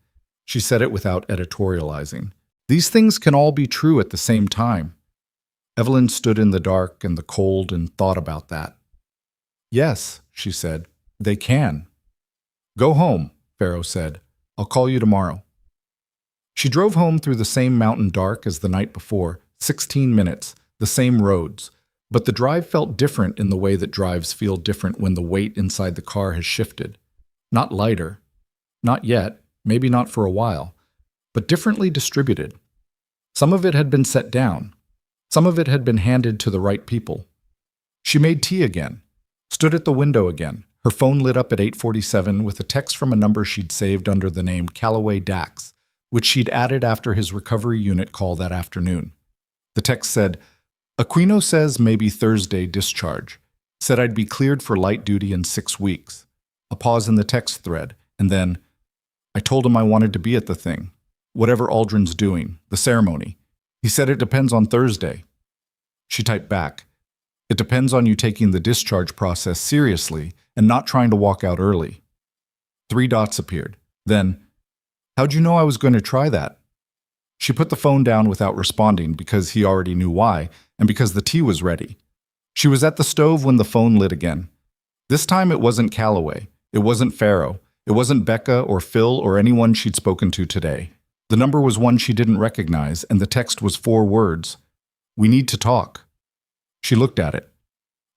She said it without editorializing. These things can all be true at the same time. Evelyn stood in the dark and the cold and thought about that. Yes, she said, they can. Go home, Farrow said. I'll call you tomorrow. She drove home through the same mountain dark as the night before, 16 minutes, the same roads, but the drive felt different in the way that drives feel different when the weight inside the car has shifted. Not lighter. Not yet, maybe not for a while, but differently distributed. Some of it had been set down. Some of it had been handed to the right people. She made tea again, stood at the window again, her phone lit up at 8:47 with a text from a number she'd saved under the name Callaway Dax, which she'd added after his recovery unit call that afternoon. The text said, Aquino says maybe Thursday discharge. Said I'd be cleared for light duty in 6 weeks. A pause in the text thread, and then, I told him I wanted to be at the thing. Whatever Aldrin's doing, the ceremony. He said it depends on Thursday. She typed back, it depends on you taking the discharge process seriously and not trying to walk out early. 3 dots appeared. Then, how'd you know I was going to try that? She put the phone down without responding because he already knew why and because the tea was ready. She was at the stove when the phone lit again. This time it wasn't Callaway. It wasn't Farrow. It wasn't Becca or Phil or anyone she'd spoken to today. The number was one she didn't recognize, and the text was 4 words. We need to talk. She looked at it.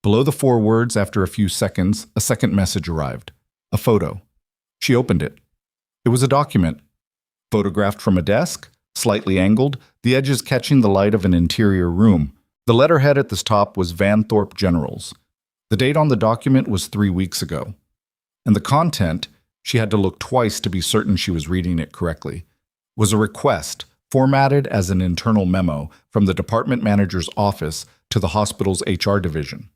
Below the 4 words, after a few seconds, a second message arrived. A photo. She opened it. It was a document. Photographed from a desk, slightly angled, the edges catching the light of an interior room. The letterhead at the top was Vanthorpe Generals. The date on the document was 3 weeks ago. And the content, she had to look twice to be certain she was reading it correctly, was a request, formatted as an internal memo from the department manager's office to the hospital's HR division.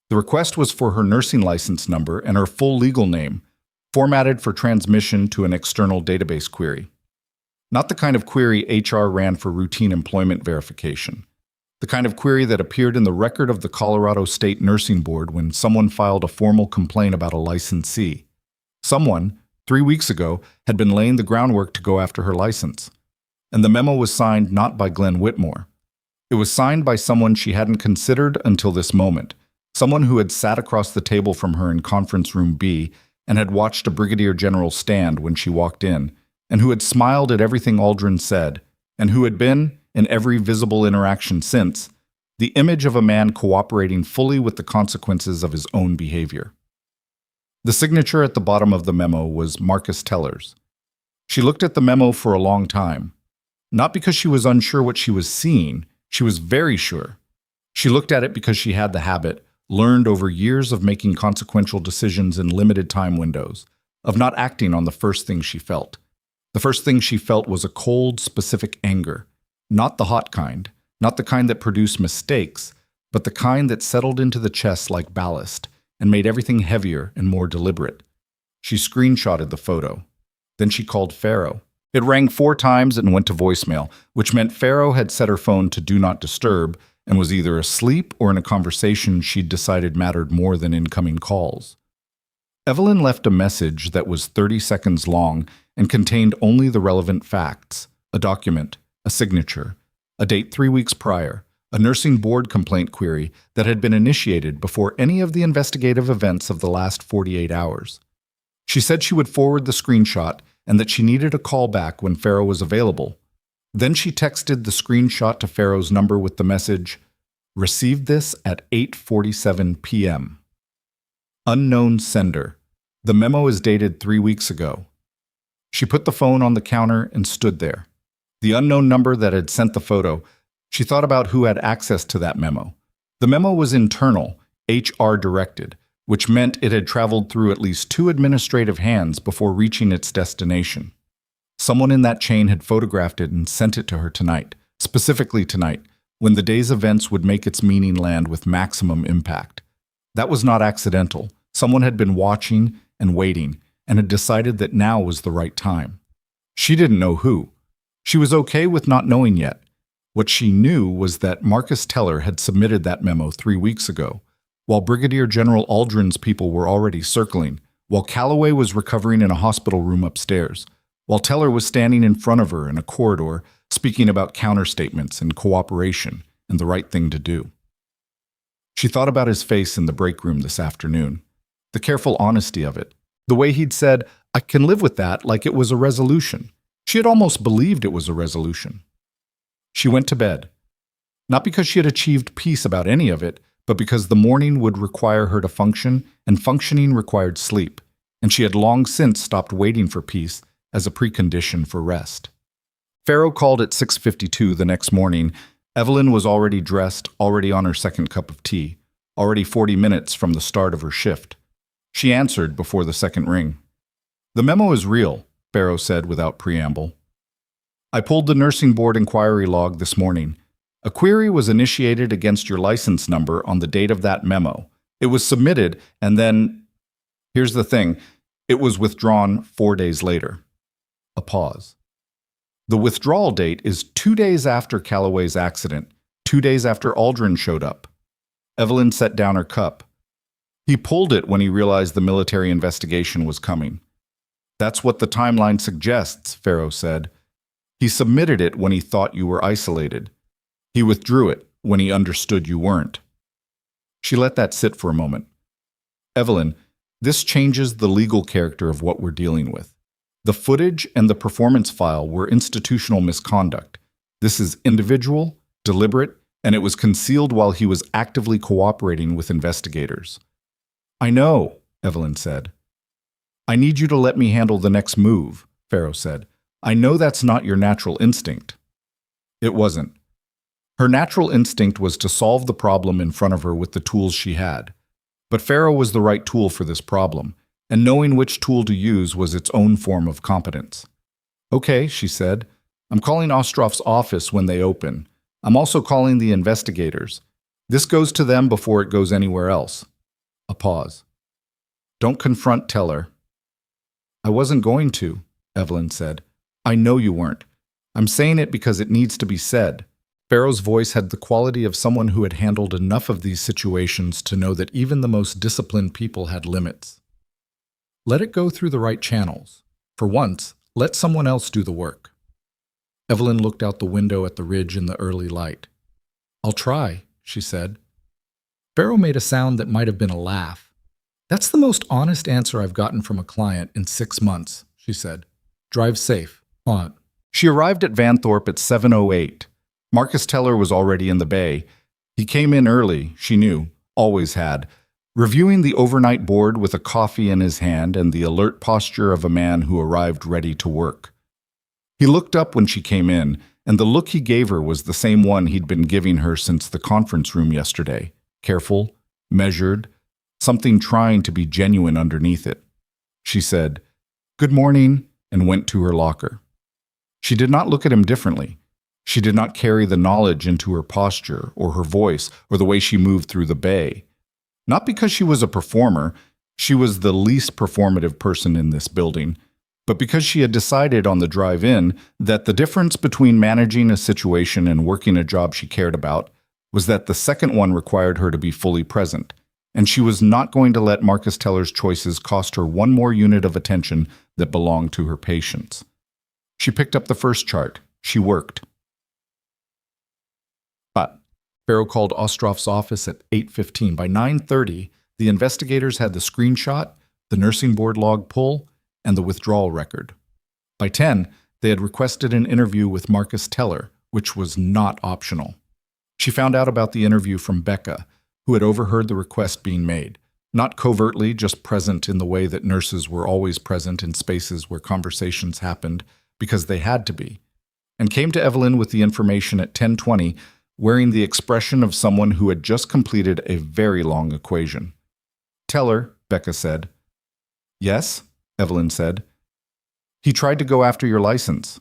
The request was for her nursing license number and her full legal name, formatted for transmission to an external database query. Not the kind of query HR ran for routine employment verification. The kind of query that appeared in the record of the Colorado State Nursing Board when someone filed a formal complaint about a licensee. Someone, 3 weeks ago, had been laying the groundwork to go after her license. And the memo was signed not by Glenn Whitmore. It was signed by someone she hadn't considered until this moment, someone who had sat across the table from her in Conference Room B and had watched a brigadier general stand when she walked in, and who had smiled at everything Aldrin said, and who had been, in every visible interaction since, the image of a man cooperating fully with the consequences of his own behavior. The signature at the bottom of the memo was Marcus Teller's. She looked at the memo for a long time. Not because she was unsure what she was seeing, she was very sure. She looked at it because she had the habit, learned over years of making consequential decisions in limited time windows, of not acting on the first thing she felt. The first thing she felt was a cold, specific anger. Not the hot kind, not the kind that produced mistakes, but the kind that settled into the chest like ballast and made everything heavier and more deliberate. She screenshotted the photo. Then she called Pharaoh. It rang 4 times and went to voicemail, which meant Pharaoh had set her phone to Do Not Disturb and was either asleep or in a conversation she'd decided mattered more than incoming calls. Evelyn left a message that was 30 seconds long and contained only the relevant facts: a document, a signature, a date 3 weeks prior, a nursing board complaint query that had been initiated before any of the investigative events of the last 48 hours. She said she would forward the screenshot and that she needed a call back when Pharaoh was available. Then she texted the screenshot to Pharaoh's number with the message, "Received this at 8:47 p.m. Unknown sender. The memo is dated 3 weeks ago." She put the phone on the counter and stood there. The unknown number that had sent the photo, she thought about who had access to that memo. The memo was internal, HR directed, which meant it had traveled through at least 2 administrative hands before reaching its destination. Someone in that chain had photographed it and sent it to her tonight, specifically tonight, when the day's events would make its meaning land with maximum impact. That was not accidental. Someone had been watching and waiting and had decided that now was the right time. She didn't know who. She was okay with not knowing yet. What she knew was that Marcus Teller had submitted that memo 3 weeks ago, while Brigadier General Aldrin's people were already circling, while Calloway was recovering in a hospital room upstairs, while Teller was standing in front of her in a corridor speaking about counterstatements and cooperation and the right thing to do. She thought about his face in the break room this afternoon, the careful honesty of it, the way he'd said, "I can live with that," like it was a resolution. She had almost believed it was a resolution. She went to bed, not because she had achieved peace about any of it, but because the morning would require her to function, and functioning required sleep, and she had long since stopped waiting for peace as a precondition for rest. Pharaoh called at 6:52 the next morning. Evelyn was already dressed, already on her second cup of tea, already 40 minutes from the start of her shift. She answered before the second ring. "The memo is real," Pharaoh said without preamble. "I pulled the nursing board inquiry log this morning. A query was initiated against your license number on the date of that memo. It was submitted, and then, here's the thing, it was withdrawn 4 days later." A pause. The withdrawal date is 2 days after Calloway's accident, 2 days after Aldrin showed up. Evelyn set down her cup. He pulled it when he realized the military investigation was coming. "That's what the timeline suggests," Pharaoh said. "He submitted it when he thought you were isolated. He withdrew it when he understood you weren't." She let that sit for a moment. "Evelyn, this changes the legal character of what we're dealing with. The footage and the performance file were institutional misconduct. This is individual, deliberate, and it was concealed while he was actively cooperating with investigators." "I know," Evelyn said. "I need you to let me handle the next move," Pharaoh said. "I know that's not your natural instinct." It wasn't. Her natural instinct was to solve the problem in front of her with the tools she had. But Pharaoh was the right tool for this problem, and knowing which tool to use was its own form of competence. "Okay," she said. "I'm calling Ostrov's office when they open. I'm also calling the investigators. This goes to them before it goes anywhere else. A pause. Don't confront Teller. I wasn't going to, Evelyn said. I know you weren't. I'm saying it because it needs to be said. Pharaoh's voice had the quality of someone who had handled enough of these situations to know that even the most disciplined people had limits. Let it go through the right channels. For once, let someone else do the work. Evelyn looked out the window at the ridge in the early light. I'll try, she said. Pharaoh made a sound that might have been a laugh. That's the most honest answer I've gotten from a client in 6 months, she said. Drive safe. Aunt. She arrived at Vanthorpe at 7:08. Marcus Teller was already in the bay. He came in early, she knew, always had, reviewing the overnight board with a coffee in his hand and the alert posture of a man who arrived ready to work. He looked up when she came in, and the look he gave her was the same one he'd been giving her since the conference room yesterday. Careful, measured, something trying to be genuine underneath it. She said, "Good morning," and went to her locker. She did not look at him differently. She did not carry the knowledge into her posture or her voice or the way she moved through the bay. Not because she was a performer, she was the least performative person in this building, but because she had decided on the drive in that the difference between managing a situation and working a job she cared about was that the second one required her to be fully present, and she was not going to let Marcus Teller's choices cost her one more unit of attention that belonged to her patients. She picked up the first chart. She worked. But Pharaoh called Ostrov's office at 8:15. By 9:30, the investigators had the screenshot, the nursing board log pull, and the withdrawal record. By 10, they had requested an interview with Marcus Teller, which was not optional. She found out about the interview from Becca, who had overheard the request being made, not covertly, just present in the way that nurses were always present in spaces where conversations happened because they had to be, and came to Evelyn with the information at 10:20, wearing the expression of someone who had just completed a very long equation. Teller, Becca said. Yes, Evelyn said. He tried to go after your license.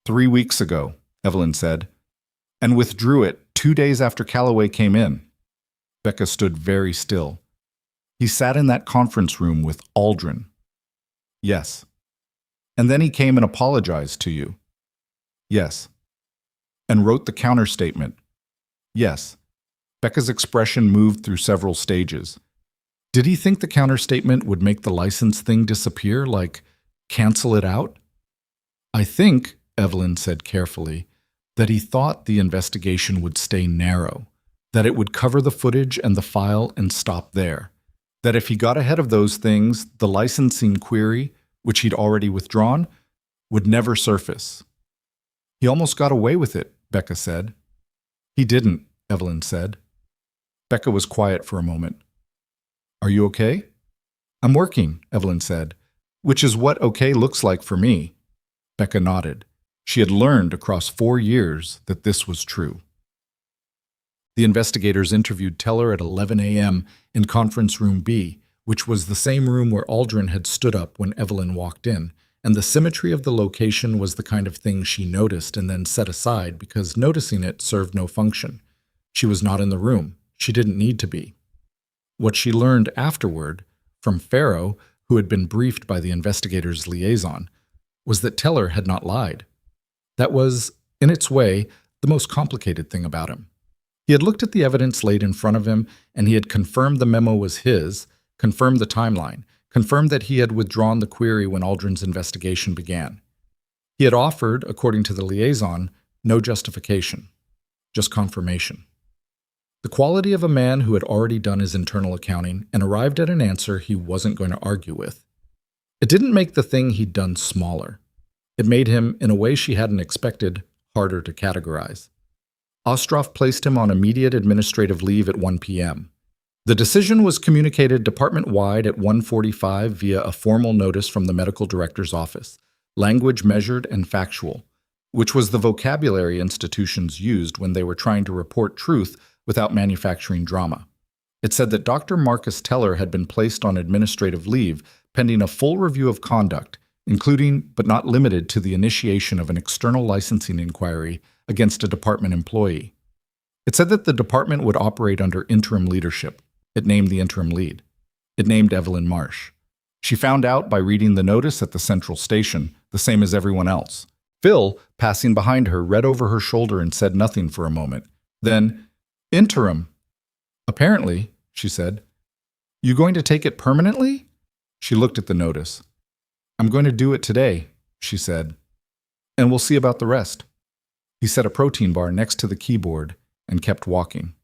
3 weeks ago, Evelyn said, and withdrew it 2 days after Calloway came in. Becca stood very still. He sat in that conference room with Aldrin. Yes. And then he came and apologized to you. Yes. And wrote the counterstatement. Yes. Becca's expression moved through several stages. Did he think the counterstatement would make the license thing disappear, like cancel it out? I think, Evelyn said carefully, that he thought the investigation would stay narrow, that it would cover the footage and the file and stop there, that if he got ahead of those things, the licensing query, which he'd already withdrawn, would never surface. He almost got away with it, Becca said. He didn't, Evelyn said. Becca was quiet for a moment. Are you okay? I'm working, Evelyn said, which is what okay looks like for me. Becca nodded. She had learned across 4 years that this was true. The investigators interviewed Teller at 11 a.m. in Conference Room B, which was the same room where Aldrin had stood up when Evelyn walked in, and the symmetry of the location was the kind of thing she noticed and then set aside because noticing it served no function. She was not in the room. She didn't need to be. What she learned afterward, from Pharaoh, who had been briefed by the investigators' liaison, was that Teller had not lied. That was, in its way, the most complicated thing about him. He had looked at the evidence laid in front of him, and he had confirmed the memo was his, confirmed the timeline, confirmed that he had withdrawn the query when Aldrin's investigation began. He had offered, according to the liaison, no justification, just confirmation. The quality of a man who had already done his internal accounting and arrived at an answer he wasn't going to argue with. It didn't make the thing he'd done smaller. It made him, in a way she hadn't expected, harder to categorize. Ostrov placed him on immediate administrative leave at 1 p.m. The decision was communicated department-wide at 1:45 via a formal notice from the medical director's office, language measured and factual, which was the vocabulary institutions used when they were trying to report truth without manufacturing drama. It said that Dr. Marcus Teller had been placed on administrative leave pending a full review of conduct, including but not limited to the initiation of an external licensing inquiry against a department employee. It said that the department would operate under interim leadership. It named the interim lead. It named Evelyn Marsh. She found out by reading the notice at the central station, the same as everyone else. Phil, passing behind her, read over her shoulder and said nothing for a moment. Then, interim. Apparently, she said. You going to take it permanently? She looked at the notice. I'm going to do it today, she said. And we'll see about the rest. He set a protein bar next to the keyboard and kept walking.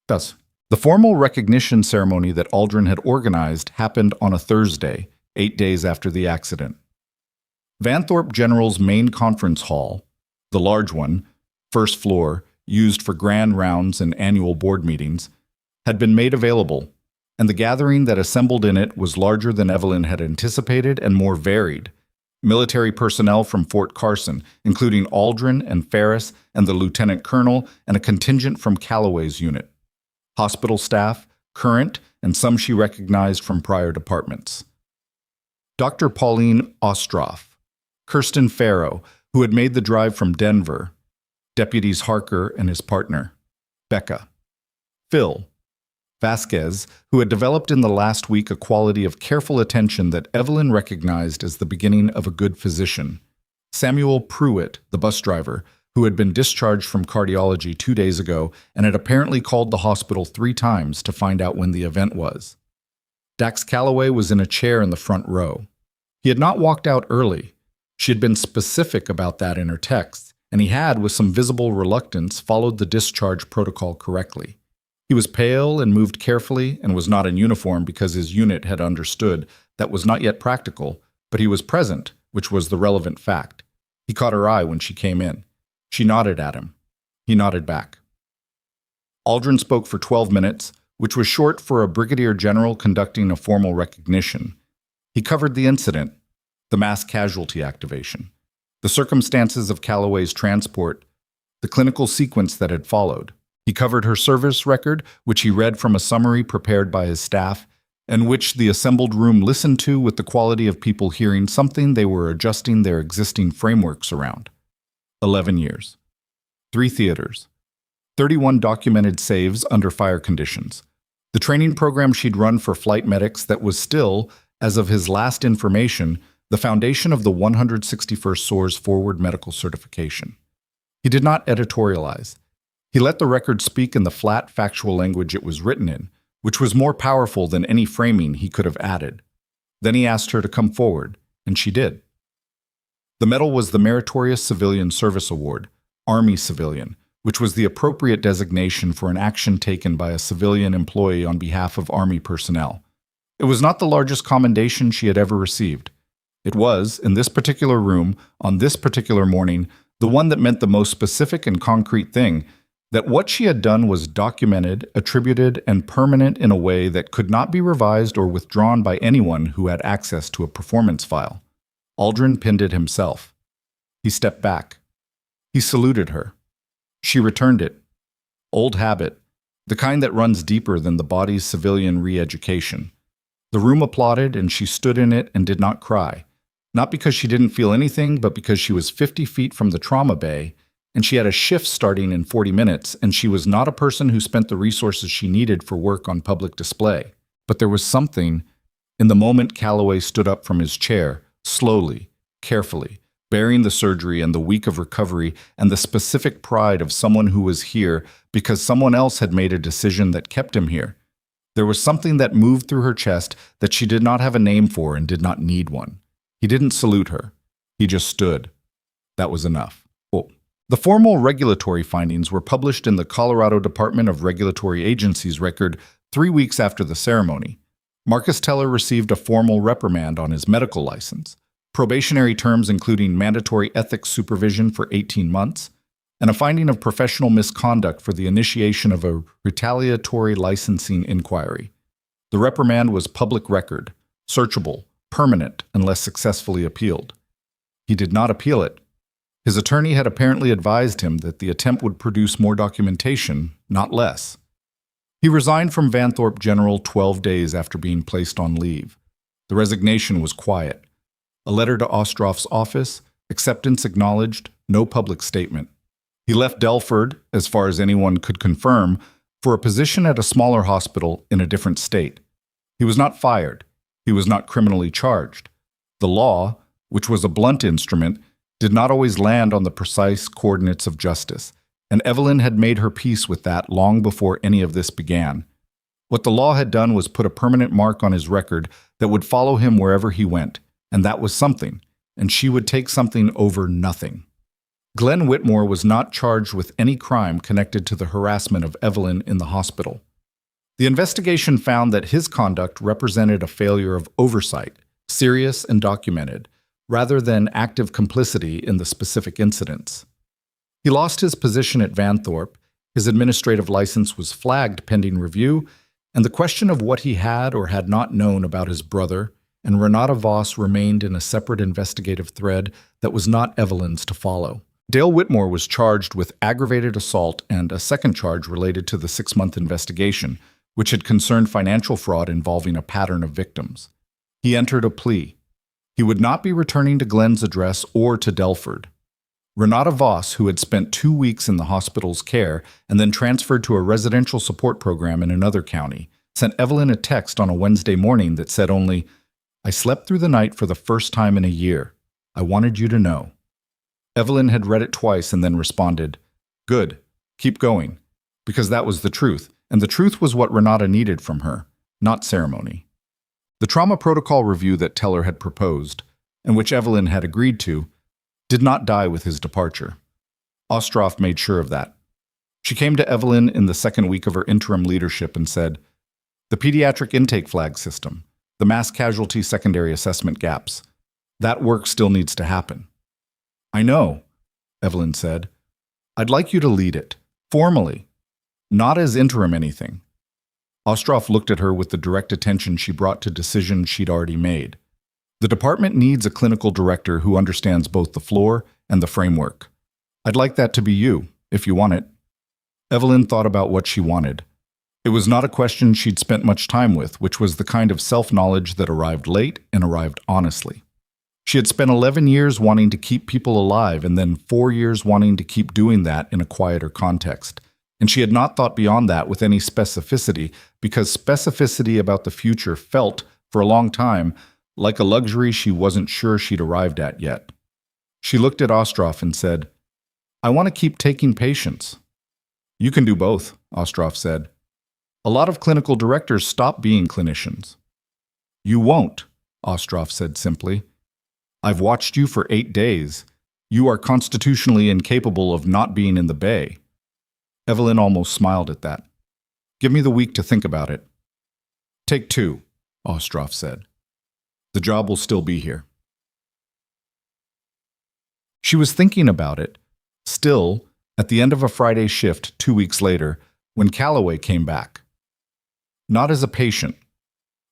Thus, the formal recognition ceremony that Aldrin had organized happened on a Thursday, 8 days after the accident. Vanthorpe General's main conference hall, the large one, first floor, used for grand rounds and annual board meetings, had been made available, and the gathering that assembled in it was larger than Evelyn had anticipated and more varied. Military personnel from Fort Carson, including Aldrin and Ferris and the lieutenant colonel, and a contingent from Calloway's unit. Hospital staff, current, and some she recognized from prior departments. Dr. Pauline Ostroff, Kirsten Farrow, who had made the drive from Denver, Deputies Harker and his partner, Becca, Phil, Vasquez, who had developed in the last week a quality of careful attention that Evelyn recognized as the beginning of a good physician, Samuel Pruitt, the bus driver, who had been discharged from cardiology 2 days ago and had apparently called the hospital 3 times to find out when the event was. Dax Calloway was in a chair in the front row. He had not walked out early. She had been specific about that in her texts, and he had, with some visible reluctance, followed the discharge protocol correctly. He was pale and moved carefully and was not in uniform because his unit had understood that was not yet practical, but he was present, which was the relevant fact. He caught her eye when she came in. She nodded at him. He nodded back. Aldrin spoke for 12 minutes, which was short for a brigadier general conducting a formal recognition. He covered the incident, the mass casualty activation, the circumstances of Calloway's transport, the clinical sequence that had followed. He covered her service record, which he read from a summary prepared by his staff, and which the assembled room listened to with the quality of people hearing something they were adjusting their existing frameworks around. 11 years. 3 theaters. 31 documented saves under fire conditions. The training program she'd run for flight medics that was still, as of his last information, the foundation of the 161st SOAR's forward medical certification. He did not editorialize. He let the record speak in the flat, factual language it was written in, which was more powerful than any framing he could have added. Then he asked her to come forward, and she did. The medal was the Meritorious Civilian Service Award, Army Civilian, which was the appropriate designation for an action taken by a civilian employee on behalf of Army personnel. It was not the largest commendation she had ever received. It was, in this particular room, on this particular morning, the one that meant the most specific and concrete thing, that what she had done was documented, attributed, and permanent in a way that could not be revised or withdrawn by anyone who had access to a performance file. Aldrin pinned it himself. He stepped back. He saluted her. She returned it. Old habit, the kind that runs deeper than the body's civilian re-education. The room applauded, and she stood in it and did not cry. Not because she didn't feel anything, but because she was 50 feet from the trauma bay, and she had a shift starting in 40 minutes, and she was not a person who spent the resources she needed for work on public display. But there was something, in the moment Calloway stood up from his chair, slowly, carefully, bearing the surgery and the week of recovery and the specific pride of someone who was here because someone else had made a decision that kept him here. There was something that moved through her chest that she did not have a name for and did not need one. He didn't salute her. He just stood. That was enough. The formal regulatory findings were published in the Colorado Department of Regulatory Agencies record 3 weeks after the ceremony. Marcus Teller received a formal reprimand on his medical license, probationary terms including mandatory ethics supervision for 18 months, and a finding of professional misconduct for the initiation of a retaliatory licensing inquiry. The reprimand was public record, searchable, permanent, unless successfully appealed. He did not appeal it. His attorney had apparently advised him that the attempt would produce more documentation, not less. He resigned from Vanthorpe General 12 days after being placed on leave. The resignation was quiet. A letter to Ostroff's office, acceptance acknowledged, no public statement. He left Delford, as far as anyone could confirm, for a position at a smaller hospital in a different state. He was not fired. He was not criminally charged. The law, which was a blunt instrument, did not always land on the precise coordinates of justice, and Evelyn had made her peace with that long before any of this began. What the law had done was put a permanent mark on his record that would follow him wherever he went, and that was something, and she would take something over nothing. Glenn Whitmore was not charged with any crime connected to the harassment of Evelyn in the hospital. The investigation found that his conduct represented a failure of oversight, serious and documented, rather than active complicity in the specific incidents. He lost his position at Vanthorpe, his administrative license was flagged pending review, and the question of what he had or had not known about his brother and Renata Voss remained in a separate investigative thread that was not Evelyn's to follow. Dale Whitmore was charged with aggravated assault and a second charge related to the 6-month investigation, which had concerned financial fraud involving a pattern of victims. He entered a plea. He would not be returning to Glenn's address or to Delford. Renata Voss, who had spent 2 weeks in the hospital's care and then transferred to a residential support program in another county, sent Evelyn a text on a Wednesday morning that said only, "I slept through the night for the first time in a year. I wanted you to know." Evelyn had read it twice and then responded, "Good, keep going," because that was the truth, and the truth was what Renata needed from her, not ceremony. The trauma protocol review that Teller had proposed, and which Evelyn had agreed to, did not die with his departure. Ostroff made sure of that. She came to Evelyn in the second week of her interim leadership and said, "The pediatric intake flag system, the mass casualty secondary assessment gaps, that work still needs to happen." "I know," Evelyn said. "I'd like you to lead it, formally, not as interim anything." Ostroff looked at her with the direct attention she brought to decisions she'd already made. "The department needs a clinical director who understands both the floor and the framework. I'd like that to be you, if you want it." Evelyn thought about what she wanted. It was not a question she'd spent much time with, which was the kind of self-knowledge that arrived late and arrived honestly. She had spent 11 years wanting to keep people alive and then 4 years wanting to keep doing that in a quieter context. And she had not thought beyond that with any specificity because specificity about the future felt, for a long time, like a luxury she wasn't sure she'd arrived at yet. She looked at Ostroff and said, "I want to keep taking patients." "You can do both," Ostroff said. "A lot of clinical directors stop being clinicians." "You won't," Ostroff said simply. "I've watched you for 8 days. You are constitutionally incapable of not being in the bay." Evelyn almost smiled at that. "Give me the week to think about it." "Take 2, Ostroff said. "The job will still be here." She was thinking about it, still, at the end of a Friday shift 2 weeks later, when Calloway came back. Not as a patient.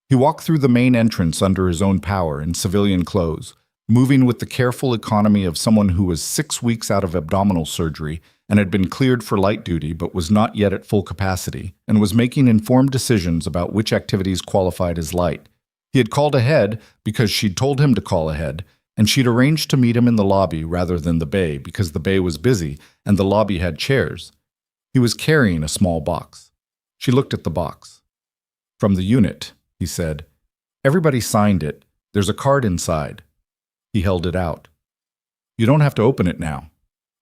He walked through the main entrance under his own power in civilian clothes, moving with the careful economy of someone who was 6 weeks out of abdominal surgery and had been cleared for light duty but was not yet at full capacity, and was making informed decisions about which activities qualified as light. He had called ahead because she'd told him to call ahead, and she'd arranged to meet him in the lobby rather than the bay because the bay was busy and the lobby had chairs. He was carrying a small box. She looked at the box. "From the unit," he said. "Everybody signed it. There's a card inside." He held it out. "You don't have to open it now."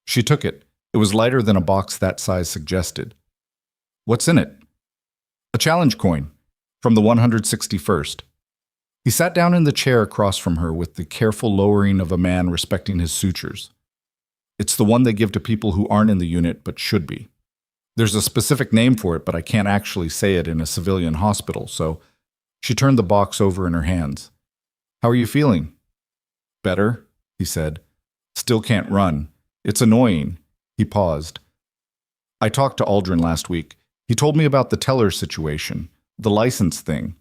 She took it. It was lighter than a box that size suggested. "What's in it?" "A challenge coin, from the 161st. He sat down in the chair across from her with the careful lowering of a man respecting his sutures. "It's the one they give to people who aren't in the unit but should be. There's a specific name for it, but I can't actually say it in a civilian hospital, so..." She turned the box over in her hands. "How are you feeling?" "Better," he said. "Still can't run. It's annoying." He paused. "I talked to Aldrin last week. He told me about the Teller situation, the license thing."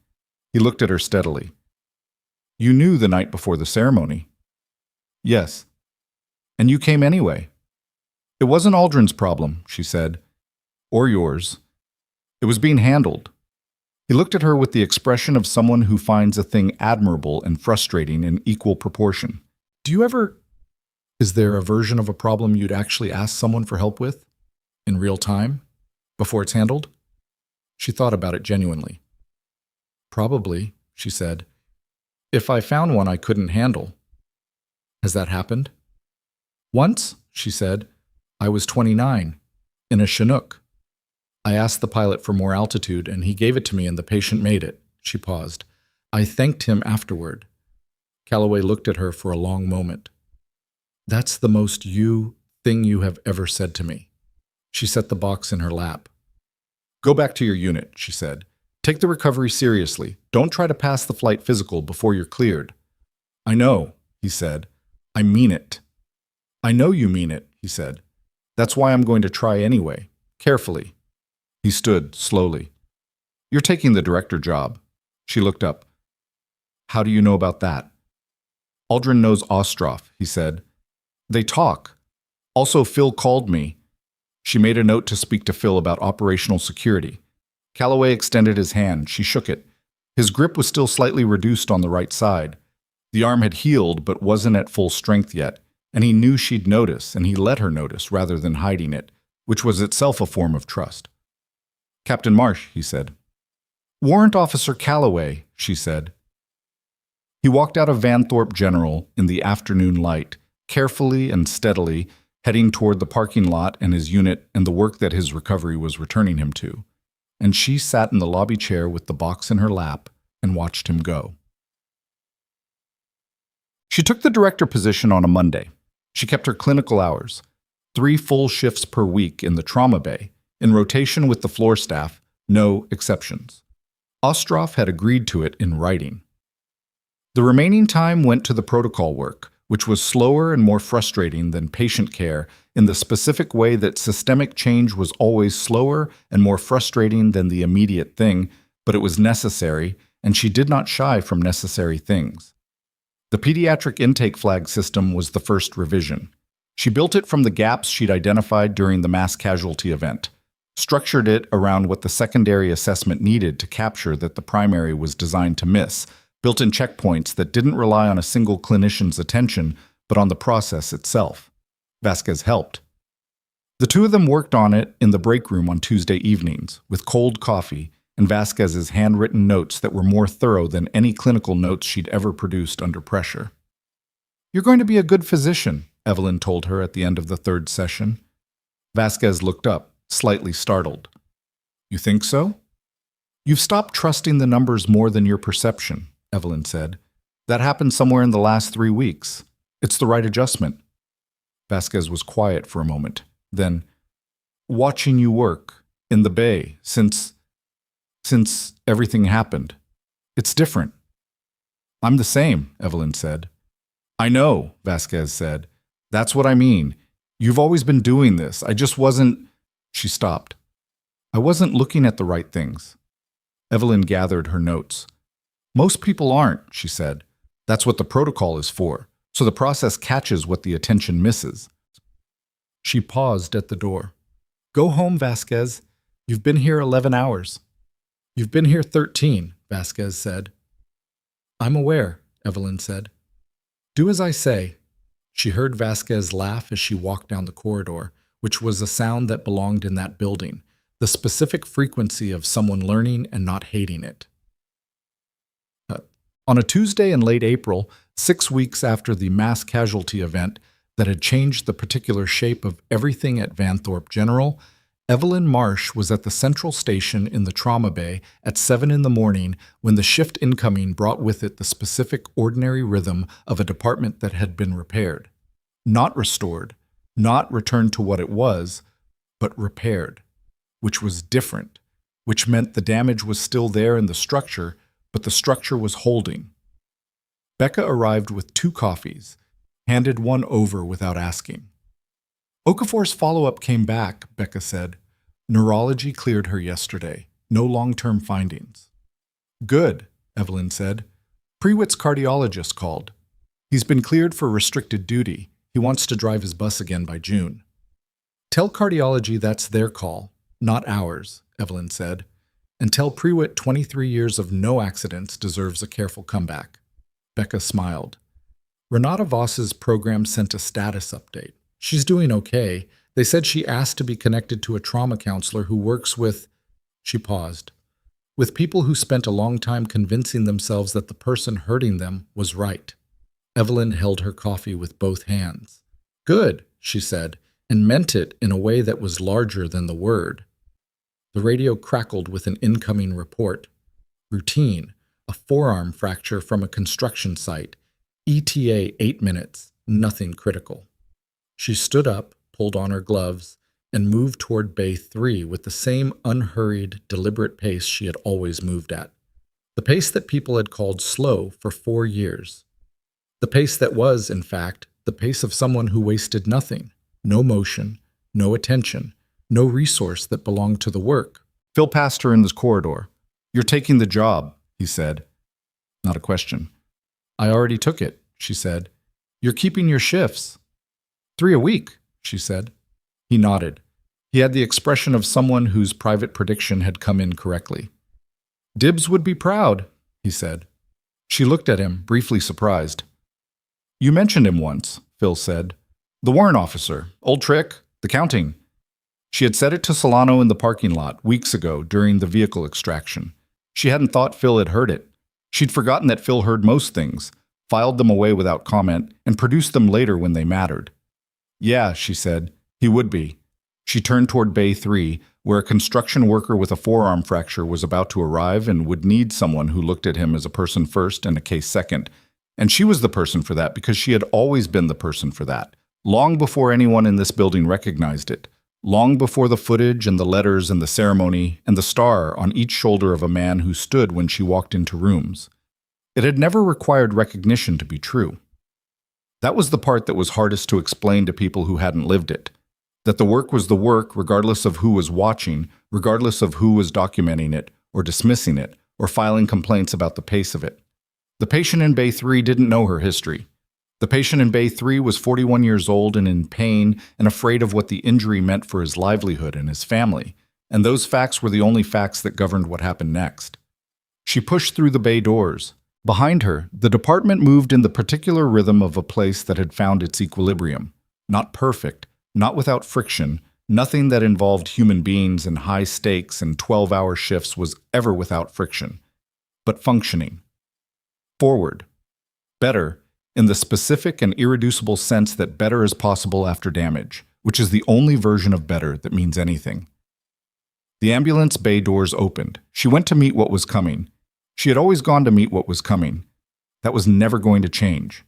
He looked at her steadily. "You knew the night before the ceremony." "Yes." "And you came anyway." "It wasn't Aldrin's problem," she said. "Or yours. It was being handled." He looked at her with the expression of someone who finds a thing admirable and frustrating in equal proportion. Is there a version of a problem you'd actually ask someone for help with? In real time? Before it's handled? She thought about it genuinely. Probably, she said, if I found one I couldn't handle. Has that happened? Once, she said, I was 29, in a Chinook. I asked the pilot for more altitude, and he gave it to me, and the patient made it. She paused. I thanked him afterward. Calloway looked at her for a long moment. That's the most you thing you have ever said to me. She set the box in her lap. Go back to your unit, she said. Take the recovery seriously. Don't try to pass the flight physical before you're cleared. I know, he said. I mean it. I know you mean it, he said. That's why I'm going to try anyway, carefully. He stood slowly. You're taking the director job. She looked up. How do you know about that? Aldrin knows Ostroff, he said. They talk. Also, Phil called me. She made a note to speak to Phil about operational security. Calloway extended his hand. She shook it. His grip was still slightly reduced on the right side. The arm had healed, but wasn't at full strength yet, and he knew she'd notice, and he let her notice rather than hiding it, which was itself a form of trust. Captain Marsh, he said. Warrant Officer Calloway, she said. He walked out of Vanthorpe General in the afternoon light, carefully and steadily, heading toward the parking lot and his unit and the work that his recovery was returning him to. And she sat in the lobby chair with the box in her lap and watched him go. She took the director position on a Monday. She kept her clinical hours, 3 full shifts per week in the trauma bay, in rotation with the floor staff, no exceptions. Ostroff had agreed to it in writing. The remaining time went to the protocol work, which was slower and more frustrating than patient care in the specific way that systemic change was always slower and more frustrating than the immediate thing, but it was necessary, and she did not shy from necessary things. The pediatric intake flag system was the first revision. She built it from the gaps she'd identified during the mass casualty event, structured it around what the secondary assessment needed to capture that the primary was designed to miss, built-in checkpoints that didn't rely on a single clinician's attention, but on the process itself. Vasquez helped. The two of them worked on it in the break room on Tuesday evenings, with cold coffee and Vasquez's handwritten notes that were more thorough than any clinical notes she'd ever produced under pressure. You're going to be a good physician, Evelyn told her at the end of the 3rd session. Vasquez looked up, slightly startled. You think so? You've stopped trusting the numbers more than your perception, Evelyn said. That happened somewhere in the last 3 weeks. It's the right adjustment. Vasquez was quiet for a moment. Then, watching you work in the bay since everything happened. It's different. I'm the same, Evelyn said. I know, Vasquez said. That's what I mean. You've always been doing this. I just wasn't... She stopped. I wasn't looking at the right things. Evelyn gathered her notes. Most people aren't, she said. That's what the protocol is for, so the process catches what the attention misses. She paused at the door. Go home, Vasquez. You've been here 11 hours. You've been here 13, Vasquez said. I'm aware, Evelyn said. Do as I say. She heard Vasquez laugh as she walked down the corridor, which was a sound that belonged in that building, the specific frequency of someone learning and not hating it. On a Tuesday in late April, 6 weeks after the mass casualty event that had changed the particular shape of everything at Vanthorpe General, Evelyn Marsh was at the central station in the trauma bay at 7 in the morning when the shift incoming brought with it the specific ordinary rhythm of a department that had been repaired. Not restored, not returned to what it was, but repaired, which was different, which meant the damage was still there in the structure, but the structure was holding. Becca arrived with 2 coffees, handed one over without asking. Okafor's follow-up came back, Becca said. Neurology cleared her yesterday. No long-term findings. Good, Evelyn said. Prewitt's cardiologist called. He's been cleared for restricted duty. He wants to drive his bus again by June. Tell cardiology that's their call, not ours, Evelyn said. And tell Prewitt 23 years of no accidents deserves a careful comeback. Becca smiled. Renata Voss's program sent a status update. She's doing okay. They said she asked to be connected to a trauma counselor who works with... She paused. With people who spent a long time convincing themselves that the person hurting them was right. Evelyn held her coffee with both hands. Good, she said, and meant it in a way that was larger than the word. The radio crackled with an incoming report. Routine, a forearm fracture from a construction site. ETA 8 minutes, nothing critical. She stood up, pulled on her gloves, and moved toward Bay 3 with the same unhurried, deliberate pace she had always moved at. The pace that people had called slow for 4 years. The pace that was, in fact, the pace of someone who wasted nothing. No motion, no attention, no resource that belonged to the work. Phil passed her in the corridor. You're taking the job, he said. Not a question. I already took it, she said. You're keeping your shifts. 3 a week, she said. He nodded. He had the expression of someone whose private prediction had come in correctly. Dibbs would be proud, he said. She looked at him, briefly surprised. You mentioned him once, Phil said. The warrant officer. Old trick. The counting. She had said it to Solano in the parking lot weeks ago during the vehicle extraction. She hadn't thought Phil had heard it. She'd forgotten that Phil heard most things, filed them away without comment, and produced them later when they mattered. Yeah, she said. He would be. She turned toward Bay 3, where a construction worker with a forearm fracture was about to arrive and would need someone who looked at him as a person first and a case second. And she was the person for that because she had always been the person for that, long before anyone in this building recognized it, long before the footage and the letters and the ceremony and the star on each shoulder of a man who stood when she walked into rooms. It had never required recognition to be true. That was the part that was hardest to explain to people who hadn't lived it. That the work was the work regardless of who was watching, regardless of who was documenting it, or dismissing it, or filing complaints about the pace of it. The patient in Bay 3 didn't know her history. The patient in Bay 3 was 41 years old and in pain and afraid of what the injury meant for his livelihood and his family, and those facts were the only facts that governed what happened next. She pushed through the bay doors. Behind her, the department moved in the particular rhythm of a place that had found its equilibrium. Not perfect, not without friction, nothing that involved human beings and high stakes and 12-hour shifts was ever without friction, but functioning. Forward. Better, in the specific and irreducible sense that better is possible after damage, which is the only version of better that means anything. The ambulance bay doors opened. She went to meet what was coming. She had always gone to meet what was coming. That was never going to change.